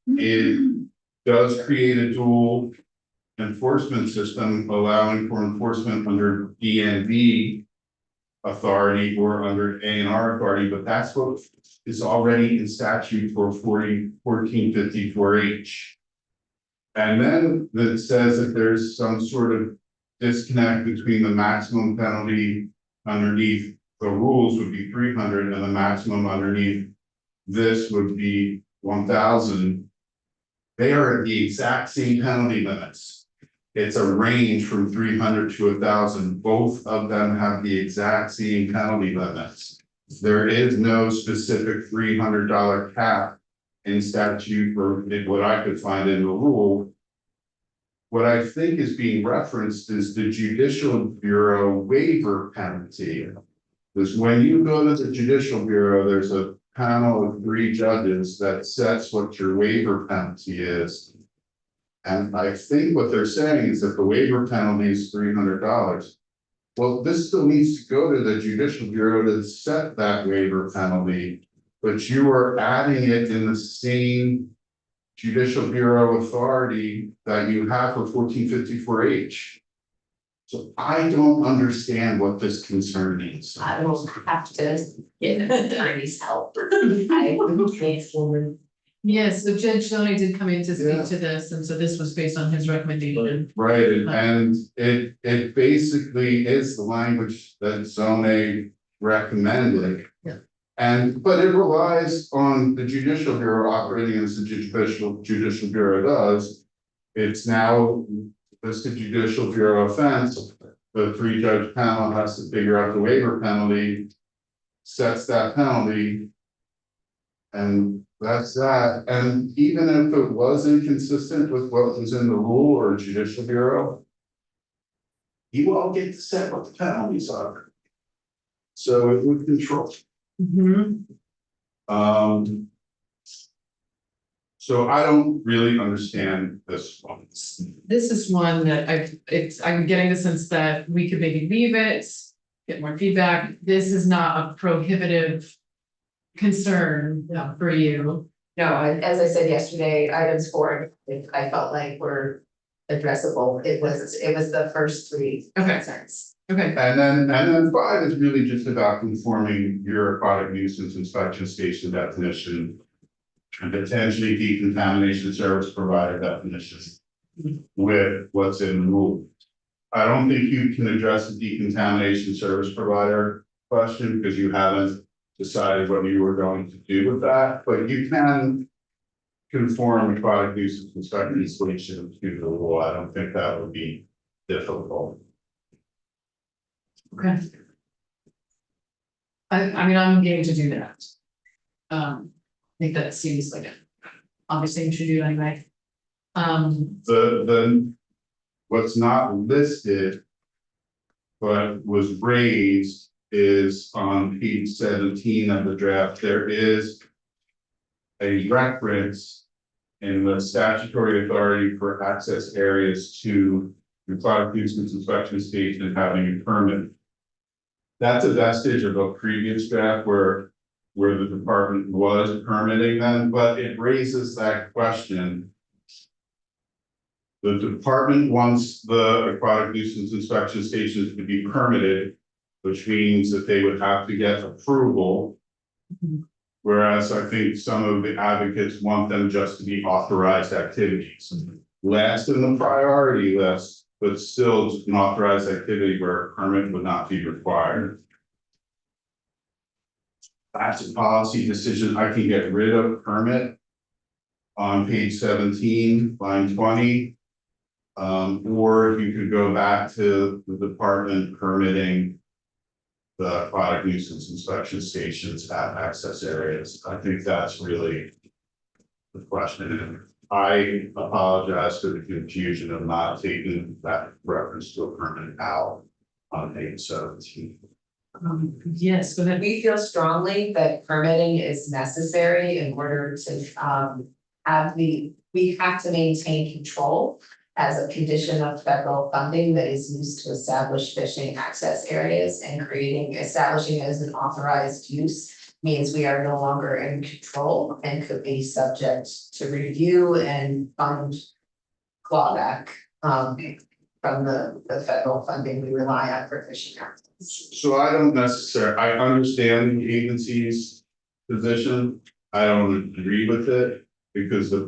it does create a dual enforcement system allowing for enforcement under DNV authority or under A&R authority, but that's what is already in statute for 1454H. And then it says that there's some sort of disconnect between the maximum penalty underneath the rules would be 300 and the maximum underneath this would be 1,000. They are at the exact same penalty limits. It's a range from 300 to 1,000. Both of them have the exact same penalty limits. There is no specific $300 cap in statute or what I could find in the rule. What I think is being referenced is the Judicial Bureau waiver penalty. Because when you go to the Judicial Bureau, there's a panel of 3 judges that sets what your waiver penalty is. And I think what they're saying is that the waiver penalty is $300. Well, this still needs to go to the Judicial Bureau to set that waiver penalty, but you are adding it in the same Judicial Bureau authority that you have for 1454H. So I don't understand what this concern is. I will have to get attorney's help. I can't. yes, so Judge Stoney did come in to speak to this, and so this was based on his recommendation. Right, and it basically is the language that Zone A recommended. Yeah. But it relies on the Judicial Bureau operating as the Judicial Bureau does. It's now listed Judicial Bureau offense. The 3-judge panel has to figure out the waiver penalty, sets that penalty. And that's that. And even if it was inconsistent with what was in the rule or Judicial Bureau, you all get to set what the penalties are. So it would control. So I don't really understand this one. This is one that I'm getting the sense that we could maybe leave it, get more feedback. This is not a prohibitive concern for you. No, as I said yesterday, items 4, I felt like were addressable. It was the first 3 concerns. Okay, And then 5 is really just about conforming your aquatic nuisance inspection station definition and potentially decontamination service provider definition with what's in the rule. I don't think you can address the decontamination service provider question because you haven't decided what you were going to do with that, but you can conform aquatic nuisance inspection installation to the rule. I don't think that would be difficult. Okay. I mean, I'm game to do that. I think that seems like it. Obviously, you should do it anyway. What's not listed, but was raised is on page 17 of the draft, there is a reference in the statutory authority for access areas to the aquatic nuisance inspection station having a permit. That's a vestige of a previous draft where the department was permitting them, but it raises that question. The department wants the aquatic nuisance inspection stations to be permitted, which means that they would have to get approval. Whereas I think some of the advocates want them just to be authorized activities. Last in the priority list, but still just an authorized activity where a permit would not be required. That's a policy decision. I can get rid of permit on page 17, line 20. Or you could go back to the department permitting the aquatic nuisance inspection stations at access areas. I think that's really the question. And I apologize for the confusion of not taking that reference to a permit out on page 17. Yes, go ahead. We feel strongly that permitting is necessary in order to we have to maintain control as a condition of federal funding that is used to establish fishing access areas, and establishing as an authorized use means we are no longer in control and could be subject to review and fund clawback from the federal funding we rely on for fishing access. So I don't necessarily, I understand the agency's position. I don't agree with it because the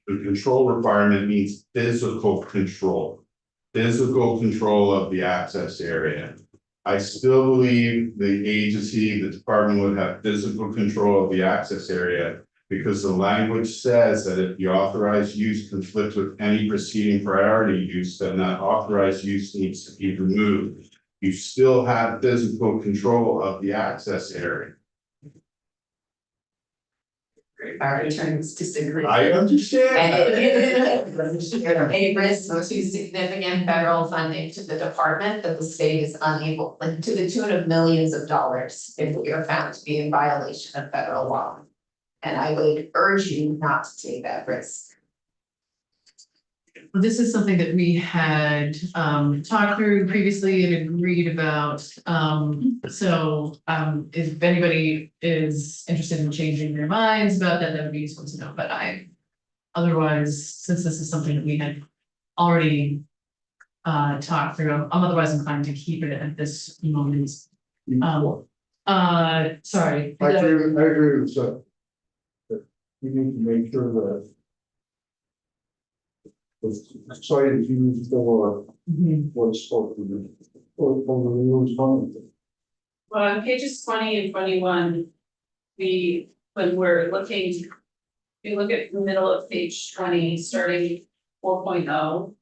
control requirement means physical control of the access area. I still believe the agency, the department would have physical control of the access area because the language says that if the authorized use conflicts with any preceding priority use, then that authorized use needs to be removed. You still have physical control of the access area. Our attorneys disagree. I understand. A risk to significant federal funding to the department that the state is unable, like to the tune of millions of dollars, if we are found to be in violation of federal law. And I would urge you not to take that risk. This is something that we had talked through previously and agreed about. If anybody is interested in changing their minds about that, that would be useful to know. But otherwise, since this is something that we had already talked through, I'm otherwise inclined to keep it at this moment. Sorry. I agree with that. That we need to make sure that the site is used for what it's supposed to be, or the rules funding. Well, on pages 20 and 21, when we're looking, if you look at the middle of page 20, starting 4.0,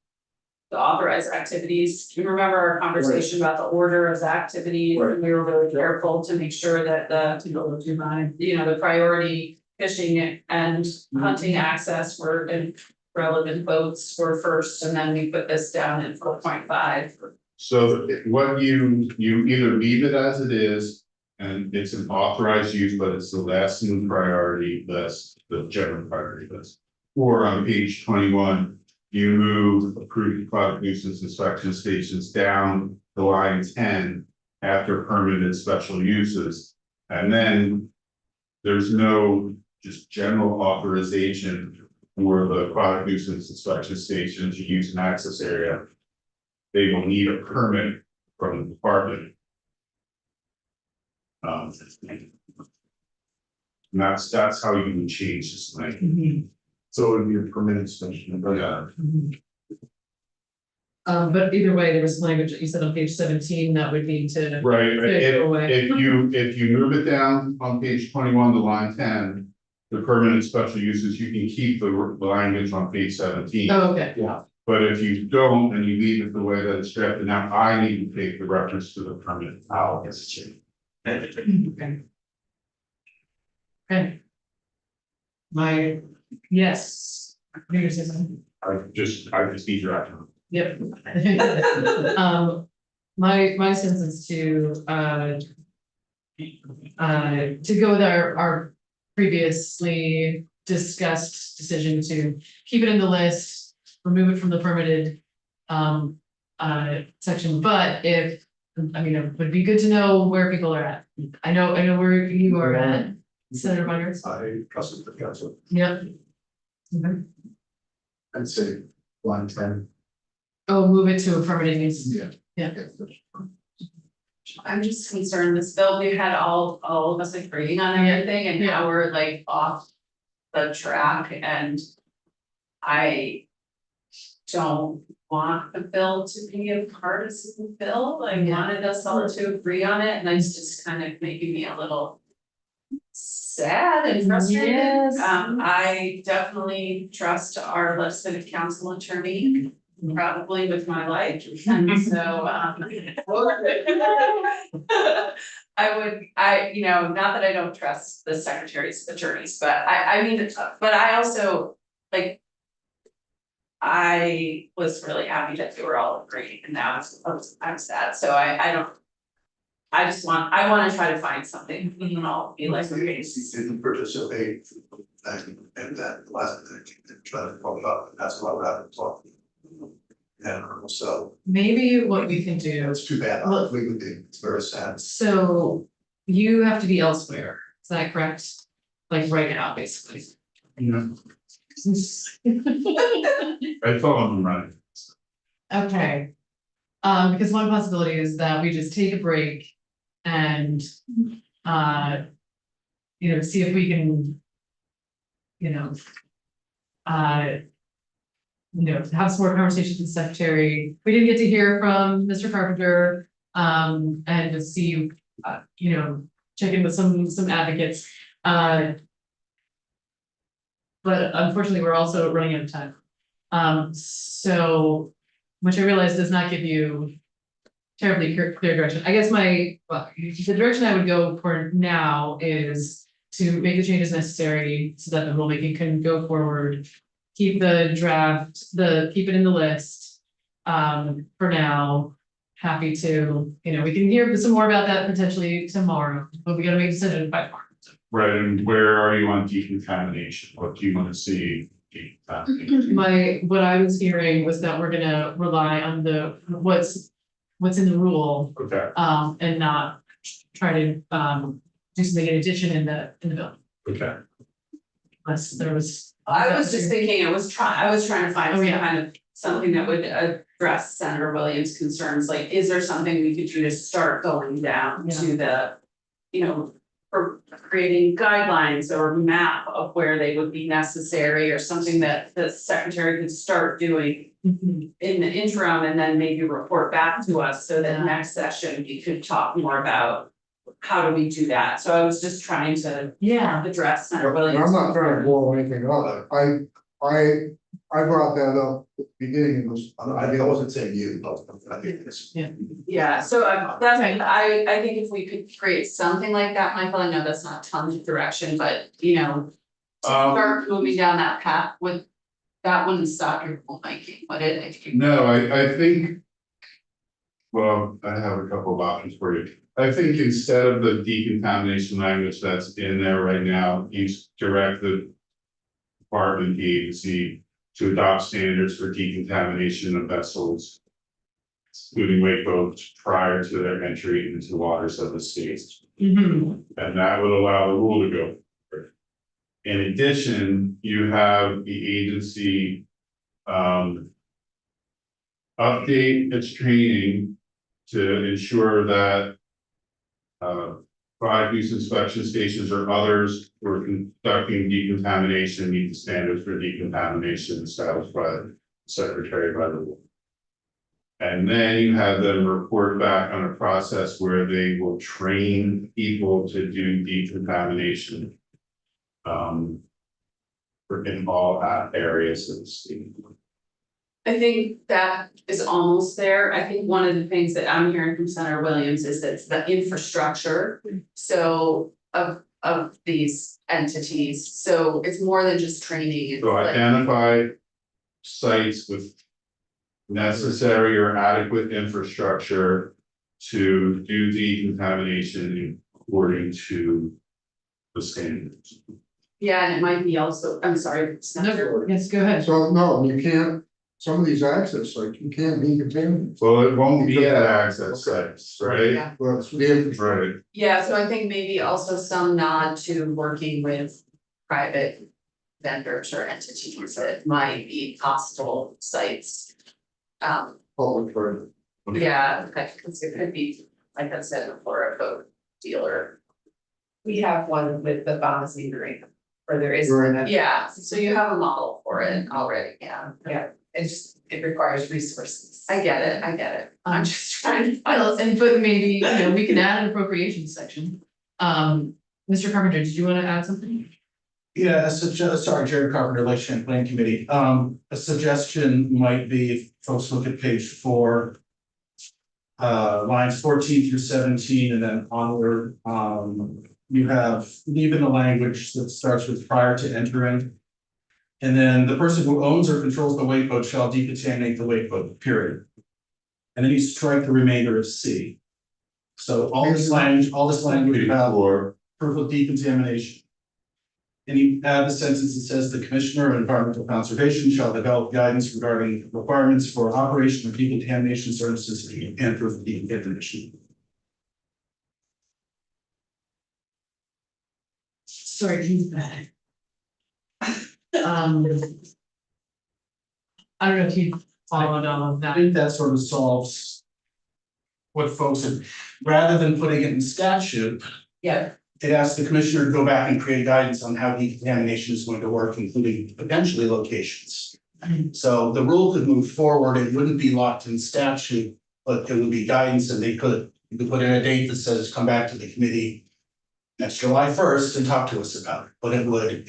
the authorized activities, you remember our conversation about the order of the activities, and we were really careful to make sure that the priority fishing and hunting access were in relevant boats were first, and then we put this down in 4.5. So what you either leave it as it is, and it's an authorized use, but it's the last in the priority list, the general priority list. Or on page 21, you move approved aquatic nuisance inspection stations down to line 10 after permitted special uses. And then there's no just general authorization for the aquatic nuisance inspection station to use an access area. They will need a permit from the department. And that's how you would change this thing. Mhm, So it would be a permitted extension, but Yeah. mhm. But either way, there was language that you said on page 17 that would need to. Right, Yeah, go away. if you move it down on page 21 to line 10. The permanent special uses, you can keep the language on page 17. Oh, okay. But if you don't, and you leave it the way that it's drafted now, I need to take the reference to the permanent out. Okay. Okay. Yes. You're gonna say something? I just need your action. Yep. My sense is to go with our previously discussed decision to keep it in the list, remove it from the permitted section, but if, I mean, it would be good to know where people are at. I know where you are at, Senator Myers. I trust the council. Yep. Okay. I'd say line 10. Oh, move it to a permitted use. Yeah. Yeah. I'm just concerned, this bill, we had all of us agreeing on everything, and now we're like off the track, and I don't want the bill to be a partisan bill. I wanted us all to agree on it, and it's just kind of making me a little sad and frustrated. Yes. I definitely trust our legislative council attorney, probably with my life, and so, you know, not that I don't trust the secretary's attorneys, but I mean, but I also, like, I was really happy that they were all agreeing, and now I'm sad, so I wanna try to find something, we can all be like, okay. You didn't participate, and that last thing, try to follow up, that's what I was talking. And so, Maybe what we can do, it's too bad, Well- it's very sad. so you have to be elsewhere, is that correct? Like right now, basically. Yeah, I thought I'm right. Okay. Because one possibility is that we just take a break and, see if we can, have some more conversations with the secretary. We didn't get to hear from Mr. Carpenter, and to see, check in with some advocates. But unfortunately, we're also running out of time. So, which I realize does not give you terribly clear direction. I guess the direction I would go for now is to make the changes necessary so that the rulemaking can go forward. Keep the draft, keep it in the list, for now. Happy to, we can hear some more about that potentially tomorrow, but we gotta make a decision by tomorrow. Right, and where are you on decontamination? What do you want to see? Decontamination? What I was hearing was that we're gonna rely on what's in the rule, Okay, and not try to, do something in addition in the bill, okay. unless there was. I was just thinking, I was trying to find Oh, some yeah. kind of, something that would address Senator Williams' concerns, like, is there something we could do to start going down to the, for creating guidelines or map of where they would be necessary, or something that the secretary could start doing Mhm. in the interim, and then maybe report back to us, so that Yeah. next session we could talk more about how do we do that. So I was just trying to Yeah, address Senator And Williams. I'm not trying to blow anything up, I brought that up at the beginning of this. I wasn't saying you, I think it's. Yeah, so that's, I think if we could create something like that, Michael, I know that's not tons of direction, but to start moving down that path that wouldn't stop your rulemaking, would it? If you- No, I think. Well, I have a couple of options for you. I think instead of the decontamination language that's in there right now, you direct the department, the agency to adopt standards for decontamination of vessels, including weight boats, prior to their entry into waters of the state. Mhm. And that would allow the rule to go forward. In addition, you have the agency update its training to ensure that product use inspection stations or others who are conducting decontamination meet the standards for decontamination established by the secretary by the board. And then you have them report back on a process where they will train people to do decontamination. In all areas of the state. I think that is almost there. I think one of the things that I'm hearing from Senator Williams is that it's the infrastructure. So of these entities, so it's more than just training. It's So like- identify sites with necessary or adequate infrastructure to do decontamination according to the standards. Yeah, and it might be also, I'm sorry, Senator. Yes, go ahead. So, no, you can't, some of these access sites, you can't decontaminate. Well, it won't be at access sites, right? Yeah. Well, it's the infrastructure. Right, Yeah, so I think maybe also some nod to working with private vendors or entities that might be hostile sites. Public for Yeah, because it could be, like I said before, a boat dealer. We have one with the Bombazine Marina, where there is, Right. yeah, so you have a model for it already, yeah. It requires resources. I get it, I'm just trying to. Well, and but maybe, you know, we can add an appropriations section. Mr. Carpenter, did you wanna add something? Yeah, sorry, Jared Carpenter, Lake Champlain Committee. A suggestion might be if folks look at page 4. Lines 14 through 17 and then onward, you have even the language that starts with prior to entering. And then the person who owns or controls the weight boat shall decontaminate the weight boat, period. And then you strike the remainder of C. So all this language about or proof of decontamination. And you add the sentence that says the Commissioner of Environmental Conservation shall develop guidance regarding requirements for operation of decontamination services and proof of decontamination. Sorry, he's back. I don't know if you followed all of I that. think that sort of solves what folks have, rather than putting it in statute, Yeah, it asks the Commissioner to go back and create guidance on how decontamination is going to work, including potentially locations. So the rule could move forward, it wouldn't be locked in statute, but there would be guidance and you could put in a date that says, come back to the committee next July 1st and talk to us about it, but it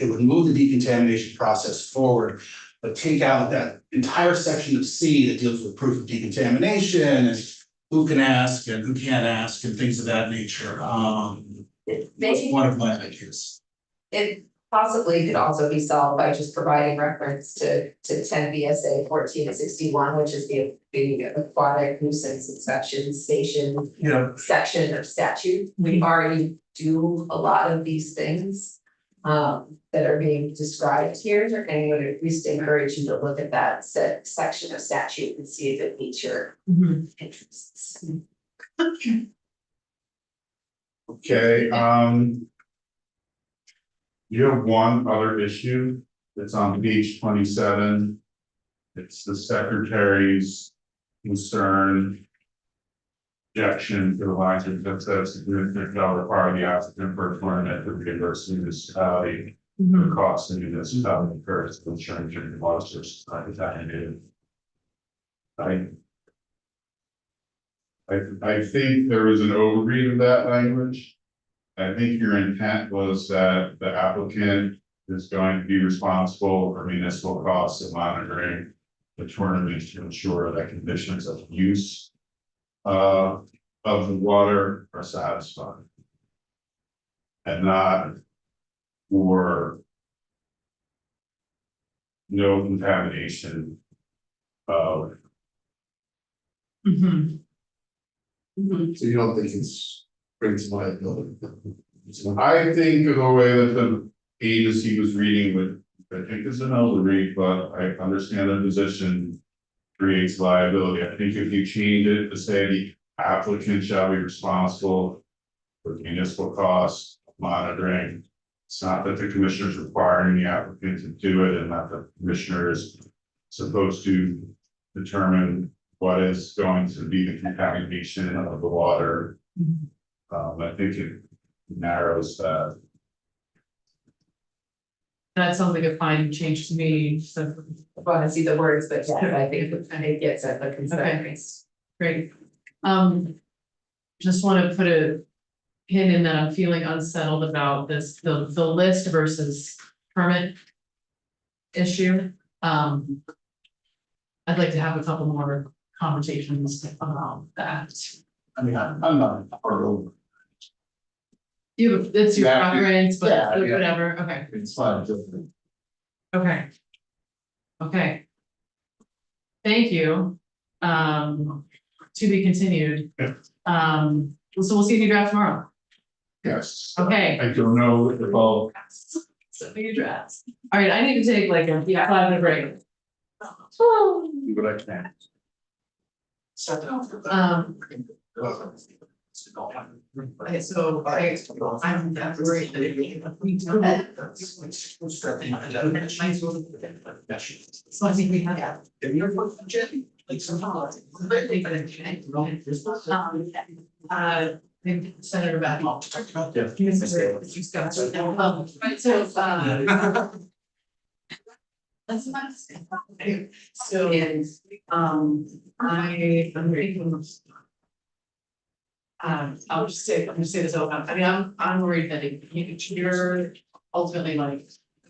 would move the decontamination process forward. But take out that entire section of C that deals with proof of decontamination and who can ask and who can't ask and things of that nature. That's maybe one of my ideas. it possibly could also be solved by just providing reference to 10 VSA 1461, which is the aquatic nuisance inspection station You know, section of statute. We already do a lot of these things that are being described here, and would at least encourage you to look at that section of statute and see if it meets your interests. okay, you have one other issue that's on page 27. It's the secretary's concern. Objection to the language that says the commissioner shall require the applicant for a tournament to reimburse the municipality the cost the municipality incurs to insurance and water sources not contaminated. I think there was an overread of that language. I think your intent was that the applicant is going to be responsible for municipal costs of monitoring the tournament to ensure that conditions of use of the water are satisfied. And not for no contamination of. So you don't think it's brings liability? I think the way that the agency was reading would, I think it's an elder read, but I understand the position creates liability. I think if you change it to say the applicant shall be responsible for municipal costs, monitoring. It's not that the commissioner is requiring the applicant to do it and that the commissioner is supposed to determine what is going to be the contamination of the water. I think it narrows that. That sounds like a fine change to me, so, I want to see the words, but yes, I think it gets at the concern. great. Just wanna put a pin in that I'm feeling unsettled about this, the list versus permit issue. I'd like to have a couple more conversations about that. I mean, I'm not hard over, It's your Yeah, preference, but yeah, yeah. whatever, okay, it's fine, just. okay. Okay. Thank you. To be continued. Yeah. So we'll see if you draft tomorrow. Yes. Okay. I don't know if I'll. So you drafts. All right, I need to take like a 5-minute break. Do what I can. Okay, so I'm worried that if we do that. So I think we have. Maybe Senator Back. Right, so, that's not. So, I'm reading. I'm just say this out loud. I mean, I'm worried that if you're ultimately like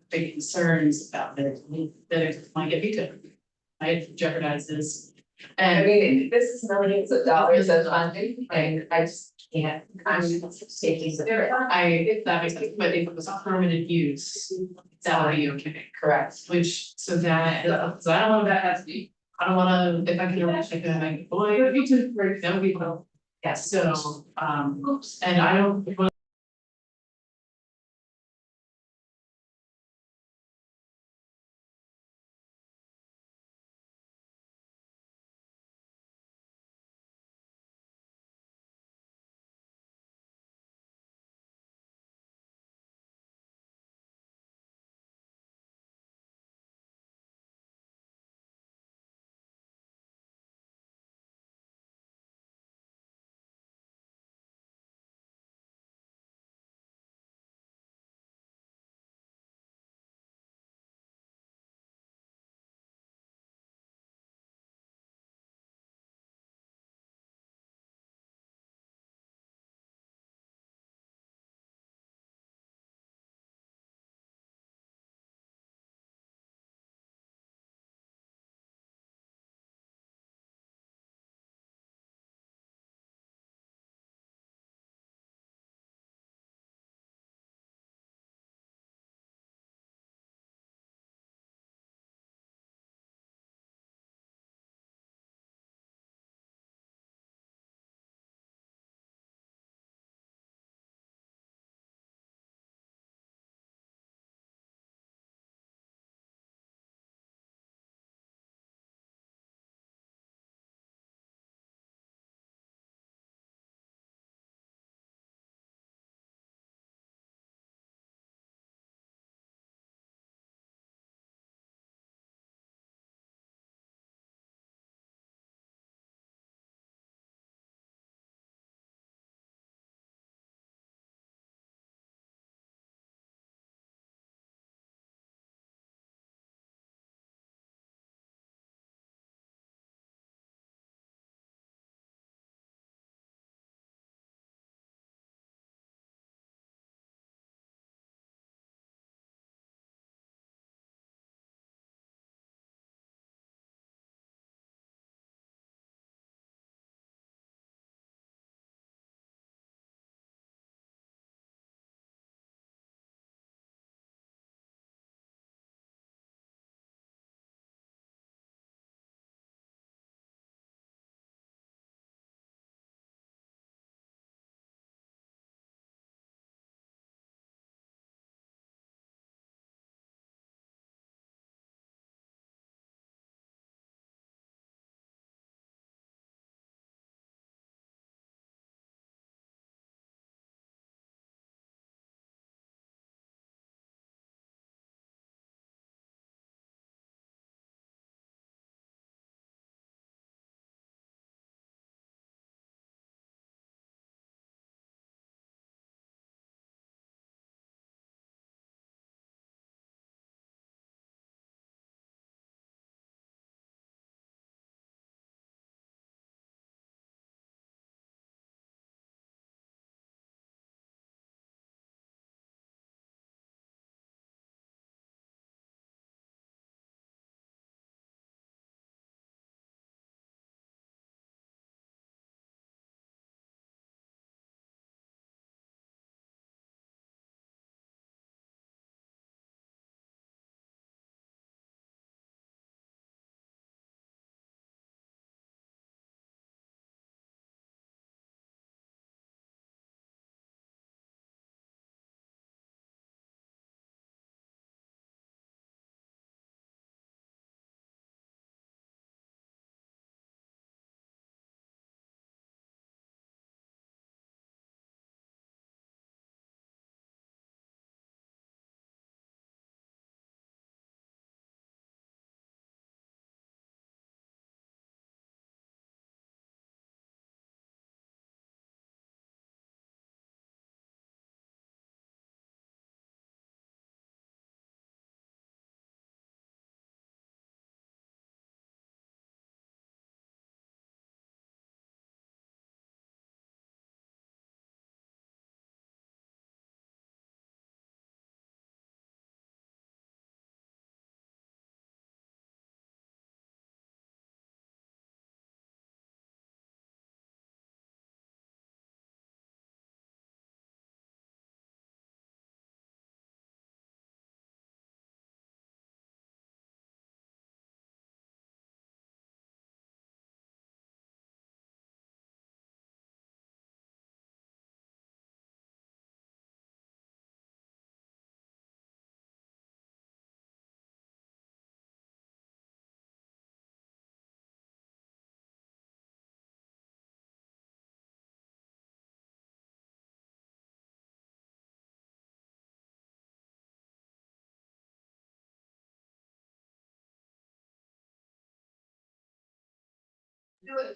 big concerns about that it might get vetoed. Might jeopardize this. I And mean, this is millions of dollars of funding, and I just can't, I'm taking if that makes sense, but if it was a permanent use, that would be okay. correct. Which, so I don't want that to be, I don't wanna, if I can arrange like, boy, it would be too, that would be well. Yes. So, and I don't,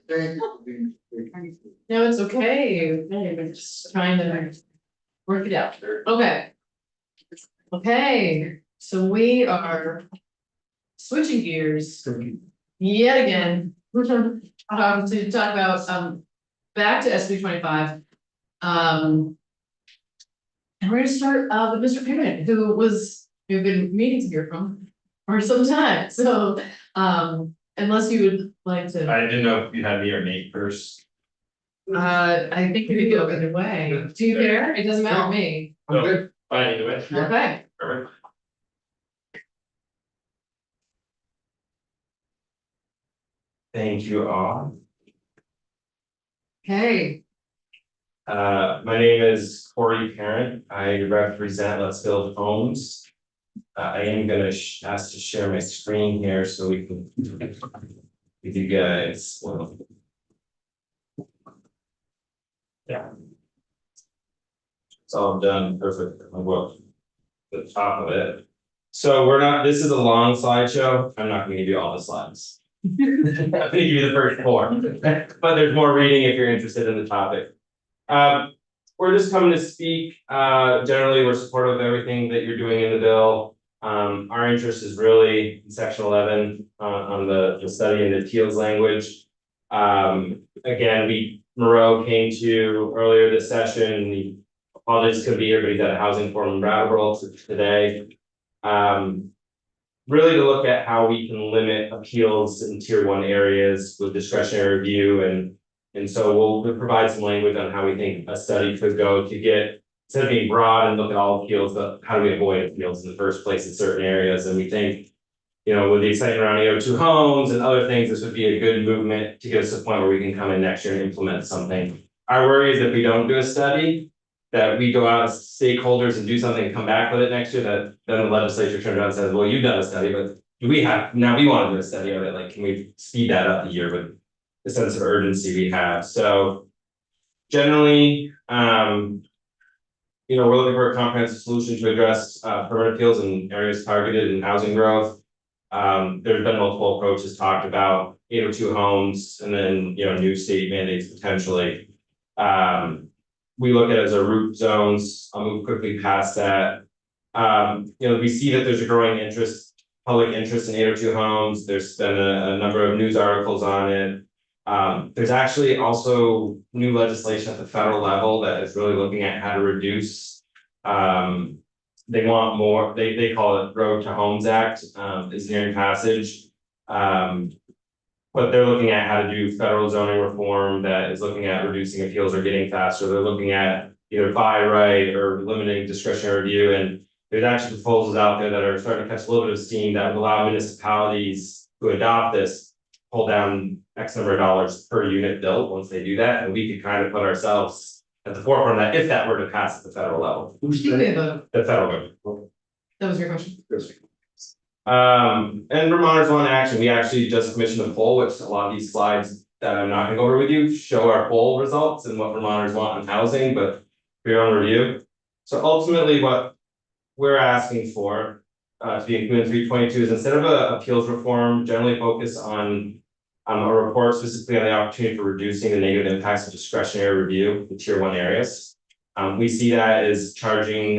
Thank you. No, it's okay. We're just trying to work it out. Okay. Okay, so we are switching gears yet again. To talk about, back to SB 25. And we're gonna start, with Mr. Perrin, we've been meaning to hear from for some time, so, unless you would like to. I didn't know if you had me or Nate first. I think we could go either way. Do you care? It doesn't matter to me. I'm good. Fine, either way. Okay, Perfect. Thank you all. okay, My name is Corey Parent. I represent Let's Build Homes. I am gonna ask to share my screen here so we can. With you guys, well. Yeah. It's all done perfect. I will. The top of it. So this is a long slideshow. I'm not gonna give you all the slides. I'm gonna give you the first 4, but there's more reading if you're interested in the topic. We're just coming to speak. Generally, we're supportive of everything that you're doing in the bill. Our interest is really in section 11 on the study in the Teals language. Again, Moreau came to earlier this session. He apologies could be here, but he's at a housing forum in Brattleboro today. Really to look at how we can limit appeals in tier 1 areas with discretionary review and so we'll provide some language on how we think a study could go to get, instead of being broad and look at all appeals, but how do we avoid appeals in the first place in certain areas? And we think, with the excitement around 802 homes and other things, this would be a good movement to get us to the point where we can come in next year and implement something. Our worry is that if we don't do a study, that we go out as stakeholders and do something and come back with it next year, that then the legislature turns around and says, well, you've done a study, but we want to do a study of it, like, can we speed that up a year with the sense of urgency we have? So generally, we're looking for a comprehensive solution to address permanent appeals in areas targeted in housing growth. There's been multiple approaches talked about, 802 homes, and then new state mandates potentially. We look at it as a root zones. I'll move quickly past that. We see that there's a growing public interest in 802 homes. There's been a number of news articles on it. There's actually also new legislation at the federal level that is really looking at how to reduce. They want more, they call it Road to Homes Act, is nearing passage. But they're looking at how to do federal zoning reform that is looking at reducing appeals or getting faster. They're looking at either buy right or limiting discretionary review. And there's actually proposals out there that are starting to catch a little bit of steam that would allow municipalities who adopt this pull down X number of dollars per unit built once they do that. And we could kind of put ourselves at the forefront of that if that were to pass at the federal level. who's the vote? The federal government. That was your question? And Vermonters Want Action, we actually just commissioned a poll, which a lot of these slides that I'm not gonna go over with you show our poll results and what Vermonters want in housing, but for your own review. So ultimately what we're asking for to be included in 322 is instead of a appeals reform, generally focus on a report specifically on the opportunity for reducing the negative impacts of discretionary review in tier 1 areas. We see that as charging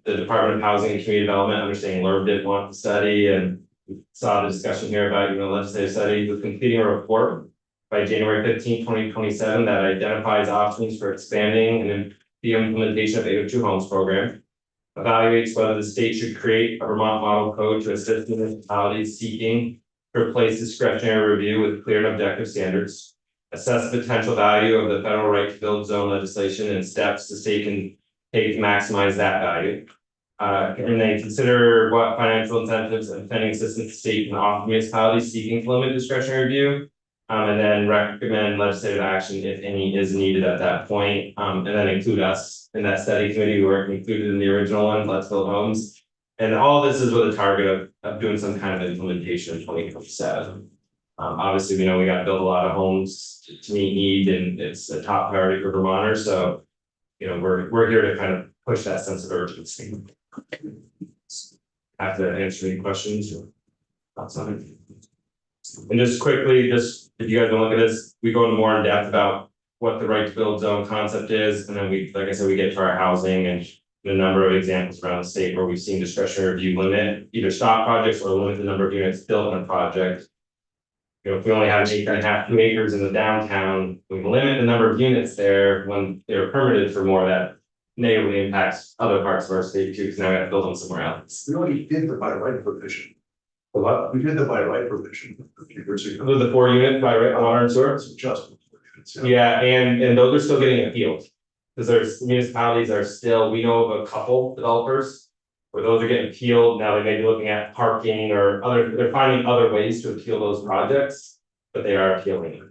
the Department of Housing and Community Development, understanding LURB didn't want the study, and we saw the discussion here about legislative study with completing a report by January 15, 2027 that identifies options for expanding and then the implementation of 802 homes program. Evaluates whether the state should create a Vermont model code to assist municipalities seeking to replace discretionary review with clear and objective standards. Assess the potential value of the federal right to build zone legislation and steps the state can take to maximize that value. And then consider what financial incentives and funding assistance the state can offer municipalities seeking to limit discretionary review. And then recommend legislative action if any is needed at that point. And then include us in that study committee. We weren't included in the original one, Let's Build Homes. And all this is with a target of doing some kind of implementation in 2027. Obviously, we know we got to build a lot of homes to meet need, and it's a top priority for Vermonters. So, we're here to kind of push that sense of urgency. Have to answer any questions or thoughts on it. And just quickly, just if you guys don't look at this, we go into more in depth about what the right to build zone concept is, and then we, like I said, we get to our housing and the number of examples around the state where we've seen discretionary review limit either stop projects or limit the number of units built in a project. You know, if we only have 1.5, 2 acres in the downtown, we limit the number of units there when they're permitted for more, that negatively impacts other parts of our state too, because now we have to build them somewhere else. We already did the by right provision. What? We did the by right provision a few years ago. The 4 unit by right water and sewer? It's adjustment. Yeah, and those are still getting appealed. Because there's municipalities are still, we know of a couple developers. Where those are getting appealed, now they may be looking at parking or other, they're finding other ways to appeal those projects. But they are appealing.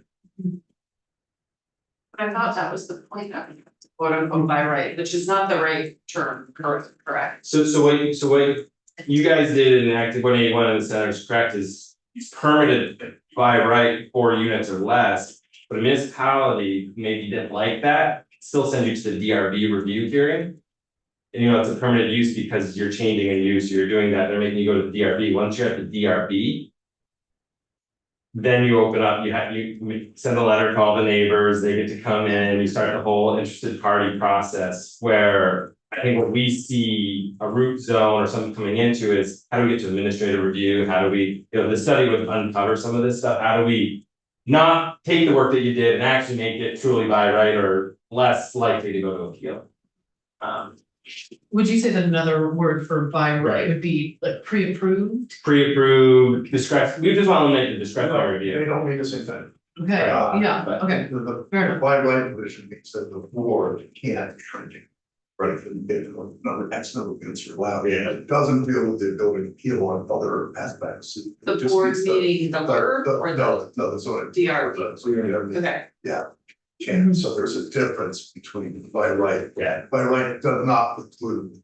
I thought that was the point of quote unquote by right, which is not the right term, correct? So what you guys did in Act 181 in the center is correct, is permitted by right 4 units or less. But a municipality maybe didn't like that, still send you to the DRB review hearing. And you know, it's a permitted use because you're changing a use, you're doing that, they're making you go to the DRB. Once you're at the DRB. Then you open up, you send a letter, call the neighbors, they get to come in, you start the whole interested party process. Where I think what we see a root zone or something coming into is, how do we get to administrative review? How do we, you know, the study would uncover some of this stuff, how do we not take the work that you did and actually make it truly by right or less likely to go to appeal? Would you say that another word for by right would be like pre-approved? Pre-approved, we just want to eliminate the discretionary They review. don't mean the same thing. Okay, yeah, okay, The fair enough. by right provision means that the board can't shrink it. Right, for the number X number of units are allowed. Yeah. It doesn't deal with the ability to appeal on other aspects. It The just board means meaning the verb or the No, the zoning. DRB? So you have the Okay, can, so there's a difference between by right. Yeah. By right does not include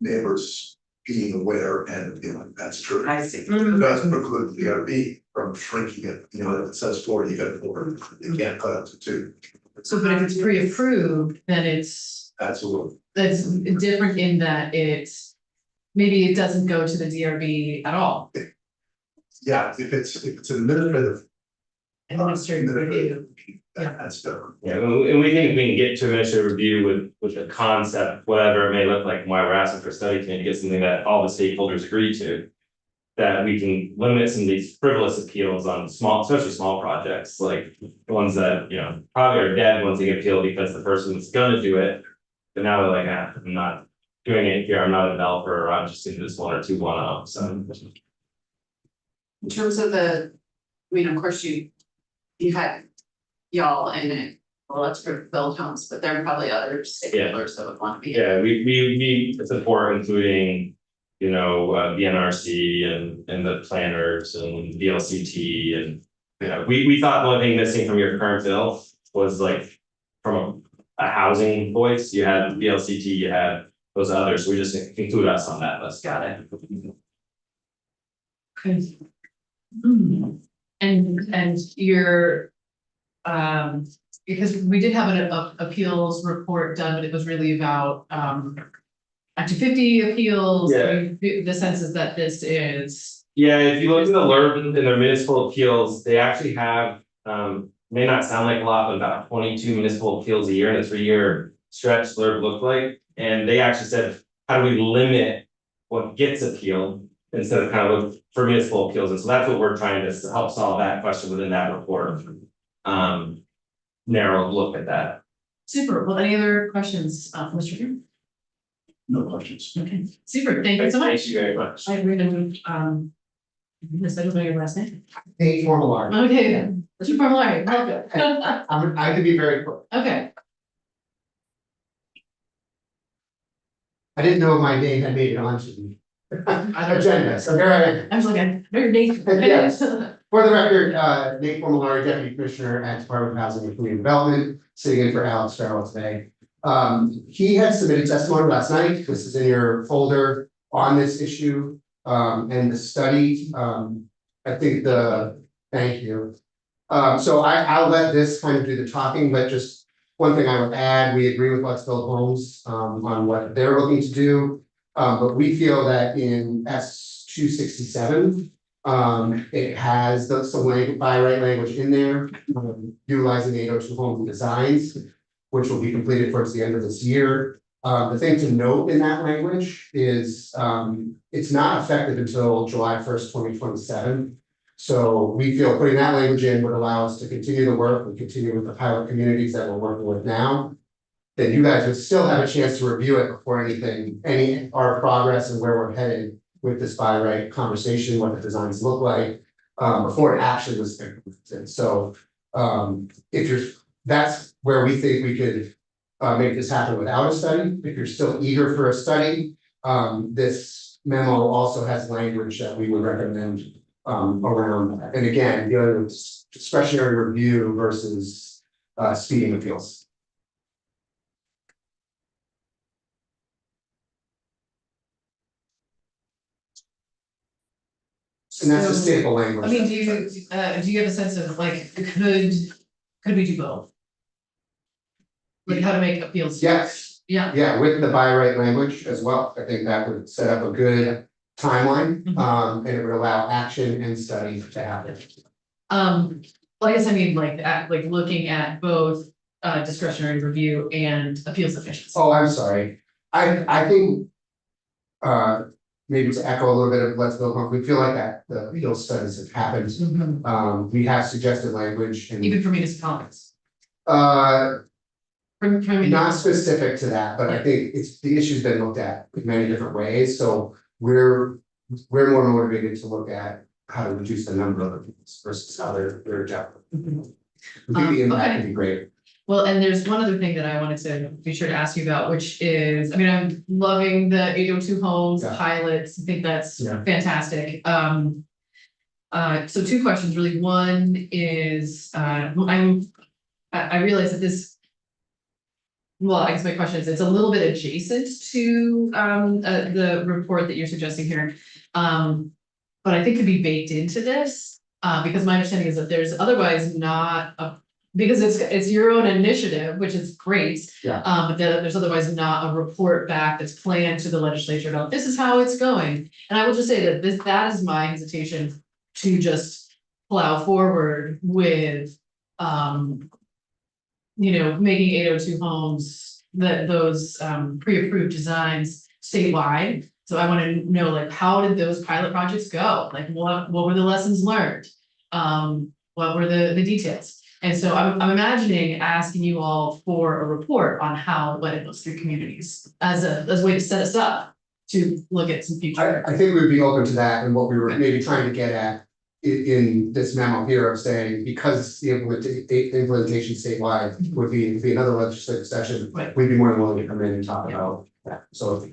neighbors being aware and, you know, that's true. I see. It does preclude the DRB from shrinking it, you know, if it says 4, you get 4, you can't cut it to 2. So, but if it's pre-approved, then it's Absolutely. different in that maybe it doesn't go to the DRB at all. Yeah, if it's administrative. Administrative review. Yeah. That's different. Yeah, and we think we can get to administrative review with the concept, whatever it may look like, and why we're asking for a study committee, to get something that all the stakeholders agree to. That we can limit some of these frivolous appeals on small, especially small projects, like the ones that, you know, probably are dead once they get appealed because the person was gonna do it. But now they're like, I'm not doing it here, I'm not a developer, or I'm just gonna do this 1 or 2 one-off, so. In terms of the, I mean, of course, you had y'all in it, well, let's build homes, but there are probably other stakeholders that would want to be. Yeah, we support including, you know, the NRC and the planners and VLCT and. You know, we thought the only thing missing from your current bill was like from a housing voice, you had VLCT, you had those others, so we just include us on that list. Got it. Okay. And you're, because we did have an appeals report done, but it was really about, Act 250 appeals. Yeah. The sense is that this is. Yeah, if you look at the LURB in their municipal appeals, they actually have, may not sound like a lot, but about 22 municipal appeals a year in a 3-year stretch LURB looked like. And they actually said, how do we limit what gets appealed instead of kind of look for municipal appeals? And so that's what we're trying to help solve that question within that report. Narrow look at that. Super. Well, any other questions, Mr. Chairman? No questions. Okay, super. Thank you so much. Thank you very much. I'm gonna move, goodness, I don't know your last name. Nate Formular. Okay, then. Mr. Formulary, welcome. I could be very quick. Okay. I didn't know my name had made it onto the agenda, so here I am. I was like, I know your name. Yes. For the record, Nate Formular, Deputy Commissioner at Department of Housing and Community Development, sitting in for Alex Farrell today. He had submitted testimony last night. This is in your folder on this issue, and the study. I think thank you. So I'll let this kind of do the talking, but just one thing I would add, we agree with Let's Build Homes, on what they're looking to do. But we feel that in S 267, It has some by right language in there, utilizing the 802 home designs, which will be completed towards the end of this year. The thing to note in that language is, it's not effective until July 1st, 2027. So we feel putting that language in would allow us to continue the work and continue with the pilot communities that we're working with now. Then you guys would still have a chance to review it before our progress and where we're headed with this by right conversation, what the designs look like, before it actually was implemented. So, that's where we think we could make this happen without a study. If you're still eager for a study, this memo also has language that we would recommend around that. And again, dealing with discretionary review versus speeding appeals. And that's the So, sample language. I mean, do you have a sense of like, could we do both? Like how to make appeals? Yes, Yeah, yeah, with the by right language as well. I think that would set up a good timeline, and it would allow action and study to happen. well, I guess I mean like looking at both discretionary review and appeals efficiency. Oh, I'm sorry. I think maybe to echo a little bit of Let's Build Home, we feel like that the appeal studies have happened. Mhm. We have suggested language and Even for municipalities. Not specific to that, but I think the issue's been looked at in many different ways, so we're more motivated to look at how to reduce the number of appeals versus how they're dealt with. I think the impact would be great. Well, and there's one other thing that I wanted to be sure to ask you about, which is, I mean, I'm loving the 802 homes Yeah. pilots. I think that's Yeah. fantastic. So two questions really. One is, I realize that this. Well, I guess my question is, it's a little bit adjacent to the report that you're suggesting here. But I think could be baked into this, because my understanding is that there's otherwise not a, because it's your own initiative, which is great. Yeah. But there's otherwise not a report back that's planned to the legislature about this is how it's going. And I will just say that that is my hesitation to just plow forward with, making 802 homes, those pre-approved designs statewide. So I want to know, like, how did those pilot projects go? Like, what were the lessons learned? What were the details? And so I'm imagining asking you all for a report on how, when it goes through communities as a way to set us up to look at some future. I think we'd be open to that, and what we were maybe trying to get at in this memo here of saying, because the implementation statewide would be another legislative session, Right. we'd be more than willing to come in and talk about that. So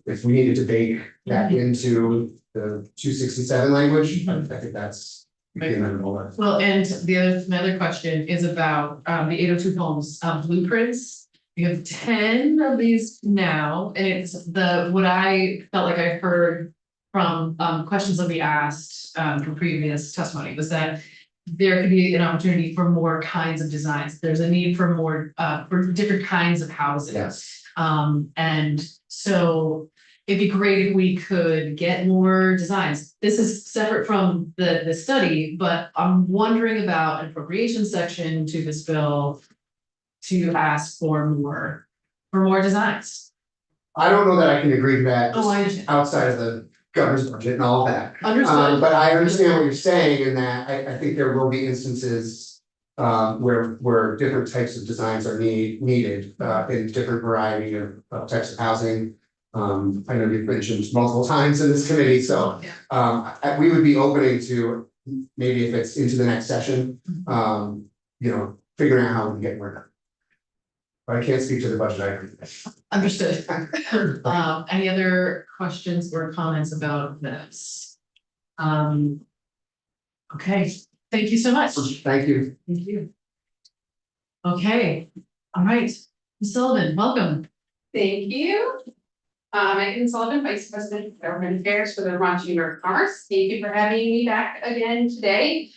if we needed to bake that into the 267 language, I think that's. Well, and my other question is about the 802 homes blueprints. We have 10 of these now, and it's what I felt like I heard from questions that we asked from previous testimony was that there could be an opportunity for more kinds of designs. There's a need for more for different kinds of houses. Yes. And so it'd be great if we could get more designs. This is separate from the study, but I'm wondering about an appropriation section to this bill to ask for more designs. I don't know that I can agree to that. Oh, I understand. Outside of the governor's budget and all that. Understood. But I understand what you're saying in that I think there will be instances where different types of designs are needed in different variety of types of housing. I know you've mentioned multiple times in this committee, so we would be opening to maybe if it's into the next session, figuring out how we can get more done. But I can't speak to the budget item. Understood. Any other questions or comments about this? Okay, thank you so much. Thank you. Thank you. Okay, all right, Ms. Sullivan, welcome. Thank you. Megan Sullivan, Vice President of Government Affairs for the Vermont Chamber of Commerce. Thank you for having me back again today.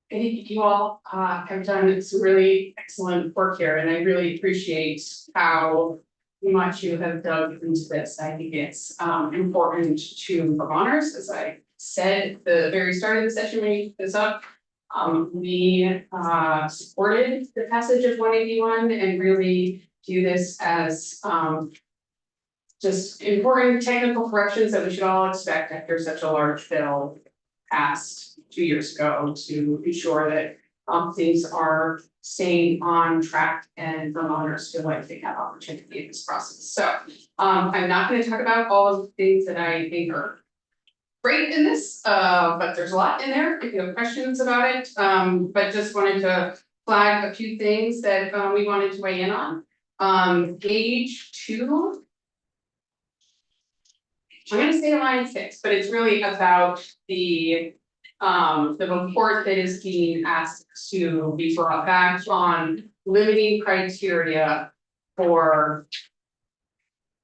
I think you all have done some really excellent work here, and I really appreciate how much you have dug into this. I think it's important to Vermonters, as I said at the very start of the session when you put this up, we supported the passage of 181 and really view this as just important technical corrections that we should all expect after such a large bill passed 2 years ago to ensure that things are staying on track and Vermonters feel like they have opportunity in this process. So I'm not going to talk about all of the things that I think are great in this, but there's a lot in there if you have questions about it. But just wanted to flag a few things that we wanted to weigh in on. Page 2. I'm gonna say line 6, but it's really about the report that is being asked to be brought back on limiting criteria for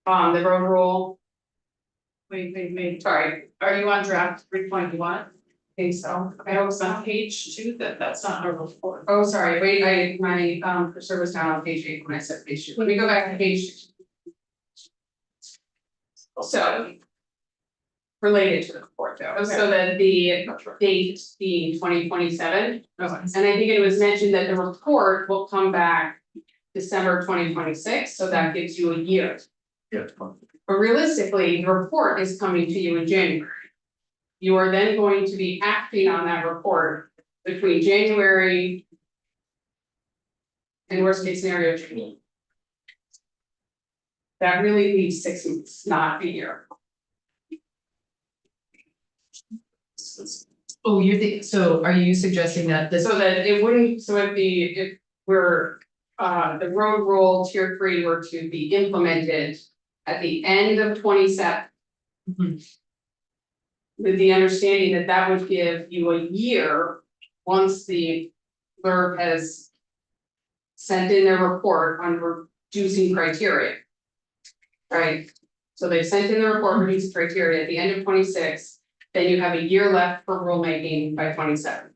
the road rule. Wait, sorry, are you on draft 3.1? I think so. I was on page 2, that's not a report. Oh, sorry, wait, my cursor was down on page 8 when I said page 2. Let me go back to page 2. So related to the report though, Okay. so that the date being 2027. And I think it was mentioned that the report will come back December 2026, so that gives you a year. Yeah. But realistically, the report is coming to you in January. You are then going to be acting on that report between January and worst case scenario, June. That really leaves 6 months, not a year. Oh, so are you suggesting that this, So that it wouldn't, so if we're, the road rule tier 3 were to be implemented at the end of 27. Mhm. With the understanding that that would give you a year, once the clerk has sent in their report on reducing criteria. Right, so they sent in the report reducing criteria at the end of 26. Then you have a year left for rulemaking by 27.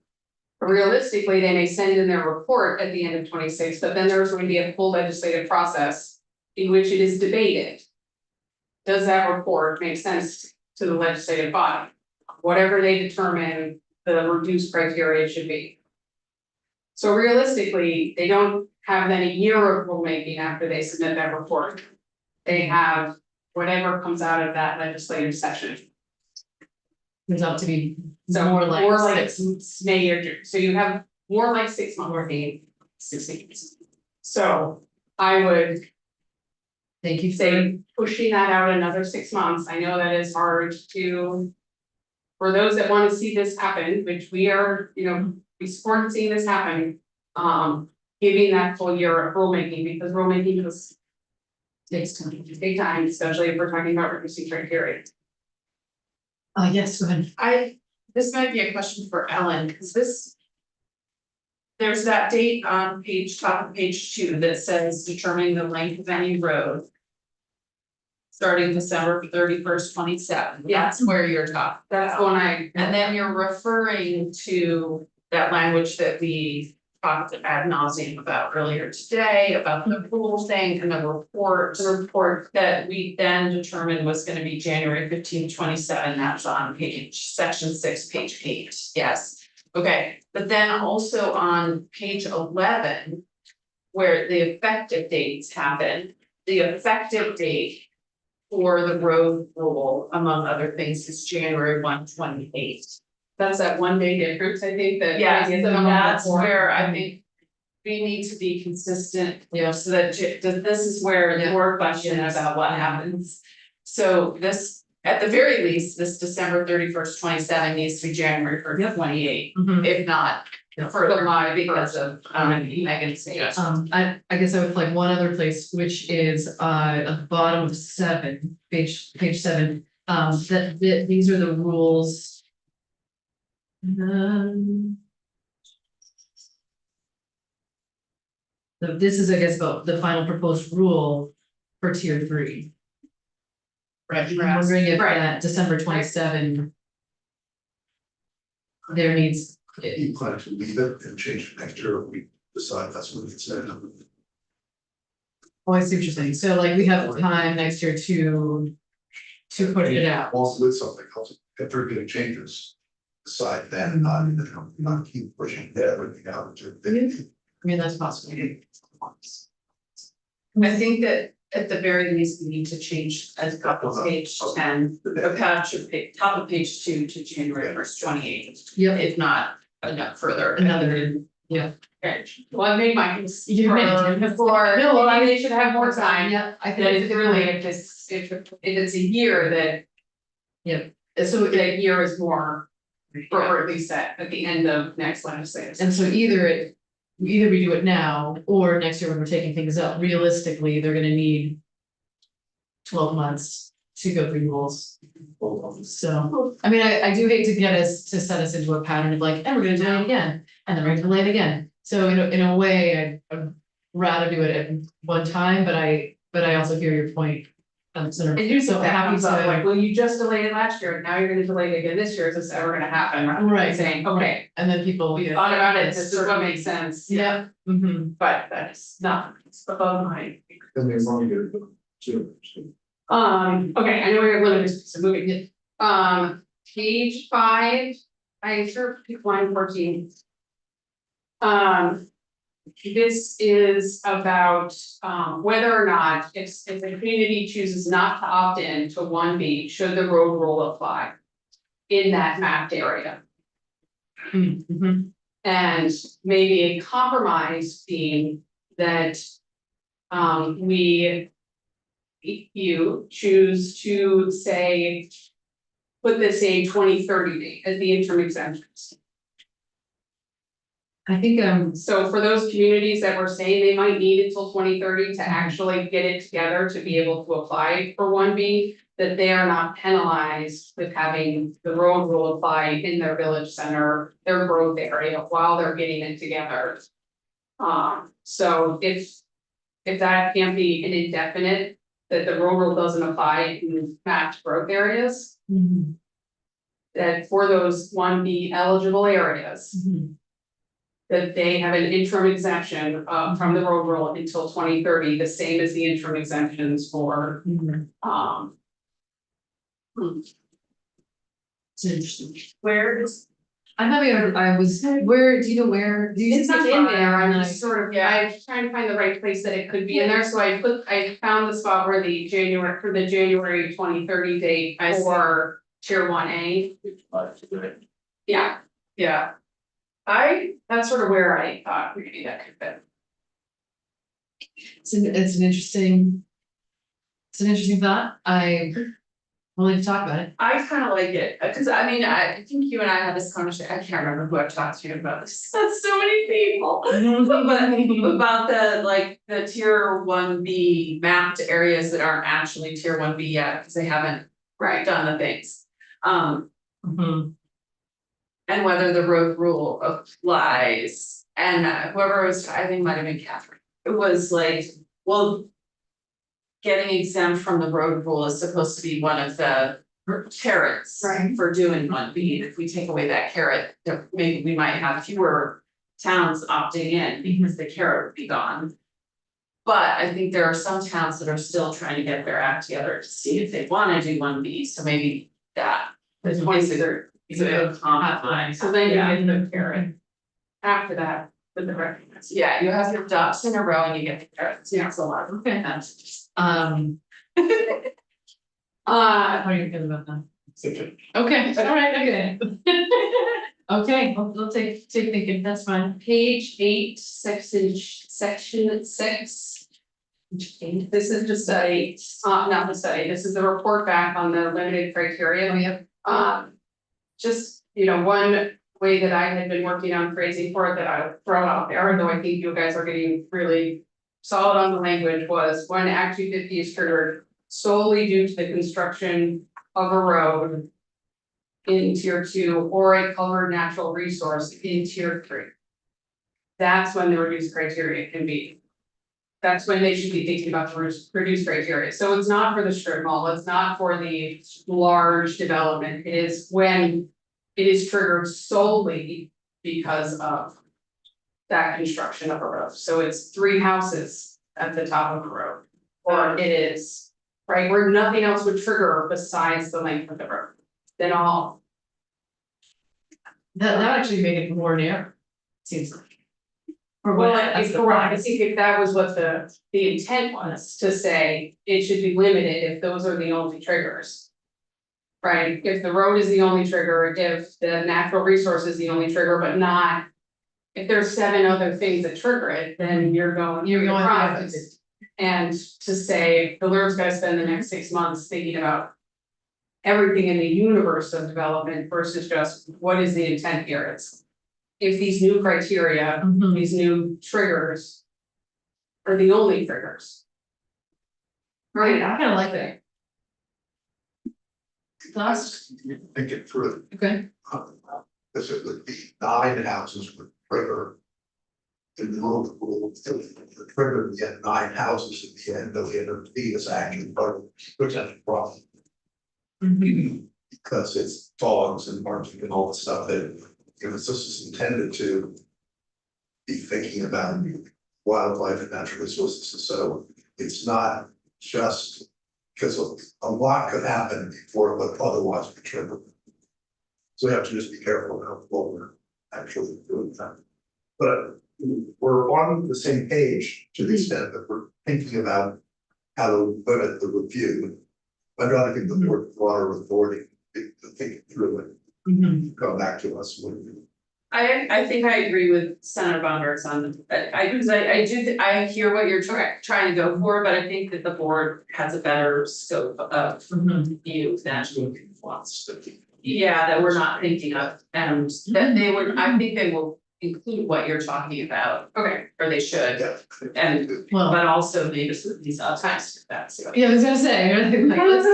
But realistically, they may send in their report at the end of 26, but then there's going to be a full legislative process in which it is debated. Does that report make sense to the legislative body? Whatever they determine the reduced criteria should be. So realistically, they don't have then a year of rulemaking after they submit that report. They have whatever comes out of that legislative session. turns out to be So more like 6? May or June, so you have more like 6 months, or 16. So I would Thank you for, say pushing that out another 6 months, I know that is hard to. For those that want to see this happen, which we are, we support seeing this happen, giving that full year of rulemaking, because rulemaking takes time, especially if we're talking about reducing criteria. yes, go ahead. This might be a question for Ellen, because there's that date on top of page 2 that says determining the length of any road. Starting December 31st, 27. That's where you're talking. That's when And then you're referring to that language that we talked ad nauseum about earlier today, about the pool thing and the report that we then determined was gonna be January 15, 27. That's on section 6, page 8, yes. Okay, but then also on page 11, where the effective dates happen, the effective date for the road rule, among other things, is January 1, 28. that's that 1 day difference, I think that. Yes, maybe so it's a month that's before. where I think we need to be consistent, so that this is where your question about what happens. So this, at the very least, this December 31st, 27 needs to be January 1st, 28, if not further, because of Megan's state. I guess I would flag one other place, which is at the bottom of 7, page 7. These are the rules. So this is, I guess, about the final proposed rule for tier 3. Right. I'm wondering if that December 27. There needs. You plan to leave it and change it next year if we decide that's what it's said. Oh, I see what you're saying. So like we have time next year to push it out. Also with something else. if there are gonna changes, decide then, not keep pushing everything out. I mean, that's possible. I think that at the very least, we need to change as couple page 10, the patch of top of page 2 to January 1st, 28. Yep. If not enough further. Another, yeah. Okay. Well, I made my case You made it. before, No, well, I- they should have more time. Yeah, I think That it's a is good really, point. if it's a year that. Yep. So that year is more, or at least at the end of next legislative. And so either we do it now, or next year when we're taking things up, realistically, they're gonna need 12 months to go through rules. So, I mean, I do hate to set us into a pattern of like, and we're gonna delay it again, and then we're gonna delay it again. So in a way, I'd rather do it at one time, but I also hear your point. So I do think that happy comes up, to- like, well, you just delayed it last year, and now you're gonna delay it again this year, is this ever gonna happen? Rather than Right. Saying, okay, And then people. we thought about it, this is what makes sense. Yeah. Mm-hmm. But that's not, it's above my. Then they want to get it too. Okay, I know we're limited, so moving it. Page 5, I sort of picked line 14. This is about whether or not if the community chooses not to opt in to 1B, should the road rule apply in that mapped area? Mm-hmm. And maybe a compromise being that if you choose to say, put the same 2030 date as the interim exemptions. I think, So for those communities that were saying they might need until 2030 to actually get it together to be able to apply for 1B, that they are not penalized with having the road rule apply in their village center, their growth area while they're getting it together. So if that can't be an indefinite, that the road rule doesn't apply in mapped growth areas, that for those 1B eligible areas, that they have an interim exemption from the road rule until 2030, the same as the interim exemptions for it's interesting. where is. I'm having, I was, where, do you know where? Do you It's see not the in file? there, I'm And just sort of, I was trying to find the right place that it could be in there, so I found the spot where the January 2030 date I see. for tier 1A. Yeah, yeah. That's sort of where I thought maybe that could fit. It's an interesting thought. I'm willing to talk about it. I kind of like it, because I mean, I think you and I had this conversation, I can't remember who I've talked to about this, that's so many people. But about the tier 1B mapped areas that aren't actually tier 1B yet, because they haven't done the things. Mhm. And whether the road rule applies, and whoever was, I think might have been Catherine, it was like, well. Getting exempt from the road rule is supposed to be one of the carrots for doing 1B, if we take away that carrot, maybe we might have fewer towns opting in because the carrot would be gone. But I think there are some towns that are still trying to get their act together to see if they wanna do 1B, so maybe that. The 20s is a compromise, so then you get the carrot. After that, with the recognize, yeah, you have your ducks in a row and you get the carrots, yeah, it's a lot, okay, that's just. How do you feel about that? Okay, all right, okay. Okay, we'll take thinking, that's fine. Page 8, section 6. This is the study, not the study, this is the report back on the limited criteria. Oh, yep. Just, one way that I had been working on phrasing for it that I would throw out there, though I think you guys are getting really solid on the language, was when Act 250 is triggered solely due to the construction of a road in tier 2 or a covered natural resource in tier 3. That's when the reduced criteria can be. That's when they should be thinking about the reduced criteria. So it's not for the strip mall, it's not for the large development, it is when it is triggered solely because of that construction of a road. So it's 3 houses at the top of the road, or it is, right, where nothing else would trigger besides the length of the road. then all. That actually make it more narrow, seems like. Or Well, what, that's it's the correct, I promise. think if that was what the intent was, to say it should be limited if those are the only triggers. Right, if the road is the only trigger, if the natural resource is the only trigger, but not. If there's 7 other things that trigger it, then you're going You're through the going through the process. And to say the LURB's gotta spend the next 6 months thinking about. Everything in the universe of development versus just what is the intent here, it's. If these new criteria, Mhm. these new triggers. Are the only triggers. Right, I kinda like that. Thoughts? Think it through. Okay. Because it would be 9 houses would trigger. In the rule, the trigger, you get 9 houses at the end of the intervenous action, but potential problem. Because it's dogs and barking and all the stuff that, if it's just intended to. Be thinking about wildlife and natural resources, so it's not just. Because a lot could happen before it would otherwise be triggered. So we have to just be careful about what we're actually doing that. But we're on the same page to the extent that we're thinking about how to limit the review. I'd rather give the board broader authority to think through it, Mhm. come back to us when. I think I agree with Senator Baumgart's on, I hear what you're trying to go for, but I think that the board has a better scope of Mhm. view than. Wants to be. Yeah, that we're not thinking of, and that they would, I think they will include what you're talking about, Okay, or they should, Yeah. and, Well, but also maybe these other times, that's. yeah, I was gonna say, like, let's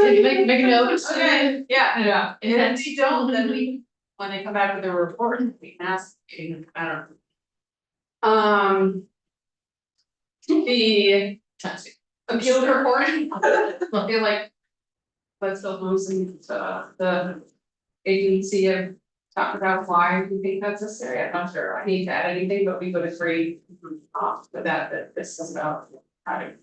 make a note. Okay, yeah, Yeah. and if we don't, then we, when they come back with their report, we can ask, I don't know. The appeal report, I feel like. Let's go losing the agency of talk about why we think that's necessary, I'm not sure, I need to add anything, but we would agree. With that this is about how to.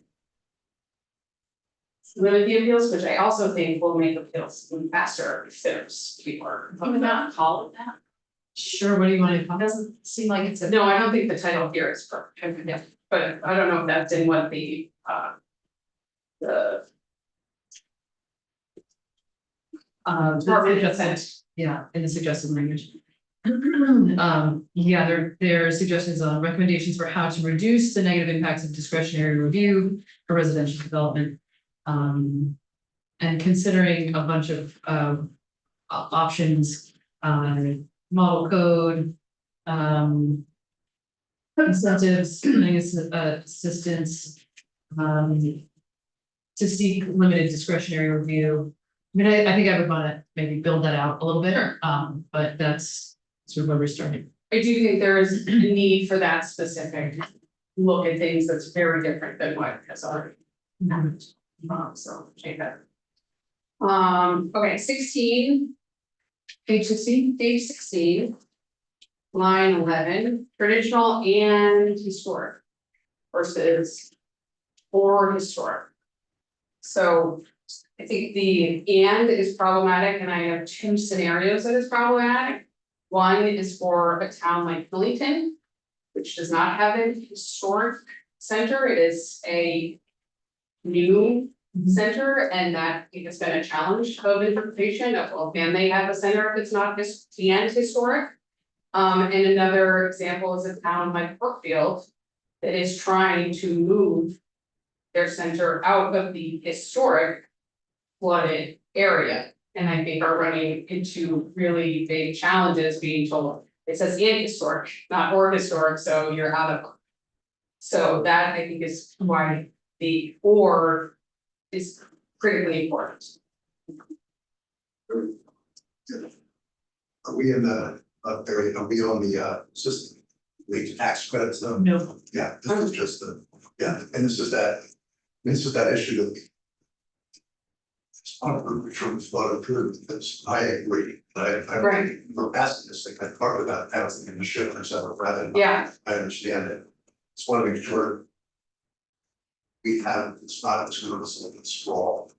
Limit the appeals, which I also think will make appeals move faster if there's people are. Can we not call it that? Sure, what do you want to call it? Doesn't seem like it's a. No, I don't think the title here is perfect, Yeah. but I don't know if that's in what the. Department of Defense. Yeah, in the suggested language. Yeah, there are suggestions on recommendations for how to reduce the negative impacts of discretionary review for residential development. And considering a bunch of options, model code. Incentives, planning assistance. To seek limited discretionary review. I mean, I think I would wanna maybe build that out a little bit, but that's sort of where we're starting. I do think there is a need for that specific look at things that's very different than what has already happened. So take that. Okay, 16. Page 16. Line 11, traditional and historic. Versus or historic. So I think the and is problematic, and I have 2 scenarios that is problematic. One is for a town like Millington, which does not have a historic center, it is a new center, and that I think it's been a challenge of interpretation of, well, can they have a center if it's not and historic? And another example is a town like Brookfield that is trying to move their center out of the historic flooded area. And I think are running into really big challenges being told, it says and historic, not or historic, so you're out of. So that I think is why the or is critically important. Are we in the, area, are we on the, system? The tax credits though? No. Yeah, this is just the, yeah, and this is that issue that. It's not approved, which was not approved, because I agree, Right. we're asking this thing, I talked about housing in the shift or so, rather than. Yeah, I understand it, just want to make sure. We have, it's not as good as a sprawl.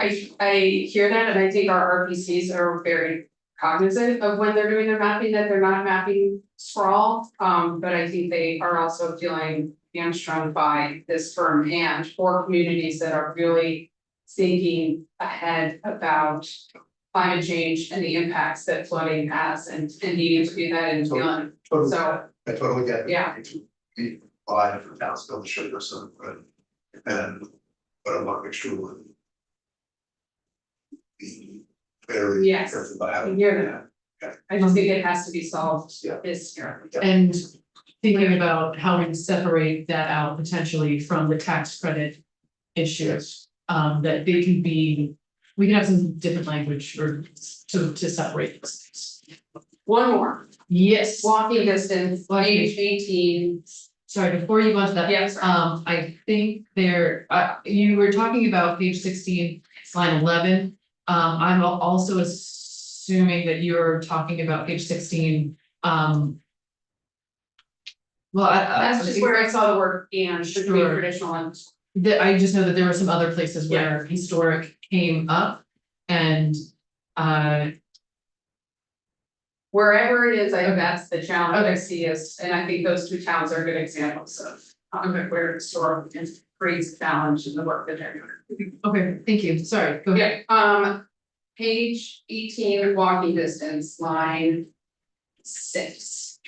I hear that, and I think our RPCs are very cognizant of when they're doing their mapping, that they're not mapping sprawl. But I think they are also feeling hamstrung by this firm and for communities that are really thinking ahead about climate change and the impacts that flooding has and needing to do that and feeling. So, I totally get it. Yeah. We buy different towns, build sugar, so, but I'm not sure. Be very Yes, careful about how. I hear that. I just think it has to be solved Yeah. this year. And thinking about how we separate that out potentially from the tax credit issues. That they can be, we can have some different language or to separate those things. One more, Yes, walking distance, Walking. age 18. sorry, before you go on to that. Yeah, sorry. I think there, you were talking about page 16, line 11. I'm also assuming that you're talking about page 16, well, That's just where I saw the word and between Sure. traditional and. I just know that there were some other places where historic came up and, Wherever it is, I think Okay. that's the challenge I Okay. see is, and I think those two towns are good examples of. Where historic creates a challenge in the work that they're doing. okay, thank you, sorry, go ahead. Yeah, page 18, walking distance, line 6.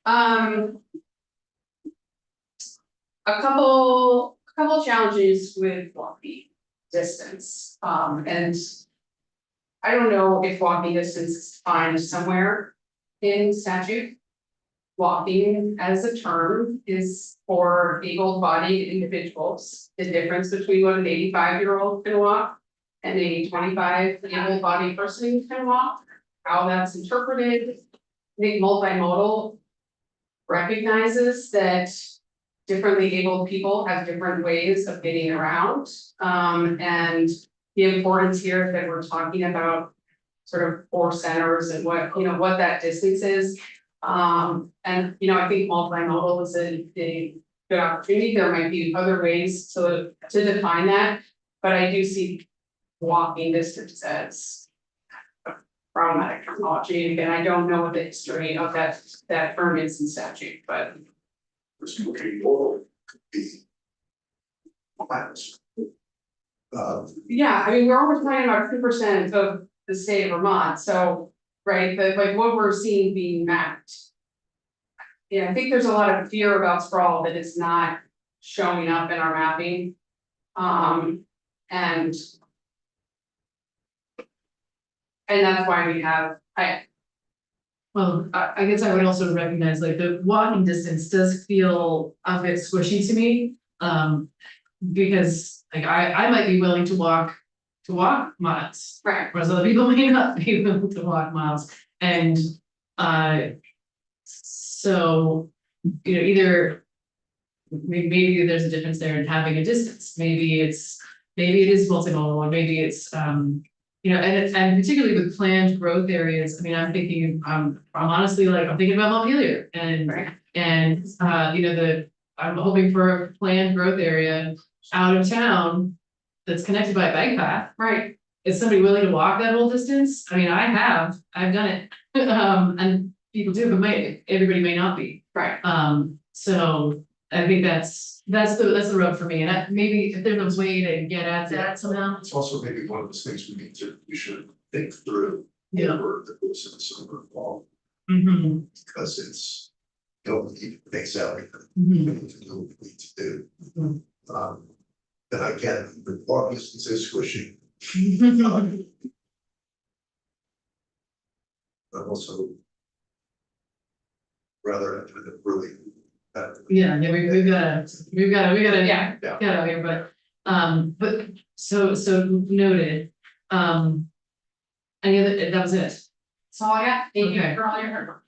A couple challenges with walking distance, and I don't know if walking distance is defined somewhere in statute. Walking as a term is for able-bodied individuals. The difference between what an 85-year-old can walk and a 25 able-bodied person can walk, how that's interpreted. I think multimodal recognizes that differently abled people have different ways of getting around. And the importance here that we're talking about sort of 4 centers and what, what that distance is. And, I think multimodal is a good opportunity. There might be other ways to define that, but I do see walking distance as problematic terminology. Again, I don't know what the history of that term is in statute, but. Miles. Yeah, I mean, we're always talking about 2% of the state of Vermont, so, right, but like what we're seeing being mapped. Yeah, I think there's a lot of fear about sprawl that is not showing up in our mapping. And that's why we have, Well, I guess I would also recognize like the walking distance does feel a bit squishy to me. Because like I might be willing to walk miles, right, whereas other people may not be willing to walk miles. And so, either maybe there's a difference there in having a distance. Maybe it is multimodal, or maybe it's and particularly with planned growth areas. I mean, I'm thinking, I'm honestly like, I'm thinking about Montpelier and I'm hoping for a planned growth area out of town that's connected by a bike path. right, Is somebody willing to walk that whole distance? I mean, I've done it. And people do, but everybody may not be. right. So I think that's the rub for me. And maybe if there's a way to get at that somehow. It's also maybe one of those things we should think through. Yeah. Over the course of the summer fall, Mhm, because it's, it makes everything. mhm. We need to do. Mhm. And I get the walking distance is squishy, but also rather really. Yeah, we've got Yeah. get out here, but so noted. Any other, that was it. That's all I got. Thank Okay. you for all your hard work.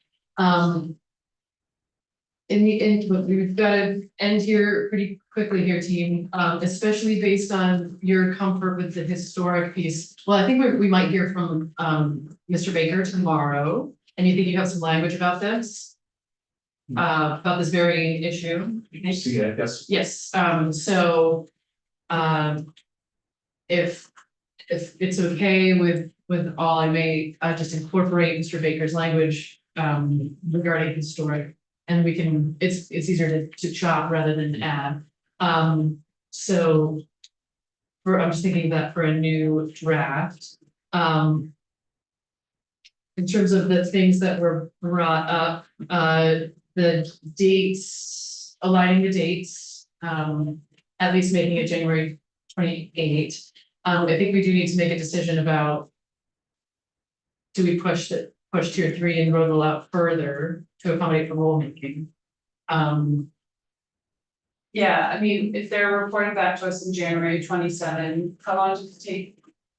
But we've got to end here pretty quickly here, team, especially based on your comfort with the historic piece. Well, I think we might hear from Mr. Baker tomorrow, and you think you have some language about this? About this very issue? Yeah, yes. Yes, so if if it's okay with all, I may just incorporate Mr. Baker's language regarding historic. And we can, it's easier to chop rather than add. So I'm just thinking that for a new draft. In terms of the things that were brought up, the dates, aligning the dates, at least making it January 28th. I think we do need to make a decision about. Do we push tier 3 and roll out further to accommodate for rulemaking? Yeah, I mean, if they're reporting back to us in January 27, how long does it take?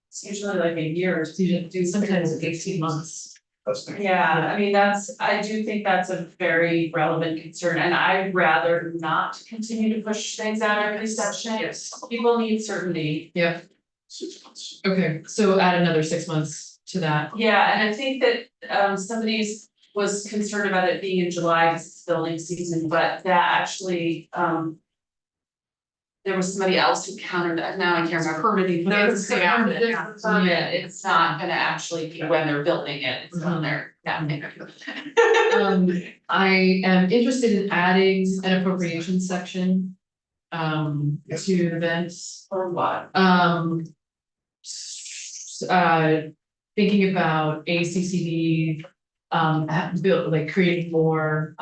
It's usually like a year to do Sometimes it's 18 months. Yeah, I mean, I do think that's a very relevant concern, and I'd rather not continue to push things out every session. Yes. People need certainty. Yeah. 6 months. Okay, so add another 6 months to that. Yeah, and I think that somebody was concerned about it being in July because it's building season, but that actually there was somebody else who countered that, now I can't remember. Permitting. No, it's the permit, permit. yeah, it's not gonna actually be when they're building it, it's on their, yeah. I am interested in adding an appropriation section. To events. Or what? Thinking about ACCD, build, like creating more,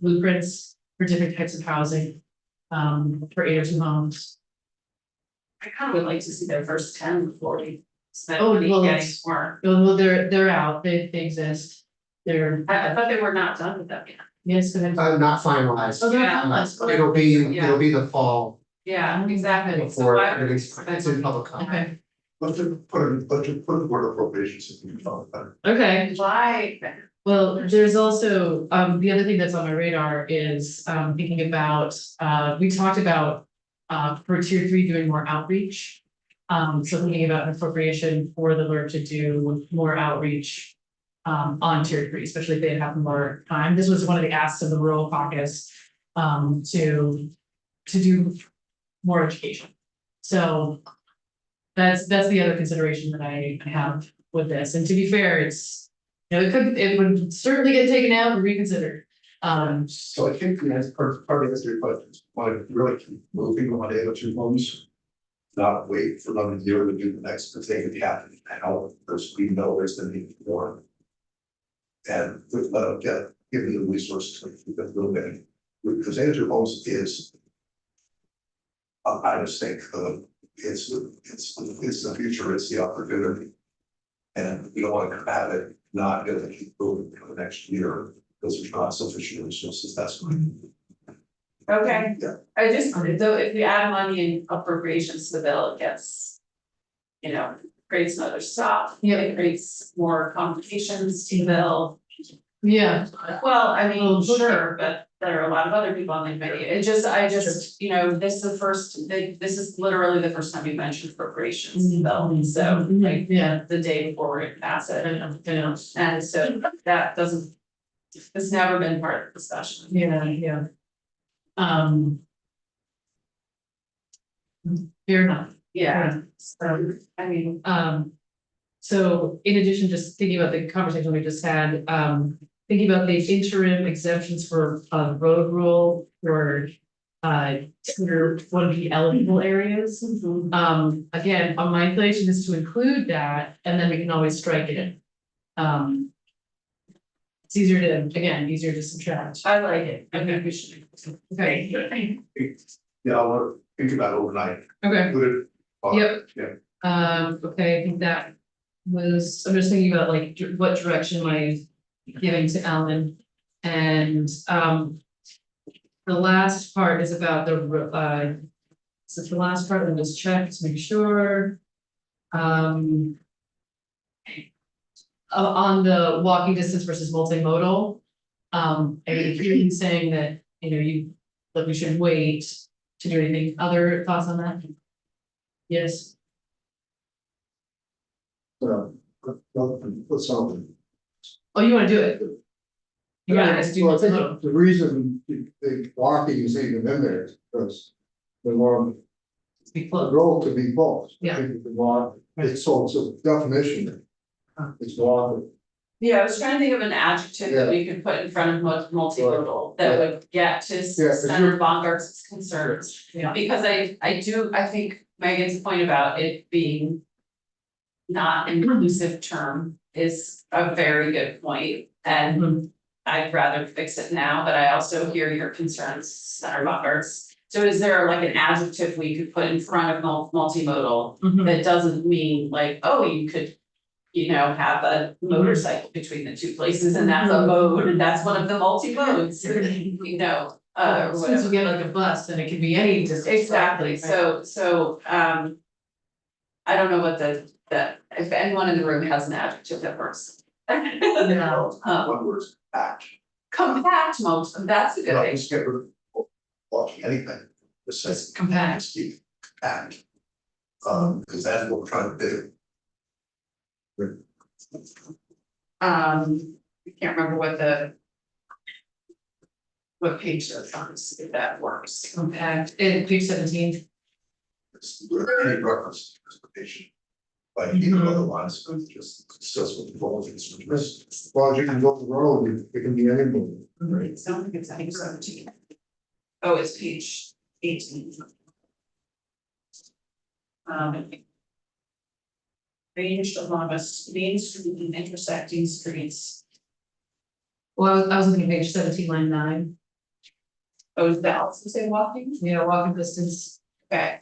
blueprints for different types of housing. For 8 or 2 homes. I kind of would like to see their first 10 before we spend Oh, money well, getting more. Well, they're out, they exist. They're, I thought they were not done with them yet. yes, go ahead. Not finalized. Oh, they're Yeah. finalized. It'll be the fall Yeah, exactly. So before why would we it's spend in money? public comment. Okay, Let's put the word appropriations in the okay. Why? Well, there's also, the other thing that's on my radar is, thinking about, we talked about, for tier 3 doing more outreach. So thinking about an appropriation for the LRC to do more outreach, on tier 3, especially if they have more time. This was one of the asks of the rural caucus, to do more education. So that's the other consideration that I have with this. And to be fair, it's, you know, it would certainly get taken out and reconsidered. So I think the next part of this question is want to really keep moving on the other 2 homes. Not wait for another year to do the next, because they could happen now, because we know there's the need for. And with giving the resources to keep it moving, because Andrew Homes is. I just think it's the future, it's the opportunity. And we don't want to have it not going to keep moving for the next year, because there's not sufficient resources, that's why. Okay, Yeah. I just, though, if we add money in appropriations to the bill, it gets. You know, creates another stop, it creates more complications to the bill. Yeah, Well, I mean, Well, sure, but there are a lot of other people on the committee, I just, you know, this is literally the first time you mentioned appropriations in the bill, so like. yeah, The day before we're gonna pass it, I know. and so that doesn't. It's never been part of the discussion. Yeah. Fair enough. Yeah, so, I mean, So in addition, just thinking about the conversation we just had, thinking about the interim exemptions for road rule for tier 1B eligible areas. Again, my inclination is to include that, and then we can always strike it. It's easier to subtract. I like it, I think we should. Okay. Yeah, I'll think about it overnight. Okay. Put it. Yep. Yeah. Okay, I think that was, I'm just thinking about like what direction am I giving to Ellen? And the last part is about the so the last part, let me just check to make sure. On the walking distance versus multimodal, I hear you saying that, you know, that we should wait to do anything. Other thoughts on that? Yes. Put something. Oh, you wanna do it? You wanna just do Well, I think multimodal? the reason the walking is even in there is because the more be The closed. road to be closed. I Yeah. think the law, it's so, it's a definition. It's law. Yeah, I was trying to think of an adjective that we could put in front of multimodal that would get to 'cause Senator you're- Bongart's concerns. Yeah. Because I think Megan's point about it being not an inclusive term is a very good point, and Mhm. I'd rather fix it now, but I also hear your concerns, Senator Bongart's. So is there like an adjective we could put in front of multimodal Mhm. that doesn't mean like, oh, you could, you know, have a motorcycle between the two places and that's a mode, and that's one of the multi-modes, you know, or Since whatever. you get like a bus, then it can be any distance. Exactly, right? so, I don't know what if anyone in the room has an adjective that works. No. One word's act. Compact mode, that's a good No, idea. just get rid of watching anything. Just say Just compact. Steve, act. Because that's what we're trying to do. I can't remember what page that's on, if that works. Compact, page 17. It's any reference to transportation. Like, even otherwise, it's just with the goals and it's As long as you can go the road, it can be anybody. It sounds like it's page 17. Oh, it's page 18. Ranged along a main street and intersecting streets. Well, I was looking at page 17, line 9. Oh, is that also say walking? Yeah, walking distance. Okay.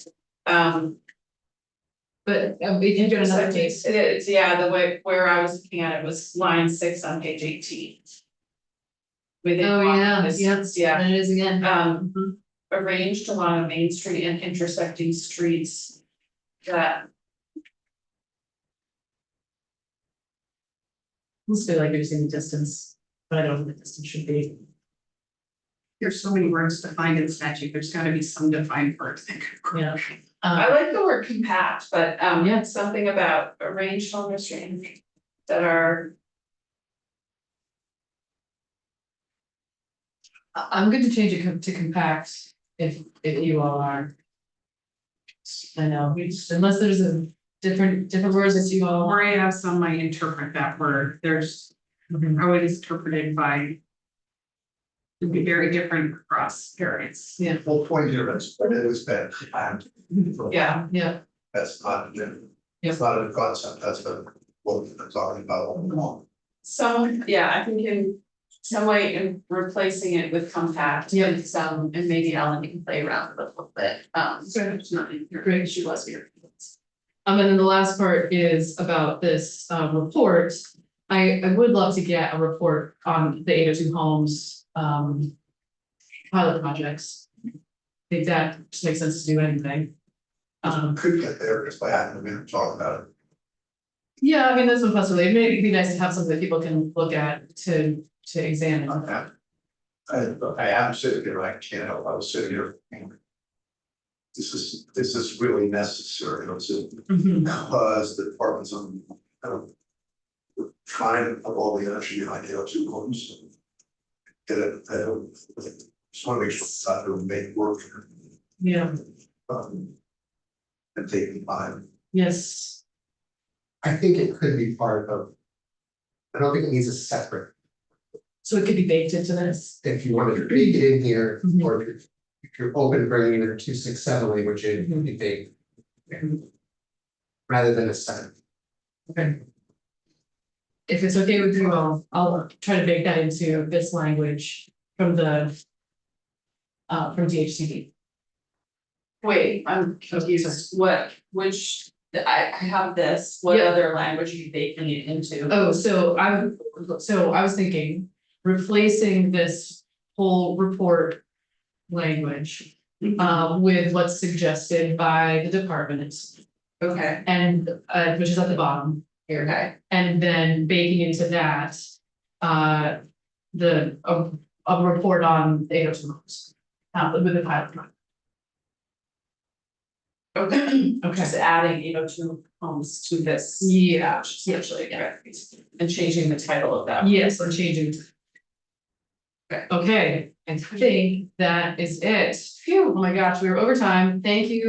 But we can do another case. It's, yeah, the way where I was looking at it was line 6 on page 18. Within Oh, yeah, walking distance, yeah. And it is again. Um, arranged along a main street and intersecting streets that. Let's feel like reducing the distance, but I don't think the distance should be. There's so many words defined in statute, there's gotta be some defined words. Yeah. I like the word compact, but Yeah. something about arranged along a street that are. I'm good to change it to compact if you all are. I know, unless there's a different words that you all. Or I have some might interpret that word, there's, how it is interpreted by. It'd be very different across areas. Yeah. Whole point here is, but it was bad. Yeah. Yeah. That's not, it's not a concept, that's what we've been talking about all along. Some, yeah, I think in some way in replacing it with compact. Yeah. And maybe Ellen can play around with it a little bit, So it's not in here, great, she was here. And then the last part is about this report. I would love to get a report on the 802 homes pilot projects. I think that just makes sense to do anything. Could get there just by having a minute to talk about it. Yeah, I mean, that's one possibility. Maybe it'd be nice to have something that people can look at to examine. I am sitting here, I can't help, I was sitting here. This is really necessary, you know, Mhm. because the department's on, trying to put all the energy behind the two homes. Get it, just wanna make sure it's not gonna make work. Yeah, And taking time. yes, I think it could be part of. I don't think it needs a separate, so it could be baked into this. if you wanted to read it in here, Mhm. or if you're open to bringing in a 267 language in, it would be big. Rather than a separate. Okay. If it's okay with you, I'll try to bake that into this language from DHCD. wait, I'm confused, which, I have this, what Yeah. other language are you baking it into? Oh, so I was thinking replacing this whole report language with what's suggested by the department Okay, and which is at the bottom here. okay, And then baking into that a report on the 802 homes with the pilot project. okay, Okay. just adding 802 homes to this. Yeah, Essentially, yeah, and changing the title of that. yes, I'm changing. Okay, I think that is it. Phew, oh my gosh, we were over time. Thank you.